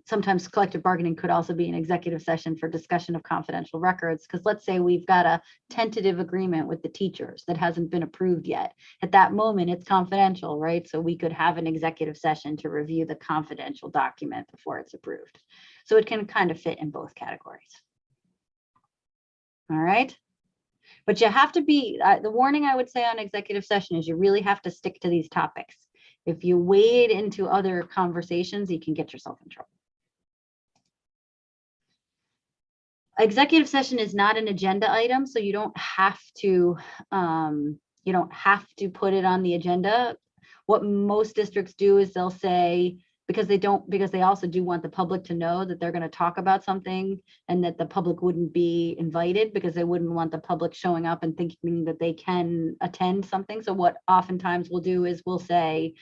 Sometimes collective bargaining could also be an executive session for discussion of confidential records, because let's say we've got a tentative agreement with the teachers that hasn't been approved yet. At that moment, it's confidential, right? So we could have an executive session to review the confidential document before it's approved. So it can kind of fit in both categories. All right. But you have to be, the warning I would say on executive session is you really have to stick to these topics. If you wade into other conversations, you can get yourself in trouble. Executive session is not an agenda item, so you don't have to put it on the agenda. What most districts do is they'll say, because they also do want the public to know that they're going to talk about something, and that the public wouldn't be invited because they wouldn't want the public showing up and thinking that they can attend something. So what oftentimes we'll do is we'll say,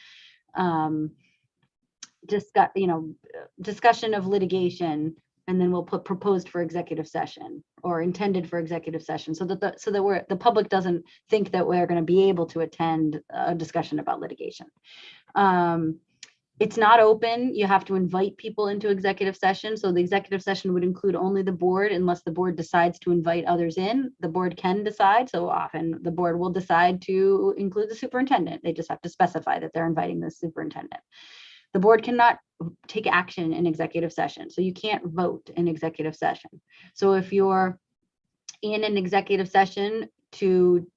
discussion of litigation, and then we'll put proposed for executive session or intended for executive session, so that the public doesn't think that we're going to be able to attend a discussion about litigation. It's not open. You have to invite people into executive session. So the executive session would include only the board, unless the board decides to invite others in. The board can decide. So often the board will decide to include the superintendent. They just have to specify that they're inviting the superintendent. The board cannot take action in executive session. So you can't vote in executive session. So if you're in an executive session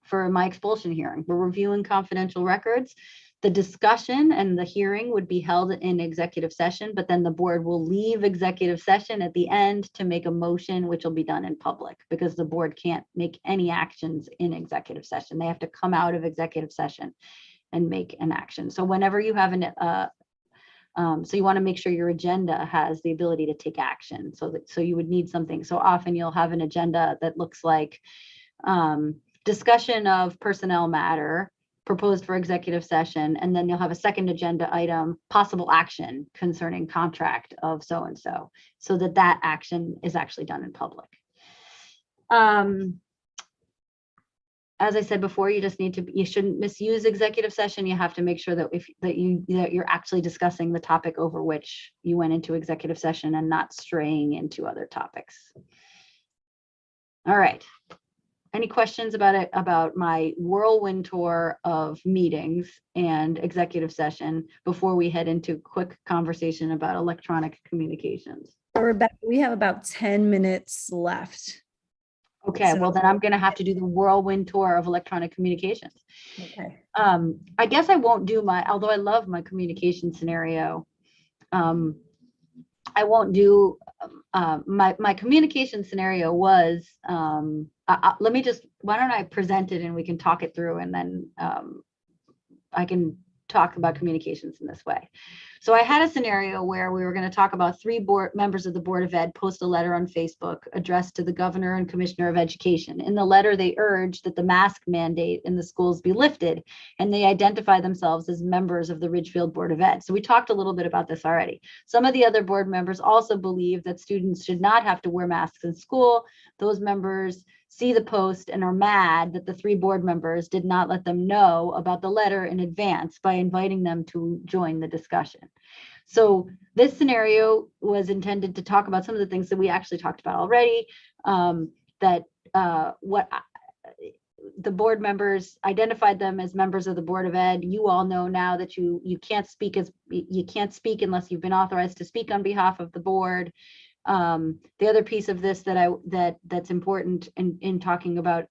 for my expulsion hearing, we're reviewing confidential records, the discussion and the hearing would be held in executive session, but then the board will leave executive session at the end to make a motion, which will be done in public, because the board can't make any actions in executive session. They have to come out of executive session and make an action. So whenever you have so you want to make sure your agenda has the ability to take action. So you would need something. So often you'll have an agenda that looks like discussion of personnel matter, proposed for executive session, and then you'll have a second agenda item, possible action concerning contract of so-and-so, so that action is actually done in public. As I said before, you shouldn't misuse executive session. You have to make sure that you're actually discussing the topic over which you went into executive session and not straying into other topics. All right. Any questions about my whirlwind tour of meetings and executive session before we head into quick conversation about electronic communications? Rebecca, we have about 10 minutes left. Okay, well then I'm going to have to do the whirlwind tour of electronic communications. Okay. I guess I won't do although I love my communication scenario, I won't do my communication scenario was, why don't I present it and we can talk it through, and then I can talk about communications in this way. So I had a scenario where we were going to talk about 3 members of the Board of Ed post a letter on Facebook addressed to the Governor and Commissioner of Education. In the letter, they urged that the mask mandate in the schools be lifted, and they identify themselves as members of the Ridgefield Board of Ed. So we talked a little bit about this already. Some of the other board members also believe that students should not have to wear masks in school. Those members see the post and are mad that the 3 board members did not let them know about the letter in advance by inviting them to join the discussion. So this scenario was intended to talk about some of the things that we actually talked about already, the board members identified them as members of the Board of Ed. You all know now that you can't speak unless you've been authorized to speak on behalf of the board. The other piece of this that's important in talking about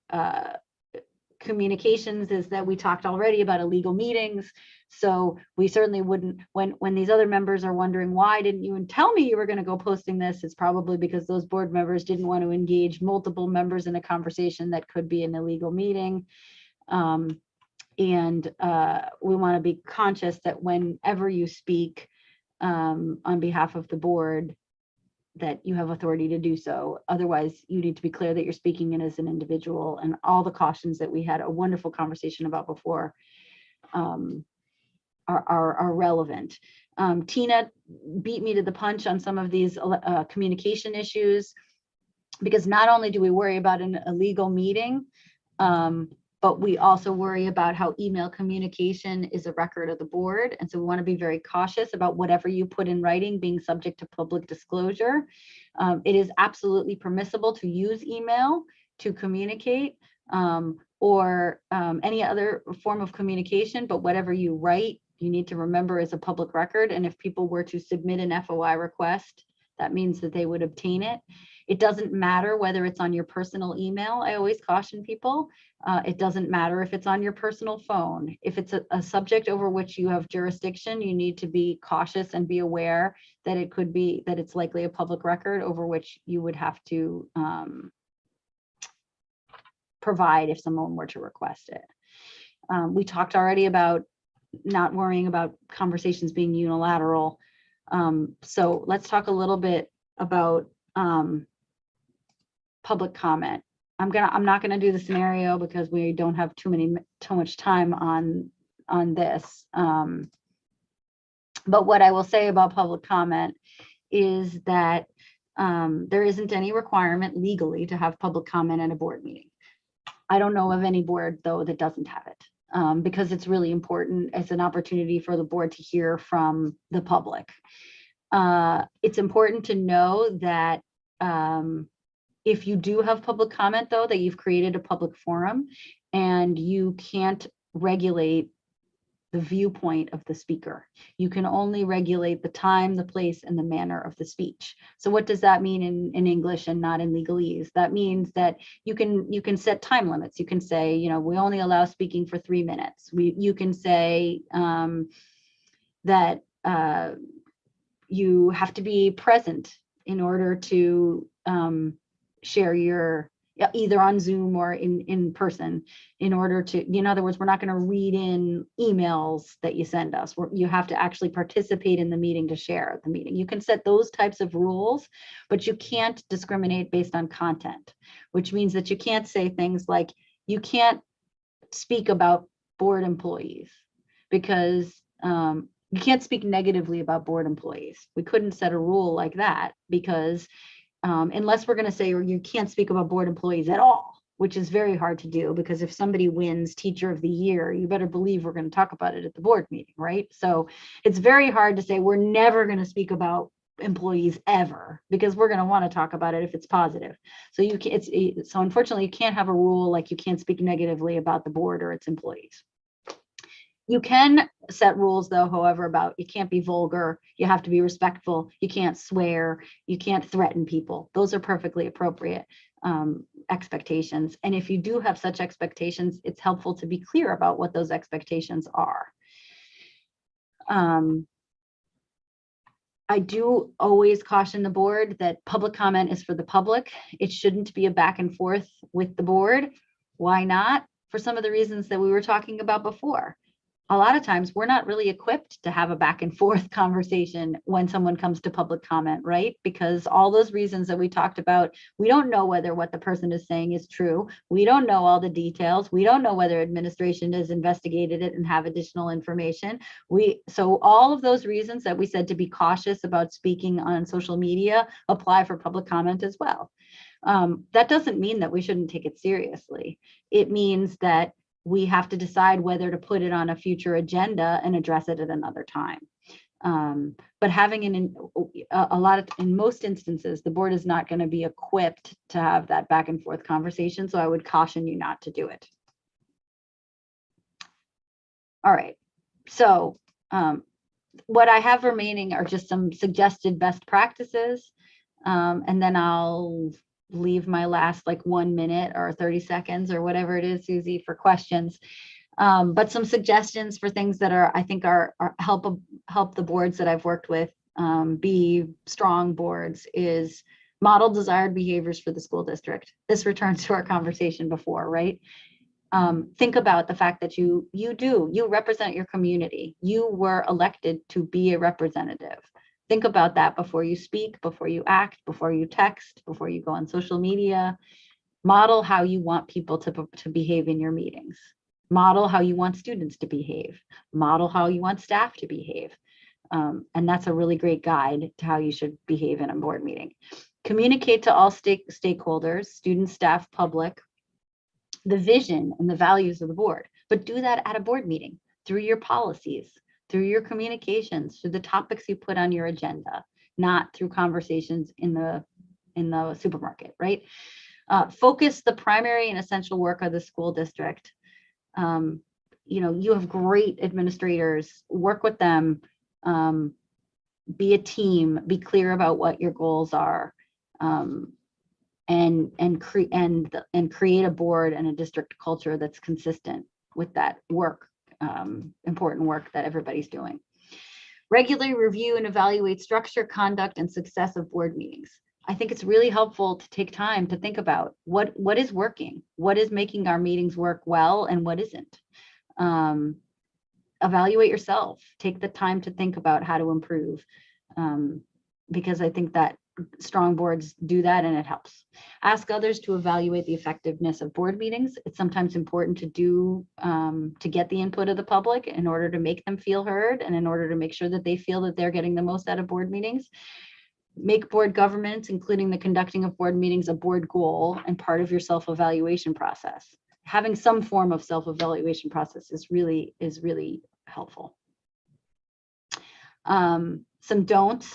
communications is that we talked already about illegal meetings. So we certainly wouldn't, when these other members are wondering, why didn't you tell me you were going to go posting this? It's probably because those board members didn't want to engage multiple members in a conversation that could be an illegal meeting. And we want to be conscious that whenever you speak on behalf of the board, that you have authority to do so. Otherwise, you need to be clear that you're speaking in as an individual, and all the cautions that we had a wonderful conversation about before are relevant. Tina beat me to the punch on some of these communication issues, because not only do we worry about an illegal meeting, but we also worry about how email communication is a record of the board. And so we want to be very cautious about whatever you put in writing being subject to public disclosure. It is absolutely permissible to use email to communicate or any other form of communication, but whatever you write, you need to remember is a public record. And if people were to submit an FOI request, that means that they would obtain it. It doesn't matter whether it's on your personal email. I always caution people. It doesn't matter if it's on your personal phone. If it's a subject over which you have jurisdiction, you need to be cautious and be aware that it could be, that it's likely a public record over which you would have to provide if someone were to request it. We talked already about not worrying about conversations being unilateral. So let's talk a little bit about public comment. I'm not gonna do the scenario because we don't have too much time on this. But what I will say about public comment is that there isn't any requirement legally to have public comment at a board meeting. I don't know of any board though that doesn't have it, because it's really important as an opportunity for the board to hear from the public. It's important to know that if you do have public comment, though, that you've created a public forum and you can't regulate the viewpoint of the speaker. You can only regulate the time, the place, and the manner of the speech. So what does that mean in English and not in legalese? That means that you can set time limits. You can say, you know, we only allow speaking for 3 minutes. You can say that you have to be present in order to share your, either on Zoom or in person, in order to, in other words, we're not going to read in emails that you send us. You have to actually participate in the meeting to share the meeting. You can set those types of rules, but you can't discriminate based on content, which means that you can't say things like, you can't speak about board employees because you can't speak negatively about board employees. We couldn't set a rule like that because unless we're going to say you can't speak about board employees at all, which is very hard to do, because if somebody wins Teacher of the Year, you better believe we're going to talk about it at the board meeting, right? So it's very hard to say we're never going to speak about employees ever, because we're going to want to talk about it if it's positive. So so unfortunately, you can't have a rule like you can't speak negatively about the board or its employees. You can set rules, though, however, about you can't be vulgar, you have to be respectful, you can't swear, you can't threaten people. Those are perfectly appropriate expectations. And if you do have such expectations, it's helpful to be clear about what those expectations are. I do always caution the board that public comment is for the public. It shouldn't be a back and forth with the board. Why not? For some of the reasons that we were talking about before. a lot of times we're not really equipped to have a back and forth conversation when someone comes to public comment, right? Because all those reasons that we talked about, we don't know whether what the person is saying is true. We don't know all the details. We don't know whether administration has investigated it and have additional information. So all of those reasons that we said to be cautious about speaking on social media apply for public comment as well. That doesn't mean that we shouldn't take it seriously. It means that we have to decide whether to put it on a future agenda and address it at another time. But having in most instances, the board is not going to be equipped to have that back and forth conversation. So I would caution you not to do it. All right. So what I have remaining are just some suggested best practices. And then I'll leave my last like 1 minute or 30 seconds or whatever it is, Susie, for questions. But some suggestions for things that I think are help the boards that I've worked with be strong boards is model desired behaviors for the school district. This returns to our conversation before, right? Think about the fact that you represent your community. You were elected to be a representative. Think about that before you speak, before you act, before you text, before you go on social media. Model how you want people to behave in your meetings. Model how you want students to behave. Model how you want staff to behave. And that's a really great guide to how you should behave in a board meeting. Communicate to all stakeholders, students, staff, public, the vision and the values of the board, but do that at a board meeting through your policies, through your communications, through the topics you put on your agenda, not through conversations in the supermarket, right? Focus the primary and essential work of the school district. You have great administrators, work with them, be a team, be clear about what your goals are, and create a board and a district culture that's consistent with that work, important work that everybody's doing. Regularly review and evaluate structure, conduct, and success of board meetings. I think it's really helpful to take time to think about what is working, what is making our meetings work well, and what isn't. Evaluate yourself. Take the time to think about how to improve, because I think that strong boards do that and it helps. Ask others to evaluate the effectiveness of board meetings. It's sometimes important to do to get the input of the public in order to make them feel heard and in order to make sure that they feel that they're getting the most out of board meetings. Make board governance, including the conducting of board meetings, a board goal and part of your self-evaluation process. Having some form of self-evaluation process is really helpful. Some don'ts.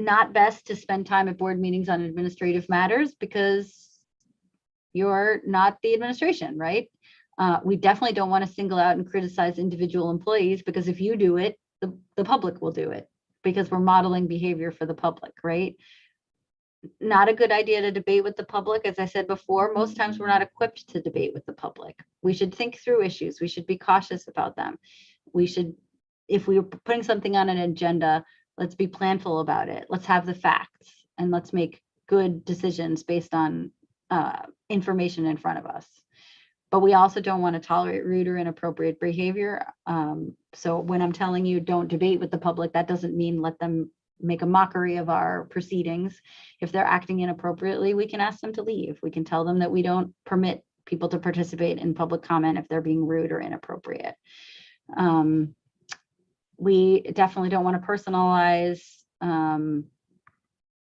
Not best to spend time at board meetings on administrative matters because you're not the administration, right? We definitely don't want to single out and criticize individual employees because if you do it, the public will do it because we're modeling behavior for the public, right? Not a good idea to debate with the public. As I said before, most times we're not equipped to debate with the public. We should think through issues. We should be cautious about them. We should, if we were putting something on an agenda, let's be planful about it. Let's have the facts and let's make good decisions based on information in front of us. But we also don't want to tolerate rude or inappropriate behavior. So when I'm telling you don't debate with the public, that doesn't mean let them make a mockery of our proceedings. If they're acting inappropriately, we can ask them to leave. We can tell them that we don't permit people to participate in public comment if they're being rude or inappropriate. We definitely don't want to personalize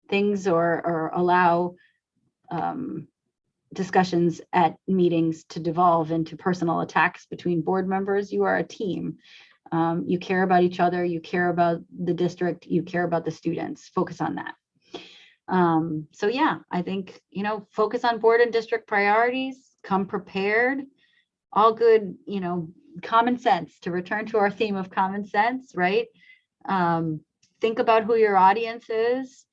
things or allow discussions at meetings to devolve into personal attacks between board members. You are a team. You care about each other. You care about the district. You care about the students. Focus on that. So yeah, I think, focus on board and district priorities, come prepared, all good, common sense, to return to our theme of common sense, right? Think about who your audience is,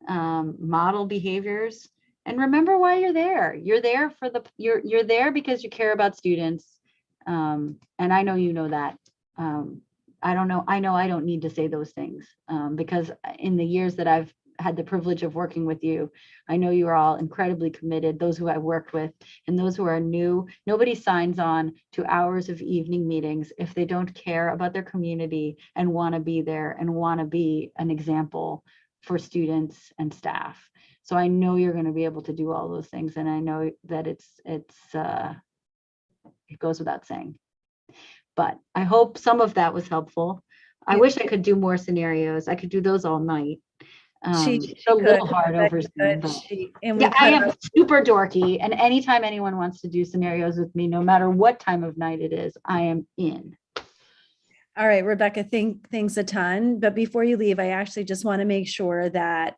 model behaviors, and remember why you're there. You're there for you're there because you care about students. And I know you know that. I know I don't need to say those things because in the years that I've had the privilege of working with you. I know you are all incredibly committed, those who I've worked with and those who are new. Nobody signs on to hours of evening meetings if they don't care about their community and want to be there and want to be an example for students and staff. So I know you're going to be able to do all those things. And I know that it goes without saying. But I hope some of that was helpful. I wish I could do more scenarios. I could do those all night. It's a little hard over Zoom, but yeah, I am super dorky. And anytime anyone wants to do scenarios with me, no matter what time of night it is, I am in. All right, Rebecca, thanks a ton. But before you leave, I actually just want to make sure that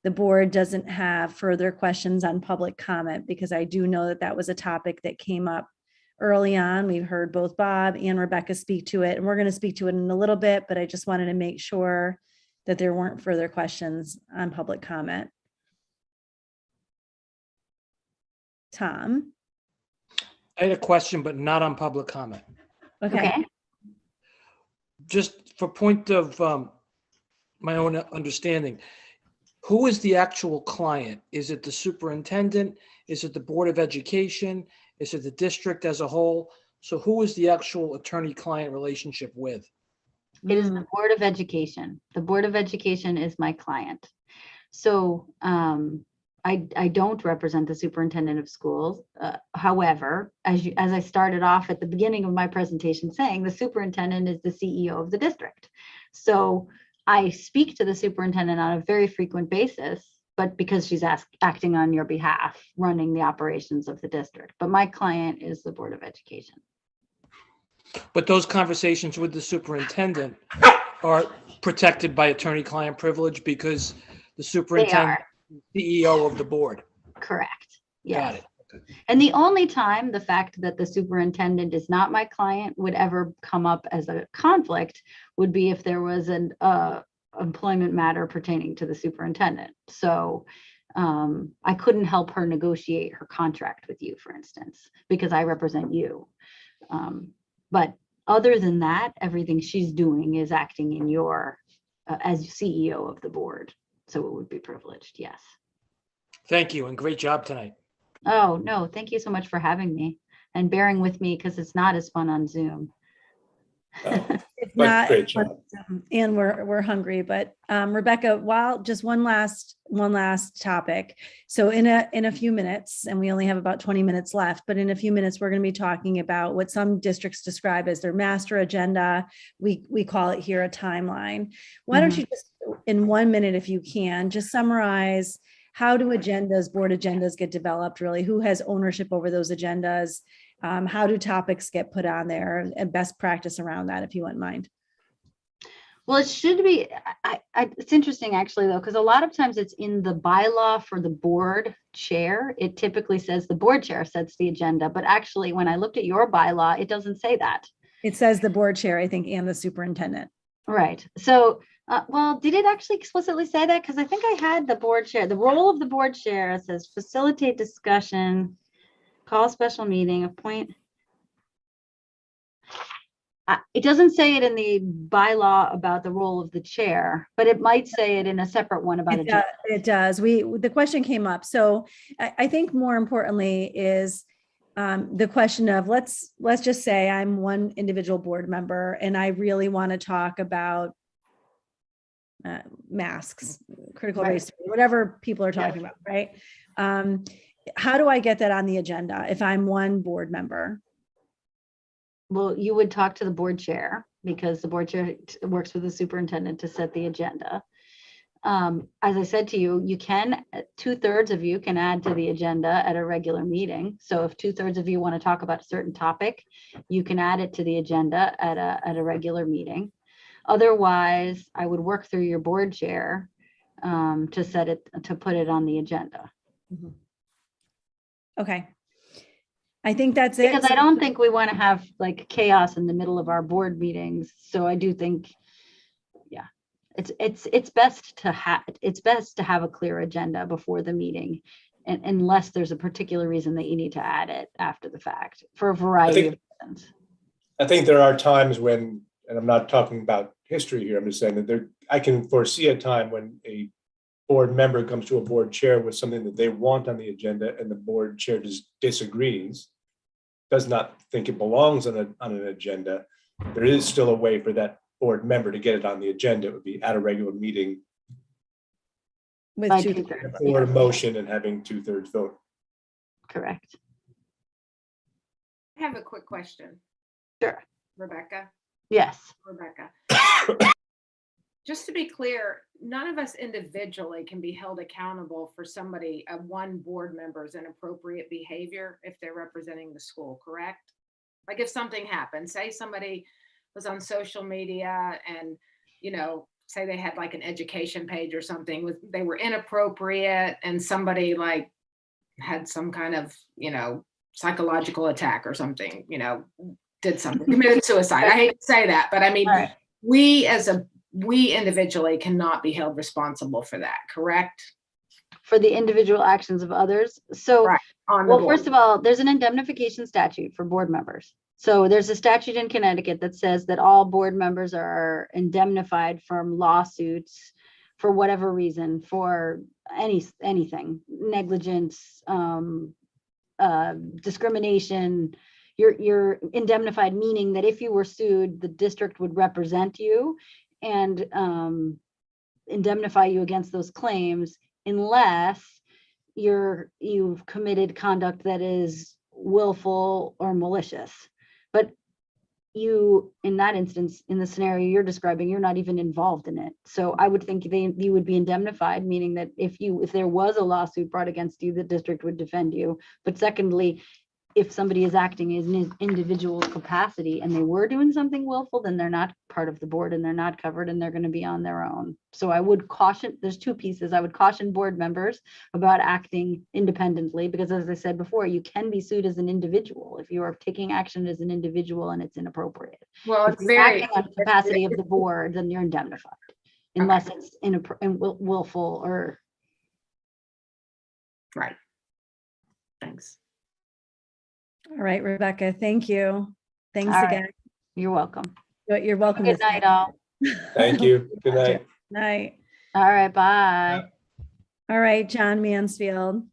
the board doesn't have further questions on public comment, because I do know that that was a topic that came up early on. We've heard both Bob and Rebecca speak to it, and we're going to speak to it in a little bit, but I just wanted to make sure that there weren't further questions on public comment. Tom? I had a question, but not on public comment. Okay. Just for point of my own understanding, who is the actual client? Is it the superintendent? Is it the Board of Education? Is it the district as a whole? So who is the actual attorney-client relationship with? It is the Board of Education. The Board of Education is my client. So I don't represent the superintendent of schools. However, as I started off at the beginning of my presentation saying, the superintendent is the CEO of the district. So I speak to the superintendent on a very frequent basis, but because she's acting on your behalf, running the operations of the district. But my client is the Board of Education. But those conversations with the superintendent are protected by attorney-client privilege because the superintendent is CEO of the board. Correct. Yes. Got it. Okay. And the only time the fact that the superintendent is not my client would ever come up as a conflict would be if there was an employment matter pertaining to the superintendent. So I couldn't help her negotiate her contract with you, for instance, because I represent you. But other than that, everything she's doing is acting in your as CEO of the board. So it would be privileged. Yes. Thank you and great job tonight. Oh, no, thank you so much for having me and bearing with me because it's not as fun on Zoom. It's But not, great job. and we're hungry, but Rebecca, while just one last topic. So in a few minutes, and we only have about 20 minutes left, but in a few minutes, we're going to be talking about what some districts describe as their master agenda. We call it here a timeline. Why don't you just, in 1 minute, if you can, just summarize how do board agendas get developed, really? Who has ownership over those agendas? How do topics get put on there, and best practice around that, if you wouldn't mind? Well, it should be, it's interesting actually though, because a lot of times it's in the bylaw for the board chair. It typically says the board chair sets the agenda, but actually when I looked at your bylaw, it doesn't say that. It says the board chair, I think, and the superintendent. Right. So, well, did it actually explicitly say that? Because I think I had the board chair. The role of the board chair says facilitate discussion, call special meeting, appoint. It doesn't say it in the bylaw about the role of the chair, but it might say it in a separate one about agenda. It does. The question came up. So I think more importantly is the question of let's just say I'm one individual board member and I really want to talk about masks, critical race, whatever people are talking about, right? How do I get that on the agenda if I'm one board member? Well, you would talk to the board chair because the board chair works with the superintendent to set the agenda. As I said to you, 2/3 of you can add to the agenda at a regular meeting. So if 2/3 of you want to talk about a certain topic, you can add it to the agenda at a regular meeting. Otherwise, I would work through your board chair to put it on the agenda. Okay. I think that's it. Because I don't think we want to have like chaos in the middle of our board meetings. So I do think, yeah, it's best to have a clear agenda before the meeting, unless there's a particular reason that you need to add it after the fact for a variety of reasons. I think there are times when, and I'm not talking about history here, I'm just saying that I can foresee a time when a board member comes to a board chair with something that they want on the agenda and the board chair just disagrees, does not think it belongs on an agenda, there is still a way for that board member to get it on the agenda. It would be at a regular meeting With By 2 2/3. or a motion and having 2/3 vote. Correct. I have a quick question. Sure. Rebecca. Yes. Just to be clear, none of us individually can be held accountable for one board member's inappropriate behavior if they're representing the school, correct? Like if something happened, say somebody was on social media and, say they had like an education page or something, they were inappropriate and somebody like had some kind of, psychological attack or something, did something, committed suicide. I hate to say that, but I mean, All right. we individually cannot be held responsible for that, correct? For the individual actions of others. So, Right, on the well, board. first of all, there's an indemnification statute for board members. So there's a statute in Connecticut that says that all board members are indemnified from lawsuits for whatever reason, for anything, negligence, discrimination. You're indemnified, meaning that if you were sued, the district would represent you and indemnify you against those claims, unless you've committed conduct that is willful or malicious. But you, in that instance, in the scenario you're describing, you're not even involved in it. So I would think you would be indemnified, meaning that if there was a lawsuit brought against you, the district would defend you. But secondly, if somebody is acting in an individual capacity and they were doing something willful, then they're not part of the board and they're not covered and they're going to be on their own. So I would caution, there's 2 pieces. I would caution board members about acting independently, because as I said before, you can be sued as an individual if you are taking action as an individual and it's inappropriate. Well, If it's you're very, acting on capacity of the board, then you're indemnified, unless it's willful or. right. Thanks. All right, Rebecca, thank you. Thanks All right. again. You're welcome. You're welcome. Good to night, stay. all. Thank you. Good night. Night. All right, bye. All right, John Mansfield.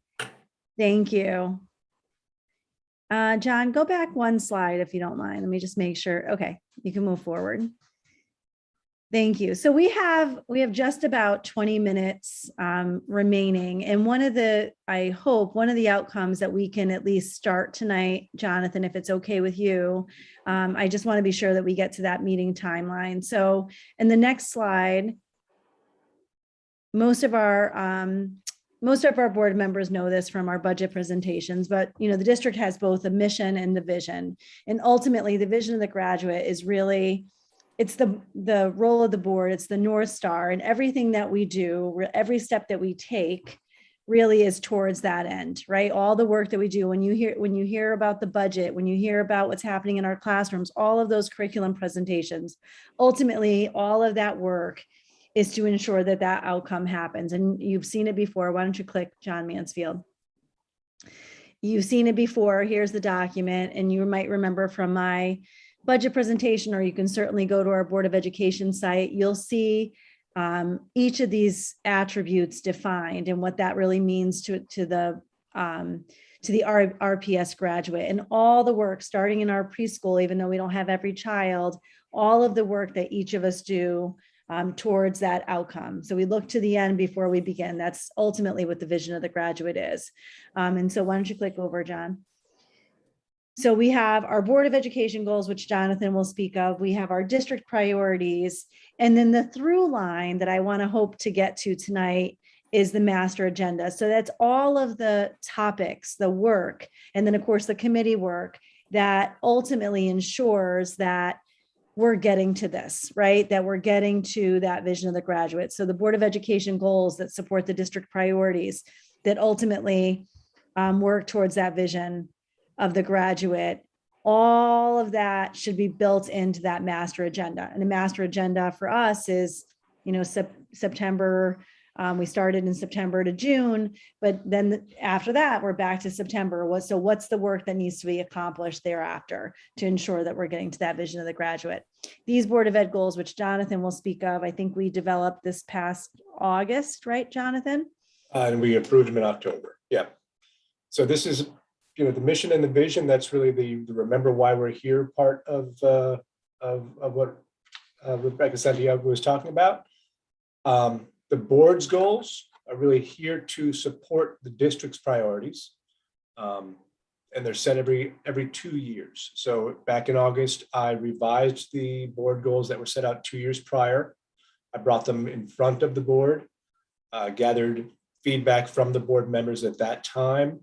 Thank you. John, go back 1 slide if you don't mind. Let me just make sure. Okay, you can move forward. Thank you. So we have just about 20 minutes remaining. And I hope one of the outcomes that we can at least start tonight, Jonathan, if it's okay with you, I just want to be sure that we get to that meeting timeline. So in the next slide, most of our board members know this from our budget presentations, but the district has both a mission and the vision. And ultimately the vision of the graduate is really, it's the role of the board, it's the North Star, and everything that we do, every step that we take really is towards that end, right? All the work that we do, when you hear about the budget, when you hear about what's happening in our classrooms, all of those curriculum presentations, ultimately all of that work is to ensure that that outcome happens. And you've seen it before. Why don't you click John Mansfield? You've seen it before. Here's the document. And you might remember from my budget presentation, or you can certainly go to our Board of Education site. You'll see each of these attributes defined and what that really means to the RPS graduate, and all the work starting in our preschool, even though we don't have every child, all of the work that each of us do towards that outcome. So we look to the end before we begin. That's ultimately what the vision of the graduate is. And so why don't you click over, John? So we have our Board of Education goals, which Jonathan will speak of. We have our district priorities. And then the through line that I want to hope to get to tonight is the master agenda. So that's all of the topics, the work, and then of course the committee work that ultimately ensures that we're getting to this, right? That we're getting to that vision of the graduate. So the Board of Education goals that support the district priorities that ultimately work towards that vision of the graduate, all of that should be built into that master agenda. And the master agenda for us is, September We started in September to June, but then after that, we're back to September. So what's the work that needs to be accomplished thereafter to ensure that we're getting to that vision of the graduate? These Board of Ed goals, which Jonathan will speak of, I think we developed this past August, right, Jonathan? And we approved them in October. Yeah. So this is, the mission and the vision. That's really the remember why we're here part of what Rebecca Santiago was talking about. The board's goals are really here to support the district's priorities. And they're set every 2 years. So back in August, I revised the board goals that were set out 2 years prior. I brought them in front of the board, gathered feedback from the board members at that time,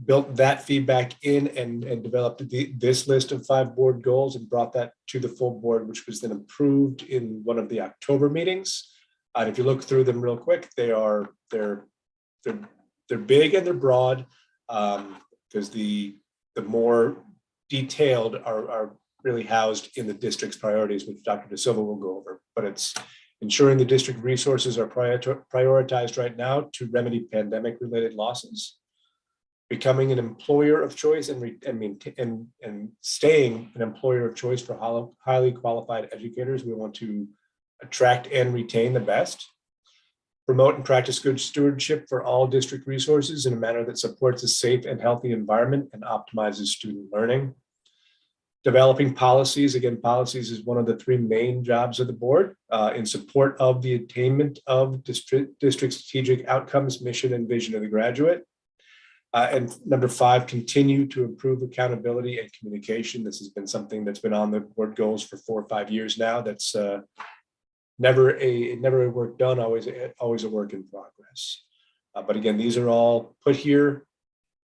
built that feedback in and developed this list of 5 board goals and brought that to the full board, which was then approved in one of the October meetings. And if you look through them real quick, they're big and they're broad, because the more detailed are really housed in the district's priorities, which Dr. De Silva will go over. But it's ensuring the district resources are prioritized right now to remedy pandemic-related losses, becoming an employer of choice and staying an employer of choice for highly qualified educators. We want to attract and retain the best, promote and practice good stewardship for all district resources in a manner that supports a safe and healthy environment and optimizes student learning. Developing policies. Again, policies is one of the 3 main jobs of the board in support of the attainment of district strategic outcomes, mission, and vision of the graduate. And number 5, continue to improve accountability and communication. This has been something that's been on the board goals for 4 or 5 years now. That's never a work done, always a work in progress. But again, these are all put here.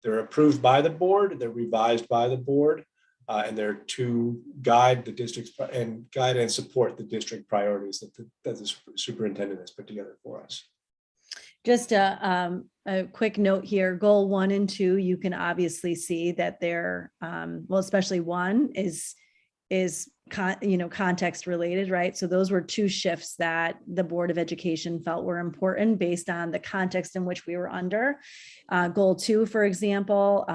They're approved by the board. They're revised by the board. And they're to guide the district's and support the district priorities that the superintendent has put together for us. Just a quick note here, goal 1 and 2, you can obviously see that they're, well, especially 1 is context related, right? So those were 2 shifts that the Board of Education felt were important based on the context in which we were under. Goal 2, for example,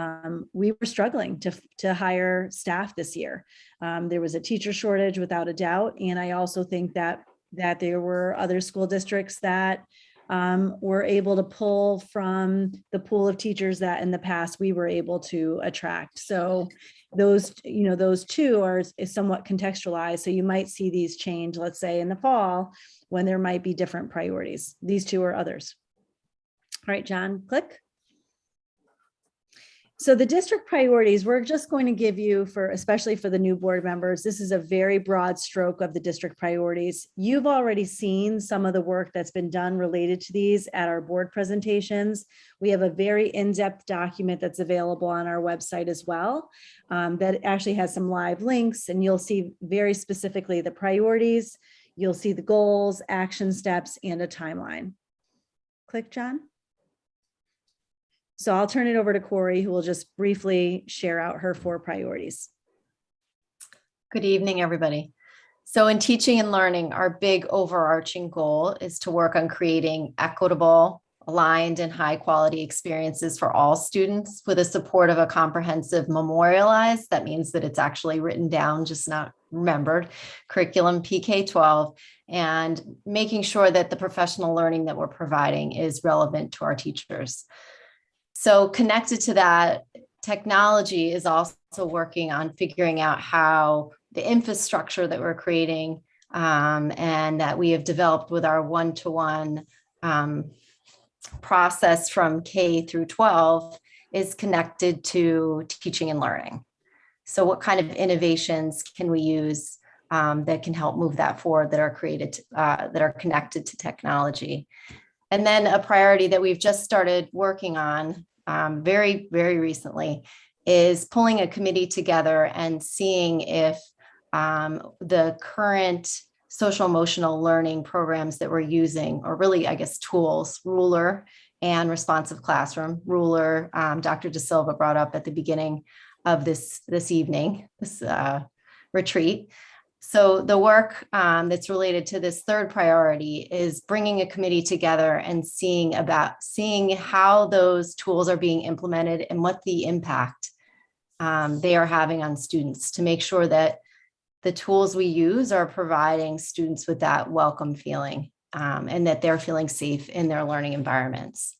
we were struggling to hire staff this year. There was a teacher shortage without a doubt. And I also think that there were other school districts that were able to pull from the pool of teachers that in the past we were able to attract. So those 2 is somewhat contextualized. So you might see these change, let's say in the fall, when there might be different priorities. These 2 are others. All right, John, click. So the district priorities, we're just going to give you especially for the new board members, this is a very broad stroke of the district priorities. You've already seen some of the work that's been done related to these at our board presentations. We have a very in-depth document that's available on our website as well, that actually has some live links, and you'll see very specifically the priorities. You'll see the goals, action steps, and a timeline. Click, John. So I'll turn it over to Corey, who will just briefly share out her 4 priorities. Good evening, everybody. So in teaching and learning, our big overarching goal is to work on creating equitable, aligned, and high quality experiences for all students with the support of a comprehensive memorialized, that means that it's actually written down, just not remembered, curriculum PK-12, and making sure that the professional learning that we're providing is relevant to our teachers. So connected to that, technology is also working on figuring out how the infrastructure that we're creating and that we have developed with our one-to-one process from K through 12 is connected to teaching and learning. So what kind of innovations can we use that can help move that forward, that are created, that are connected to technology? And then a priority that we've just started working on very, very recently is pulling a committee together and seeing if the current social emotional learning programs that we're using, or really, I guess, tools, Ruler and Responsive Classroom. Ruler, Dr. De Silva brought up at the beginning of this evening, this retreat. So the work that's related to this third priority is bringing a committee together and seeing how those tools are being implemented and what the impact they are having on students, to make sure that the tools we use are providing students with that welcome feeling, and that they're feeling safe in their learning environments.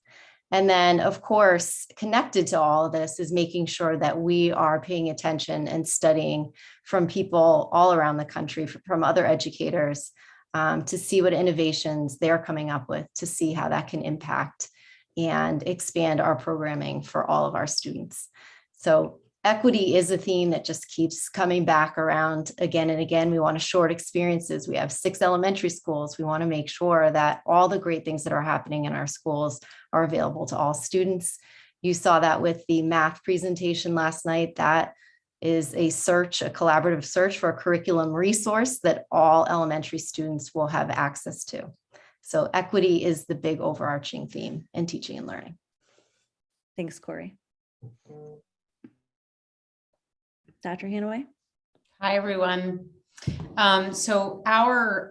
And then, of course, connected to all of this is making sure that we are paying attention and studying from people all around the country, from other educators, to see what innovations they're coming up with, to see how that can impact and expand our programming for all of our students. So equity is a theme that just keeps coming back around again and again. We want to short experiences. We have 6 elementary schools. We want to make sure that all the great things that are happening in our schools are available to all students. You saw that with the math presentation last night. That is a collaborative search for a curriculum resource that all elementary students will have access to. So equity is the big overarching theme in teaching and learning. Thanks, Corey. Dr. Hanaway? Hi, everyone. So our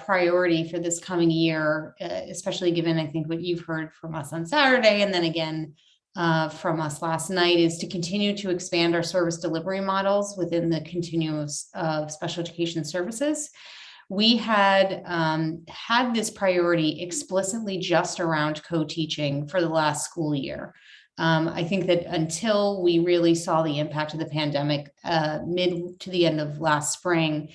priority for this coming year, especially given, I think, what you've heard from us on Saturday, and then again from us last night, is to continue to expand our service delivery models within the continuum of special education services. We had had this priority explicitly just around co-teaching for the last school year. I think that until we really saw the impact of the pandemic mid to the end of last spring,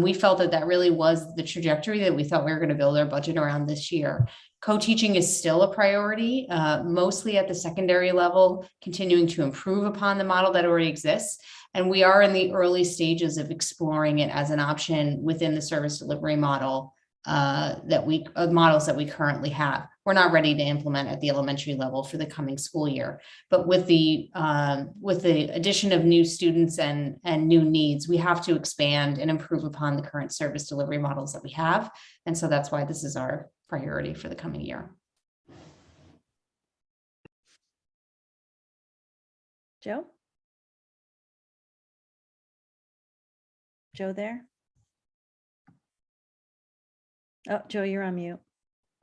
we felt that that really was the trajectory that we thought we were going to build our budget around this year. Co-teaching is still a priority, mostly at the secondary level, continuing to improve upon the model that already exists. And we are in the early stages of exploring it as an option within the service delivery model models that we currently have. We're not ready to implement at the elementary level for the coming school year, but with the addition of new students and new needs, we have to expand and improve upon the current service delivery models that we have. And so that's why this is our priority for the coming year. Joe? Joe there? Oh, Joe, you're on mute.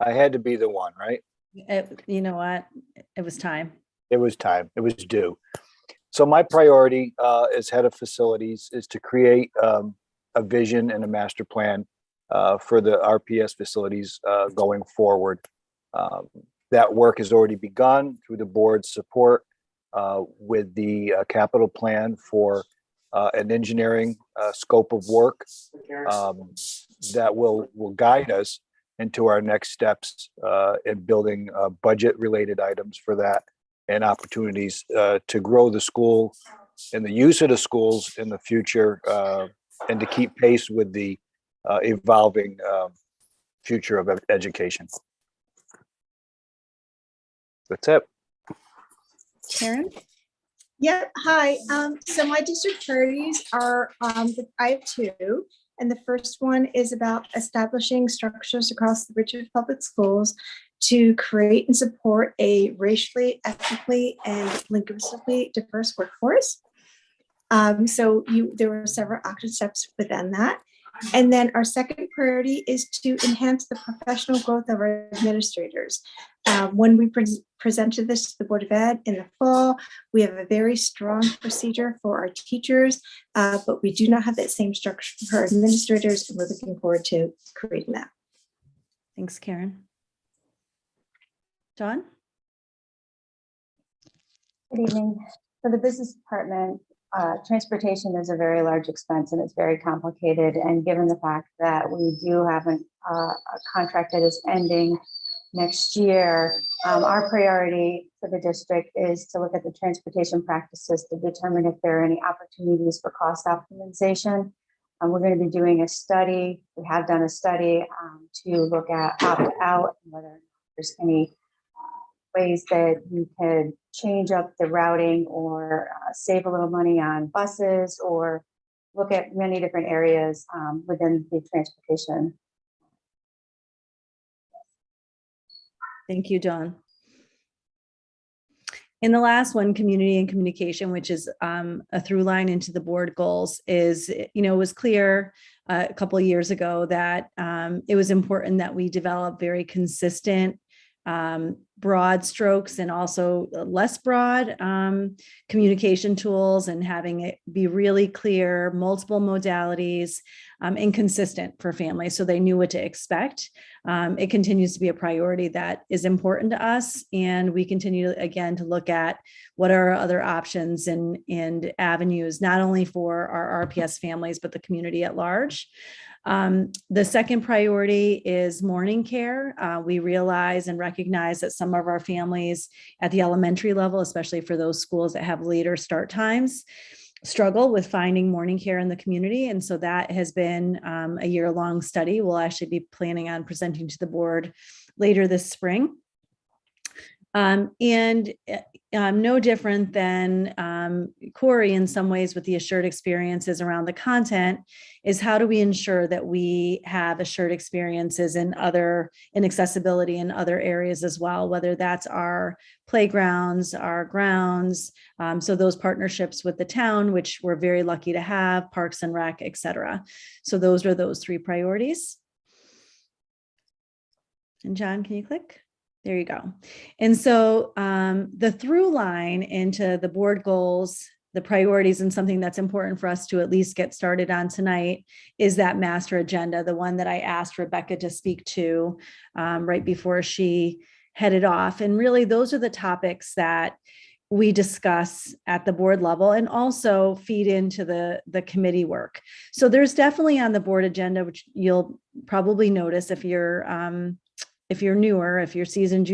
I had to be the one, right? You know what? It was time. It was time. It was due. So my priority as head of facilities is to create a vision and a master plan for the RPS facilities going forward. That work has already begun through the board's support with the capital plan for an engineering scope of work that will guide us into our next steps in building budget related items for that, and opportunities to grow the school and the use of the schools in the future, and to keep pace with the evolving future of education. That's it. Karen? Yep. Hi. So my district priorities are, I have 2. And the first one is about establishing structures across the Richmond Public Schools to create and support a racially, ethnically, and linguistically diverse workforce. There were several action steps within that. And then our second priority is to enhance the professional growth of our administrators. When we presented this to the Board of Ed in the fall, we have a very strong procedure for our teachers, but we do not have that same structure for our administrators, and we're looking forward to creating that. Thanks, Karen. John? Good evening. For the business department, transportation is a very large expense and it's very complicated. And given the fact that we do have a contract that is ending next year, our priority for the district is to look at the transportation practices to determine if there are any opportunities for cost optimization. We're going to be doing a study. We have done a study to look at opt-out and whether there's any ways that you could change up the routing or save a little money on buses, or look at many different areas within the transportation. Thank you, Dawn. And the last one, community and communication, which is a through line into the board goals, is, it was clear a couple of years ago that it was important that we develop very consistent, broad strokes and also less broad communication tools, and having it be really clear, multiple modalities, and consistent for families so they knew what to expect. It continues to be a priority that is important to us, and we continue again to look at what are our other options and avenues, not only for our RPS families, but the community at large. The second priority is morning care. We realize and recognize that some of our families at the elementary level, especially for those schools that have later start times, struggle with finding morning care in the community. And so that has been a year-long study. We'll actually be planning on presenting to the board later this spring. No different than Corey in some ways with the assured experiences around the content, is how do we ensure that we have assured experiences in accessibility in other areas as well, whether that's our playgrounds, our grounds, so those partnerships with the town, which we're very lucky to have, Parks and Rec, et cetera. So those are those three priorities. And John, can you click? There you go. And so the through line into the board goals, the priorities, and something that's important for us to at least get started on tonight is that master agenda, the one that I asked Rebecca to speak to right before she headed off. And really, those are the topics that we discuss at the board level and also feed into the committee work. So there's definitely on the board agenda, which you'll probably notice if you're newer, if you're seasoned,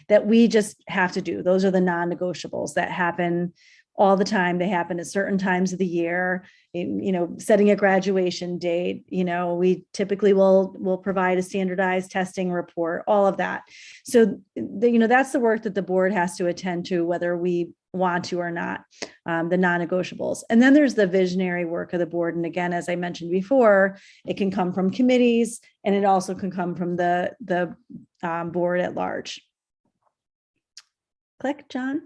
that we just have to do. Those are the non-negotiables that happen all the time. They happen at certain times of the year. Setting a graduation date, we typically will provide a standardized testing report, all of that. So, that's the work that the board has to attend to, whether we want to or not, the non-negotiables. And then there's the visionary work of the board. And again, as I mentioned before, it can come from committees, and it also can come from the board at large. Click, John.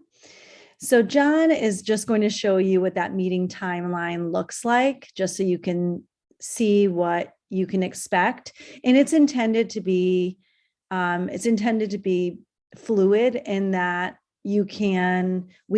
So John is just going to show you what that meeting timeline looks like, just so you can see what you can expect. And it's intended to be fluid in that we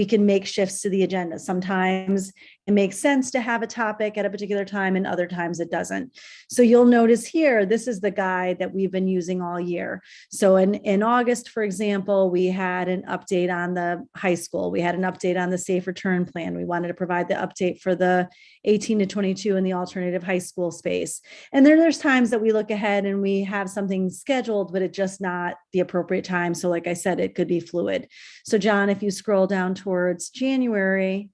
can make shifts to the agenda. Sometimes it makes sense to have a topic at a particular time, and other times it doesn't. So you'll notice here, this is the guide that we've been using all year. So in August, for example, we had an update on the high school. We had an update on the safe return plan. We wanted to provide the update for the 18 to 22 in the alternative high school space. And then there's times that we look ahead and we have something scheduled, but it's just not the appropriate time. So like I said, it could be fluid. So John, if you scroll down towards January,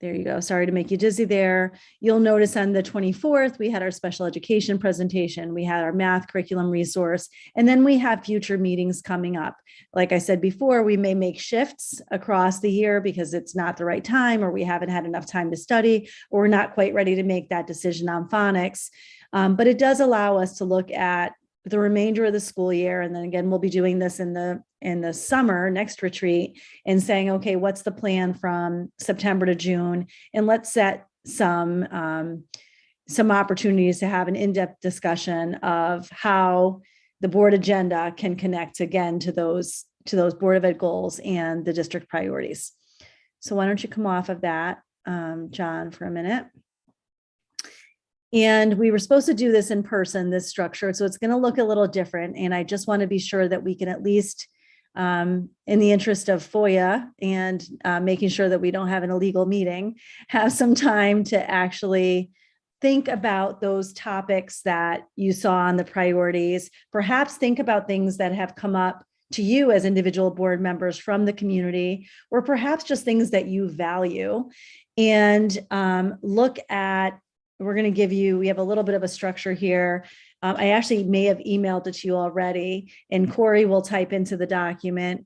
there you go. Sorry to make you dizzy there. You'll notice on the 24th, we had our special education presentation. We had our math curriculum resource, and then we have future meetings coming up. Like I said before, we may make shifts across the year because it's not the right time, or we haven't had enough time to study, or we're not quite ready to make that decision on phonics. But it does allow us to look at the remainder of the school year. And then again, we'll be doing this in the summer, next retreat, and saying, okay, what's the plan from September to June? And let's set some opportunities to have an in-depth discussion of how the board agenda can connect again to those Board of Ed goals and the district priorities. So why don't you come off of that, John, for a minute? And we were supposed to do this in person, this structure, so it's going to look a little different. And I just want to be sure that we can at least, in the interest of FOIA and making sure that we don't have an illegal meeting, have some time to actually think about those topics that you saw on the priorities. Perhaps think about things that have come up to you as individual board members from the community, or perhaps just things that you value, and look at. We're going to give you, we have a little bit of a structure here. I actually may have emailed it to you already, and Corey will type into the document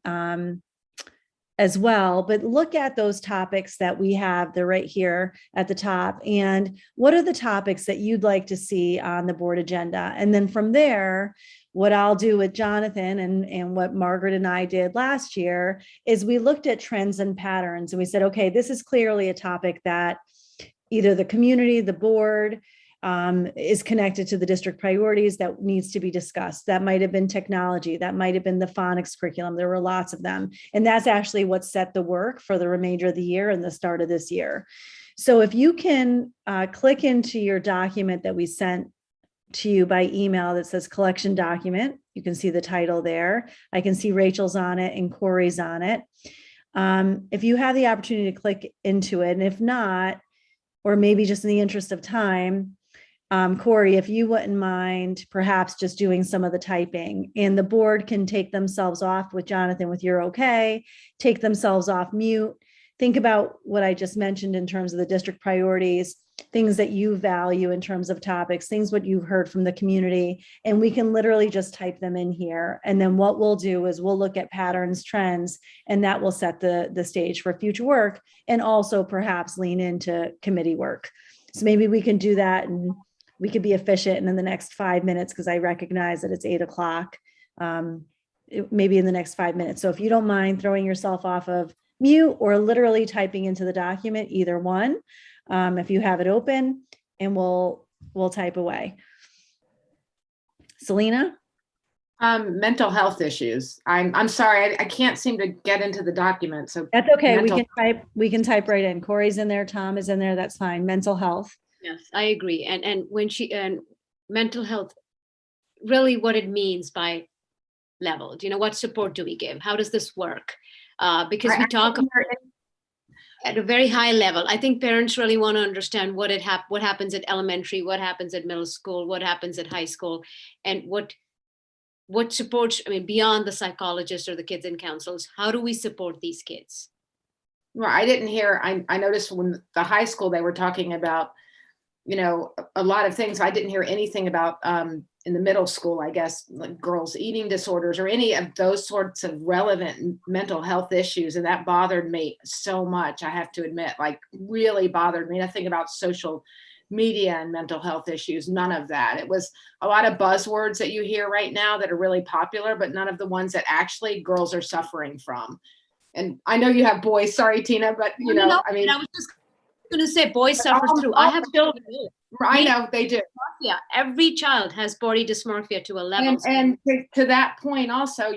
as well. But look at those topics that we have. They're right here at the top. And what are the topics that you'd like to see on the board agenda? And then from there, what I'll do with Jonathan and what Margaret and I did last year is we looked at trends and patterns and we said, okay, this is clearly a topic that either the community, the board, is connected to the district priorities that needs to be discussed. That might have been technology, that might have been the phonics curriculum. There were lots of them. And that's actually what set the work for the remainder of the year and the start of this year. So if you can click into your document that we sent to you by email that says collection document, you can see the title there. I can see Rachel's on it and Corey's on it. If you have the opportunity to click into it, and if not, or maybe just in the interest of time, Corey, if you wouldn't mind perhaps just doing some of the typing, and the board can take themselves off with Jonathan with your okay, take themselves off mute. Think about what I just mentioned in terms of the district priorities, things that you value in terms of topics, things what you've heard from the community, and we can literally just type them in here. And then what we'll do is we'll look at patterns, trends, and that will set the stage for future work and also perhaps lean into committee work. So maybe we can do that and we could be efficient and in the next 5 minutes, because I recognize that it's 8 o'clock, maybe in the next 5 minutes. So if you don't mind throwing yourself off of mute or literally typing into the document, either one, if you have it open, and we'll type away. Selena? Mental health issues. I'm sorry, I can't seem to get into the document, so. That's okay, we can type right in. Corey's in there, Tom is in there, that's fine. Mental health. Yes, I agree. And when mental health, really what it means by level, what support do we give? How does this work? Because we talk about at a very high level. I think parents really want to understand what happens at elementary, what happens at middle school, what happens at high school, and what supports, beyond the psychologists or the kids and counselors, how do we support these kids? Well, I didn't hear, I noticed when the high school, they were talking about, a lot of things. I didn't hear anything about in the middle school, I guess, like girls' eating disorders or any of those sorts of relevant mental health issues. And that bothered me so much, I have to admit, like really bothered me. Nothing about social media and mental health issues, none of that. It was a lot of buzzwords that you hear right now that are really popular, but none of the ones that actually girls are suffering from. And I know you have boys, sorry, Tina, but I was just going to say boys suffer through. I have children. I know they do. Yeah, every child has body dysmorphia to a level. And to that point also,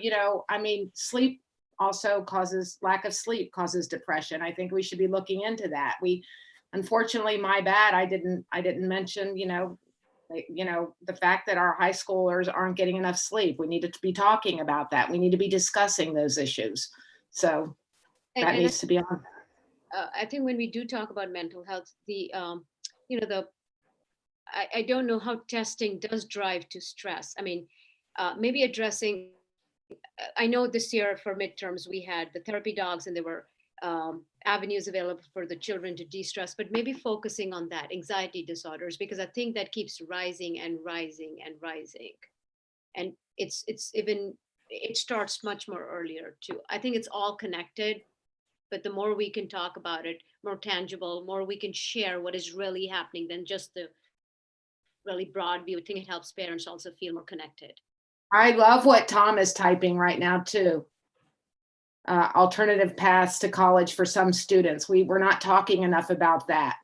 sleep also lack of sleep causes depression. I think we should be looking into that. Unfortunately, my bad, I didn't mention, the fact that our high schoolers aren't getting enough sleep. We need to be talking about that. We need to be discussing those issues. So that needs to be on. I think when we do talk about mental health, I don't know how testing does drive to stress. Maybe addressing, I know this year for midterms, we had the therapy dogs and there were avenues available for the children to de-stress, but maybe focusing on that, anxiety disorders, because I think that keeps rising and rising and rising. And it starts much more earlier too. I think it's all connected. But the more we can talk about it, more tangible, more we can share what is really happening than just the really broad view. I think it helps parents also feel more connected. I love what Tom is typing right now too. Alternative paths to college for some students. We're not talking enough about that.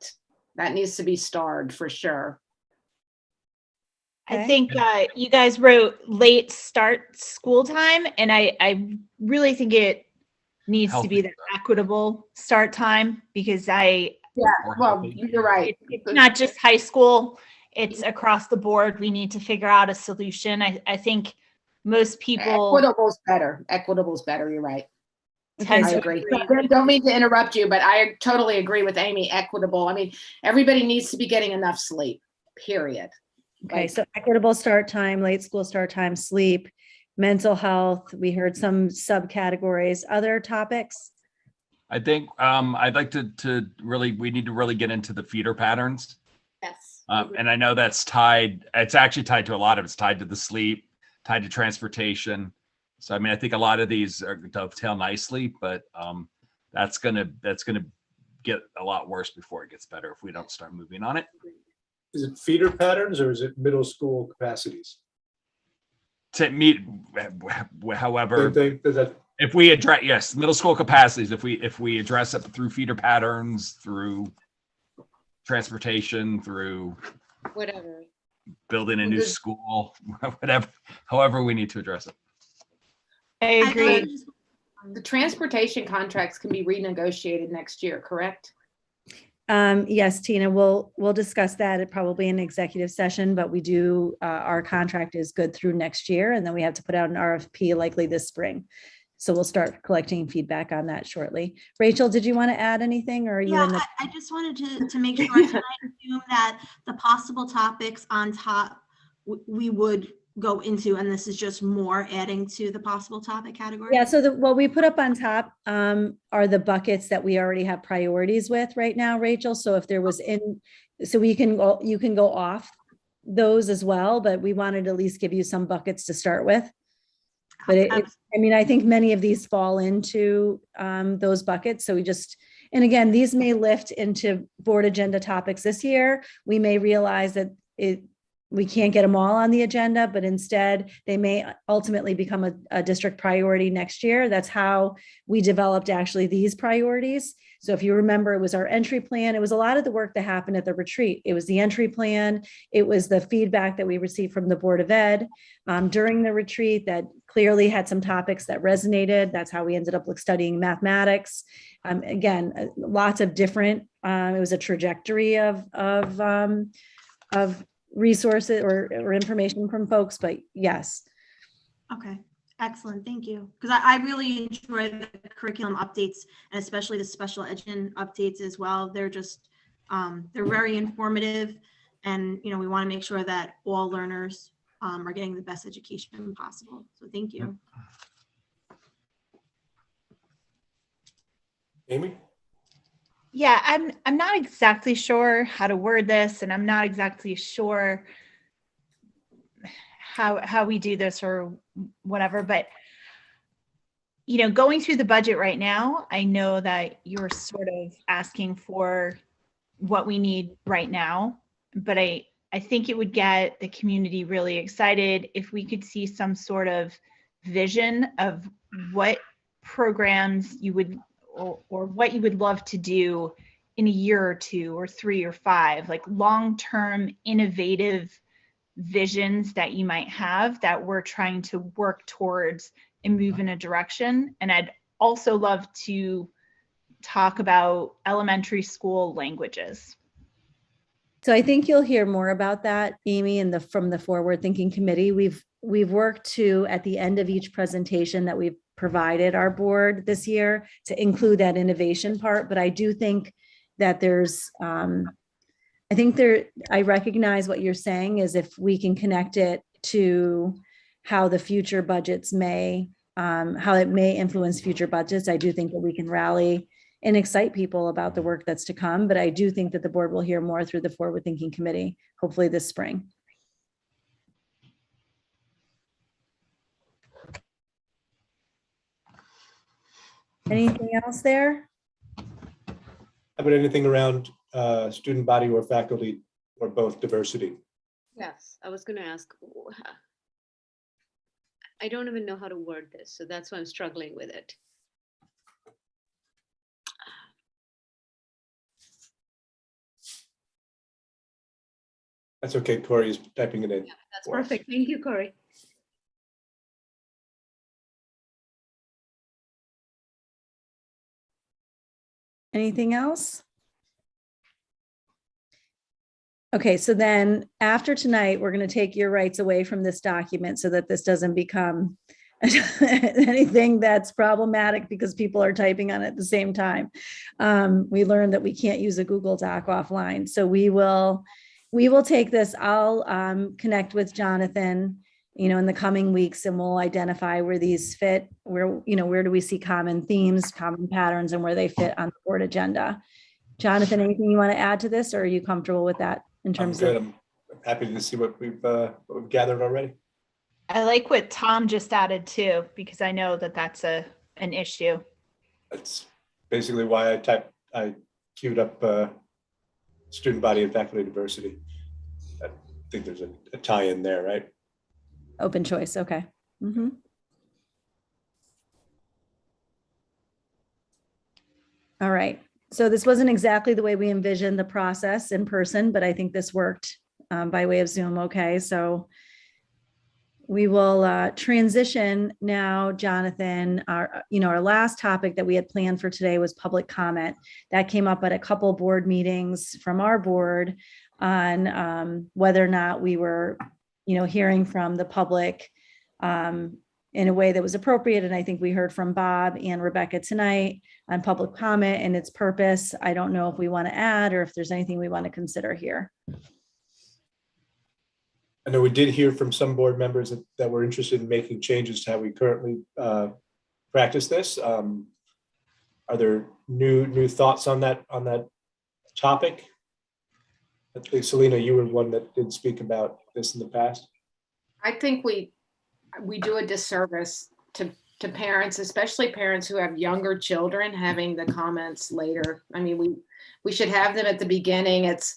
That needs to be starred for sure. I think you guys wrote late start school time, and I really think it needs to be the equitable start time, because you're right. It's not just high school, it's across the board. We need to figure out a solution. I think most people. Equitable's better, you're right. Okay, I agree. Don't mean to interrupt you, but I totally agree with Amy. Equitable. Everybody needs to be getting enough sleep, period. Okay, so equitable start time, late school start time, sleep, mental health. We heard some subcategories. Other topics? I think I'd like to we need to really get into the feeder patterns. Yes. And I know that's it's actually tied to a lot of it's tied to the sleep, tied to transportation. So, I think a lot of these are dovetail nicely, but that's gonna get a lot worse before it gets better if we don't start moving on it. Is it feeder patterns or is it middle school capacities? to meet, however, That if we address, yes, middle school capacities, if we address it through feeder patterns, through transportation, through Whatever. building a Well, new this- school, whatever, however we need to address it. I I agree. just- The transportation contracts can be renegotiated next year, correct? Yes, Tina, we'll discuss that at probably an executive session, but we do, our contract is good through next year, and then we have to put out an RFP likely this spring. So we'll start collecting feedback on that shortly. Rachel, did you want to add anything, or are you Yeah, in the? I just wanted to make sure tonight, assume that the possible topics on top we would go into, and this is just more adding to the possible topic category. Yeah, so what we put up on top are the buckets that we already have priorities with right now, Rachel. So if there was so you can go off those as well, but we wanted to at least give you some buckets to start with. But I think many of these fall into those buckets. So and again, these may lift into board agenda topics this year. We may realize that we can't get them all on the agenda, but instead they may ultimately become a district priority next year. That's how we developed actually these priorities. So if you remember, it was our entry plan. It was a lot of the work that happened at the retreat. It was the entry plan. It was the feedback that we received from the Board of Ed during the retreat that clearly had some topics that resonated. That's how we ended up studying mathematics. Again, lots of different, it was a trajectory of resources or information from folks, but yes. Okay, excellent, thank you. Because I really enjoy the curriculum updates, and especially the special education updates as well. They're just, they're very informative, and we want to make sure that all learners are getting the best education possible. So thank you. Amy? Yeah, I'm not exactly sure how to word this, and I'm not exactly sure how we do this or whatever, but going through the budget right now, I know that you're sort of asking for what we need right now, but I think it would get the community really excited if we could see some sort of vision of what programs you would or what you would love to do in a year or 2 or 3 or 5, like long-term innovative visions that you might have that we're trying to work towards and move in a direction. And I'd also love to talk about elementary school languages. So I think you'll hear more about that, Amy, from the Forward Thinking Committee. We've worked to, at the end of each presentation that we've provided our board this year, to include that innovation part. But I do think that I recognize what you're saying is if we can connect it to how the future budgets how it may influence future budgets, I do think that we can rally and excite people about the work that's to come. But I do think that the board will hear more through the Forward Thinking Committee, hopefully this spring. Anything else there? How about anything around student body or faculty or both diversity? Yes, I was going to ask. I don't even know how to word this, so that's why I'm struggling with it. That's okay. Corey is typing it in. Yeah, that's perfect. Thank you, Corey. Anything else? Okay, so then after tonight, we're going to take your rights away from this document so that this doesn't become anything that's problematic because people are typing on it at the same time. We learned that we can't use a Google Doc offline. So we will take this. I'll connect with Jonathan, in the coming weeks, and we'll identify where these fit, where do we see common themes, common patterns, and where they fit on the board agenda. Jonathan, anything you want to add to this, or are you comfortable with that in terms of? I'm happy to see what we've gathered already. I like what Tom just added too, because I know that that's an issue. That's basically why I queued up student body and faculty diversity. I think there's a tie in there, right? Open choice, okay. Mhm. All right, so this wasn't exactly the way we envisioned the process in person, but I think this worked by way of Zoom, okay? So we will transition now, Jonathan. Our last topic that we had planned for today was public comment. That came up at a couple board meetings from our board on whether or not we were, hearing from the public in a way that was appropriate. And I think we heard from Bob and Rebecca tonight on public comment and its purpose. I don't know if we want to add or if there's anything we want to consider here. I know we did hear from some board members that were interested in making changes to how we currently practice this. Are there new thoughts on that topic? I think Selena, you were one that did speak about this in the past. I think we do a disservice to parents, especially parents who have younger children, having the comments later. I mean, we should have them at the beginning. It's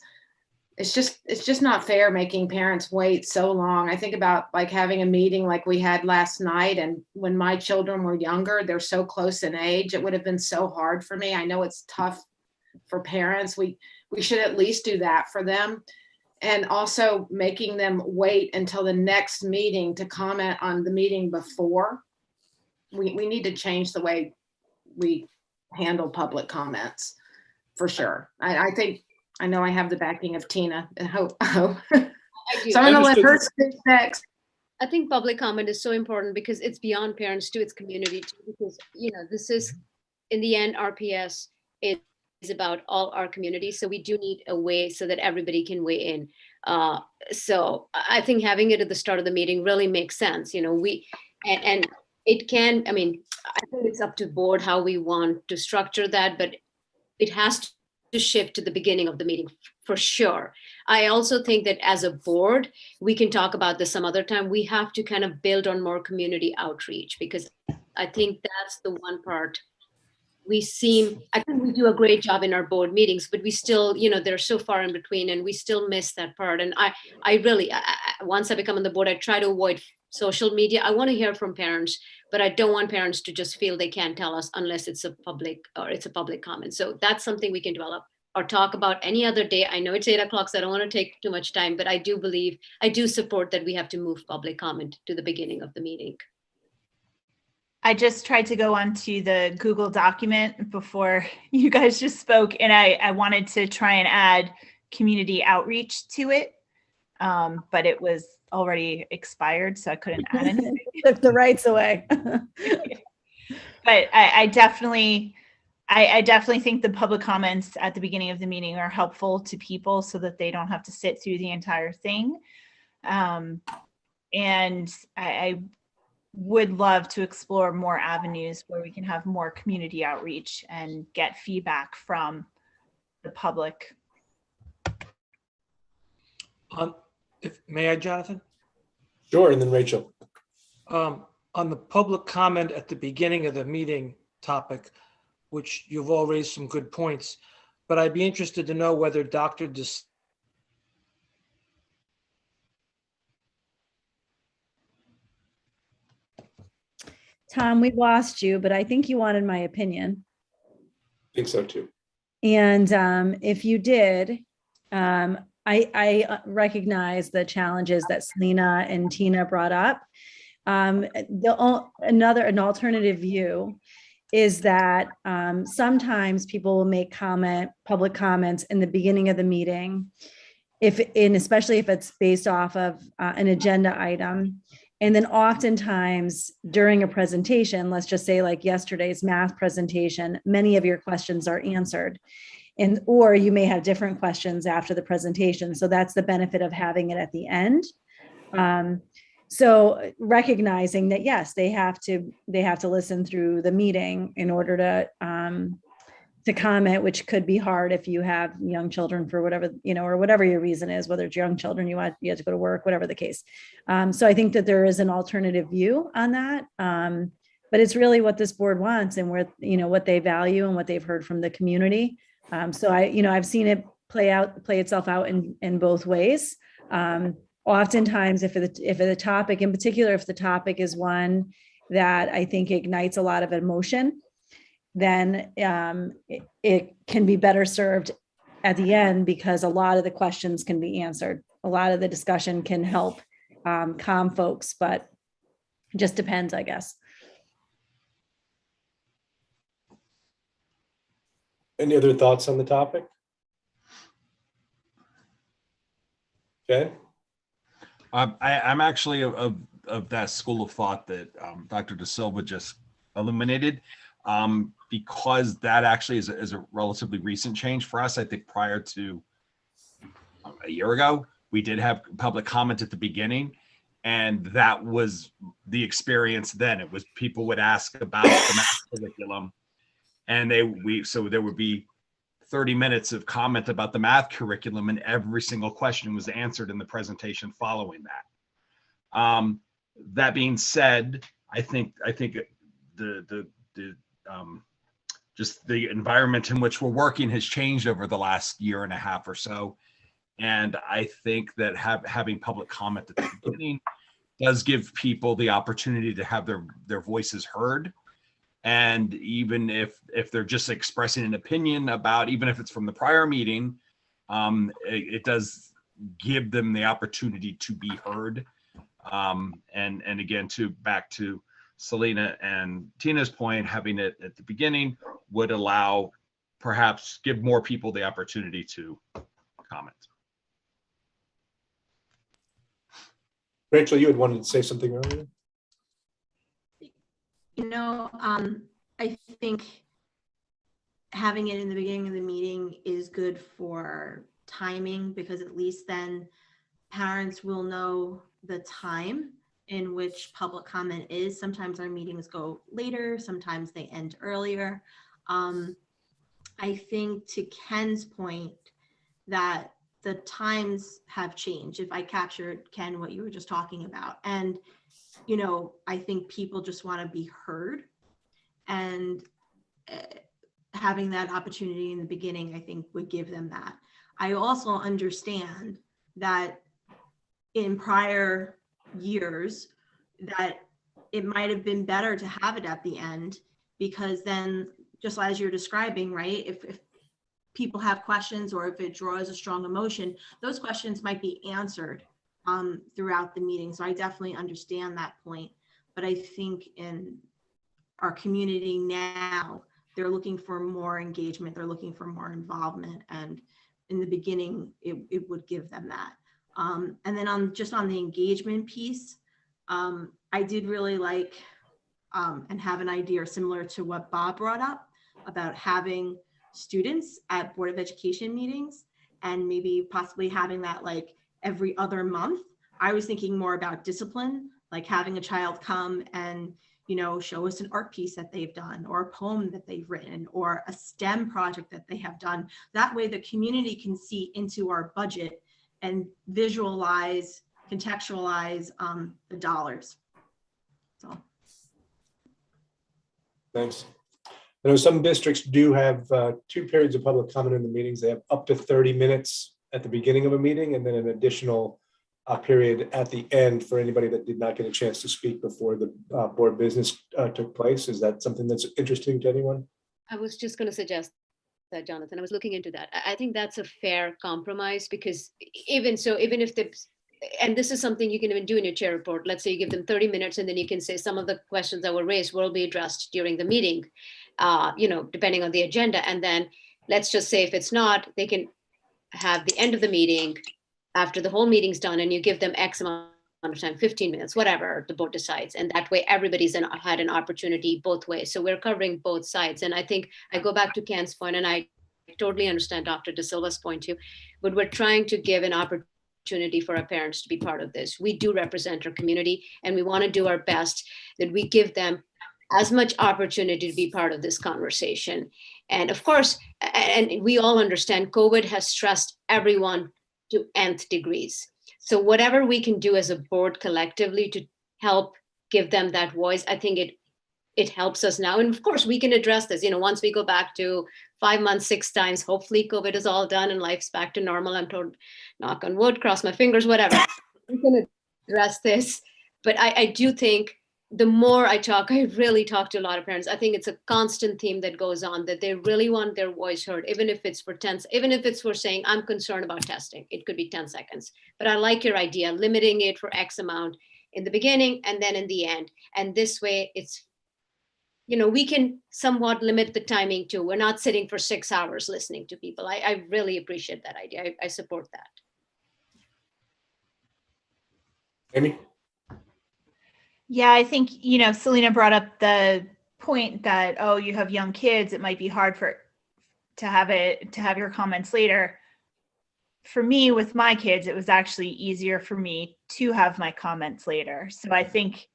just not fair making parents wait so long. I think about like having a meeting like we had last night, and when my children were younger, they're so close in age, it would have been so hard for me. I know it's tough for parents. We should at least do that for them. And also making them wait until the next meeting to comment on the meeting before. We need to change the way we handle public comments, for sure. I know I have the backing of Tina. So I'm going to let her speak next. I think public comment is so important because it's beyond parents too, it's community too, because, this is, in the end, RPS is about all our community. So we do need a way so that everybody can weigh in. So I think having it at the start of the meeting really makes sense. And it can, I think it's up to board how we want to structure that, but it has to shift to the beginning of the meeting for sure. I also think that as a board, we can talk about this some other time. We have to kind of build on more community outreach, because I think that's the one part I think we do a great job in our board meetings, but we still, they're so far in between and we still miss that part. And I really, once I become on the board, I try to avoid social media. I want to hear from parents, but I don't want parents to just feel they can't tell us unless it's a public comment. So that's something we can develop or talk about any other day. I know it's 8 o'clock, so I don't want to take too much time, but I do support that we have to move public comment to the beginning of the meeting. I just tried to go onto the Google document before you guys just spoke, and I wanted to try and add community outreach to it, but it was already expired, so I couldn't add anything. Took the rights away. But I definitely think the public comments at the beginning of the meeting are helpful to people so that they don't have to sit through the entire thing. And I would love to explore more avenues where we can have more community outreach and get feedback from the public. May I, Jonathan? Sure, and then Rachel. On the public comment at the beginning of the meeting topic, which you've all raised some good points, but I'd be interested to know whether Dr. Tom, we lost you, but I think you wanted my opinion. I think so too. And if you did, I recognize the challenges that Selena and Tina brought up. An alternative view is that sometimes people will make public comments in the beginning of the meeting, especially if it's based off of an agenda item. And then oftentimes during a presentation, let's just say like yesterday's math presentation, many of your questions are answered. Or you may have different questions after the presentation. So that's the benefit of having it at the end. So recognizing that, yes, they have to listen through the meeting in order to comment, which could be hard if you have young children for whatever, or whatever your reason is, whether it's young children, you have to go to work, whatever the case. So I think that there is an alternative view on that. But it's really what this board wants and what they value and what they've heard from the community. So I've seen it play itself out in both ways. oftentimes if the topic, in particular, if the topic is one that I think ignites a lot of emotion, then it can be better served at the end, because a lot of the questions can be answered. A lot of the discussion can help calm folks, but it just depends, I guess. Any other thoughts on the topic? Okay. I'm actually of that school of thought that Dr. De Silva just illuminated, because that actually is a relatively recent change for us. I think prior to a year ago, we did have public comment at the beginning, and that was the experience then. It was people would ask about the math curriculum, and so there would be 30 minutes of comment about the math curriculum, and every single question was answered in the presentation following that. That being said, I think just the environment in which we're working has changed over the last year and a half or so. And I think that having public comment at the beginning does give people the opportunity to have their voices heard. And even if they're just expressing an opinion about, even if it's from the prior meeting, it does give them the opportunity to be heard. And again, back to Selena and Tina's point, having it at the beginning would allow, perhaps give more people the opportunity to comment. Rachel, you had wanted to say something earlier. I think having it in the beginning of the meeting is good for timing, because at least then parents will know the time in which public comment is. Sometimes our meetings go later, sometimes they end earlier. I think, to Ken's point, that the times have changed. If I captured, Ken, what you were just talking about. And, I think people just want to be heard, and having that opportunity in the beginning, I think, would give them that. I also understand that in prior years that it might have been better to have it at the end, because then, just as you're describing, right, if people have questions, or if it draws a strong emotion, those questions might be answered throughout the meeting. So I definitely understand that point. But I think in our community now, they're looking for more engagement, they're looking for more involvement, and in the beginning, it would give them that. And then on the engagement piece, I did really like and have an idea similar to what Bob brought up about having students at Board of Education meetings, and maybe possibly having that like every other month. I was thinking more about discipline, like having a child come and show us an art piece that they've done, or a poem that they've written, or a STEM project that they have done. That way the community can see into our budget and visualize, contextualize the dollars. So. Thanks. I know some districts do have 2 periods of public comment in the meetings. They have up to 30 minutes at the beginning of a meeting, and then an additional period at the end for anybody that did not get a chance to speak before the board business took place. Is that something that's interesting to anyone? I was just going to suggest that, Jonathan. I was looking into that. I think that's a fair compromise, because even if and this is something you can even do in your chair report. Let's say you give them 30 minutes, and then you can say some of the questions that were raised will be addressed during the meeting, depending on the agenda. And then let's just say if it's not, they can have the end of the meeting after the whole meeting's done, and you give them X amount of time, 15 minutes, whatever the board decides. And that way everybody's had an opportunity both ways. So we're covering both sides. And I think I go back to Ken's point, and I totally understand Dr. De Silva's point too, but we're trying to give an opportunity for our parents to be part of this. We do represent our community, and we want to do our best that we give them as much opportunity to be part of this conversation. And of course, and we all understand COVID has stressed everyone to nth degrees. So whatever we can do as a board collectively to help give them that voice, I think it helps us now. And of course we can address this, once we go back to 5 months, 6 times, hopefully COVID is all done and life's back to normal. I'm told, knock on wood, cross my fingers, whatever. we can address this, but I do think the more I talk, I really talk to a lot of parents. I think it's a constant theme that goes on, that they really want their voice heard, even if it's for 10, even if it's for saying, I'm concerned about testing, it could be 10 seconds. But I like your idea, limiting it for X amount in the beginning and then in the end. And this way it's, we can somewhat limit the timing too. We're not sitting for 6 hours listening to people. I really appreciate that idea. I support that. Amy? Yeah, I think, Selena brought up the point that, oh, you have young kids, it might be hard to have your comments later. For me, with my kids, it was actually easier for me to have my comments later. So I think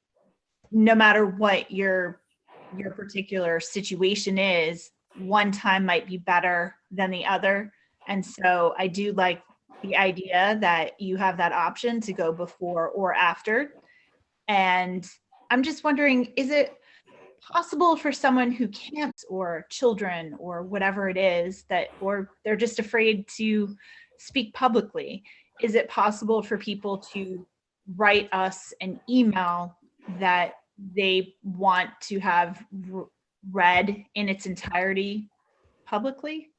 no matter what your particular situation is, one time might be better than the other. And so I do like the idea that you have that option to go before or after. And I'm just wondering, is it possible for someone who can't, or children or whatever it is, or they're just afraid to speak publicly, is it possible for people to write us an email that they want to have read in its entirety publicly?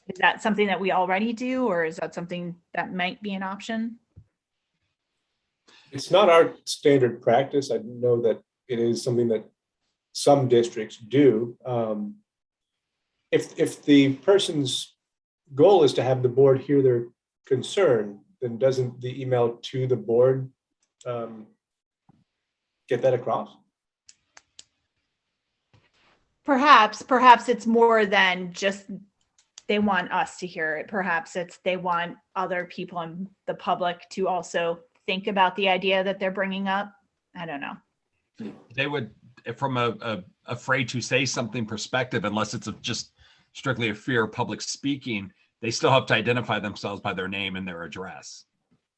Is that something that we already do, or is that something that might be an option? It's not our standard practice. I know that it is something that some districts do. If the person's goal is to have the board hear their concern, then doesn't the email to the board get that across? Perhaps it's more than just they want us to hear it. Perhaps it's they want other people in the public to also think about the idea that they're bringing up. I don't know. They would, from a afraid to say something perspective, unless it's just strictly a fear of public speaking, they still have to identify themselves by their name and their address.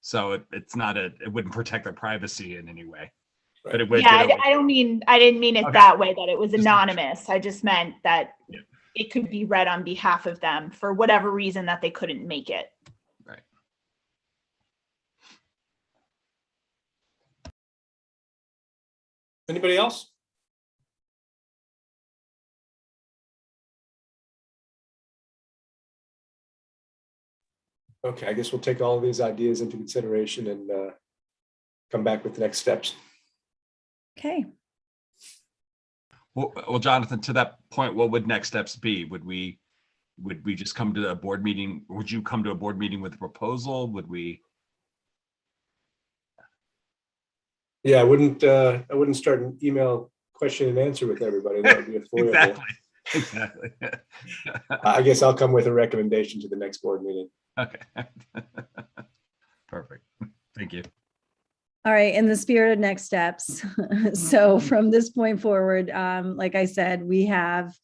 So it's not it wouldn't protect their privacy in any way. Right. But it would. Yeah, I didn't mean it Okay. that way, that it was anonymous. I just meant that it could be read on behalf of them for whatever reason that they couldn't make it. Right. Anybody else? Okay, I guess we'll take all of these ideas into consideration and come back with the next steps. Okay. Well, Jonathan, to that point, what would next steps be? Would we just come to a board meeting? Would you come to a board meeting with a proposal? Would we? Yeah, I wouldn't start an email question and answer with everybody. That would be a foilable. Exactly. I guess I'll come with a recommendation to the next board meeting. Okay. Perfect. Thank you. All right, in the spirit of next steps. So from this point forward, like I said, we have,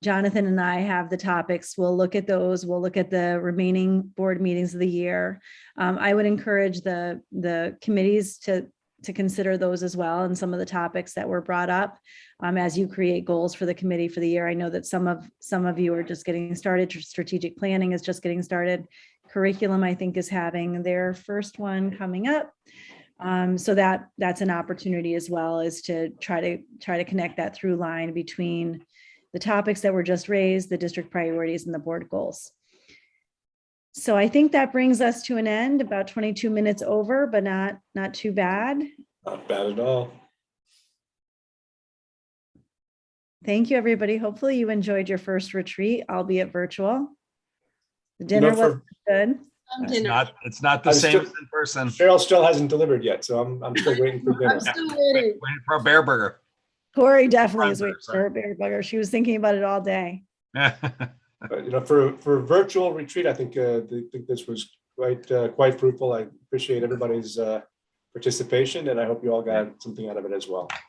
Jonathan and I have the topics. We'll look at those. We'll look at the remaining board meetings of the year. I would encourage the committees to consider those as well, and some of the topics that were brought up as you create goals for the committee for the year. I know that some of you are just getting started. Strategic planning is just getting started. Curriculum, I think, is having their first one coming up. So that's an opportunity as well, is to try to connect that through line between the topics that were just raised, the district priorities, and the board goals. So I think that brings us to an end, about 22 minutes over, but not too bad. Not bad at all. Thank you, everybody. Hopefully you enjoyed your first retreat, albeit virtual. The dinner was good. It's not the same as in person. Cheryl still hasn't delivered yet, so I'm still waiting for dinner. I'm still waiting. Waiting for a bear burger. Corey definitely is waiting for a bear burger. She was thinking about it all day. But for a virtual retreat, I think this was quite fruitful. I appreciate everybody's participation, and I hope you all got something out of it as well.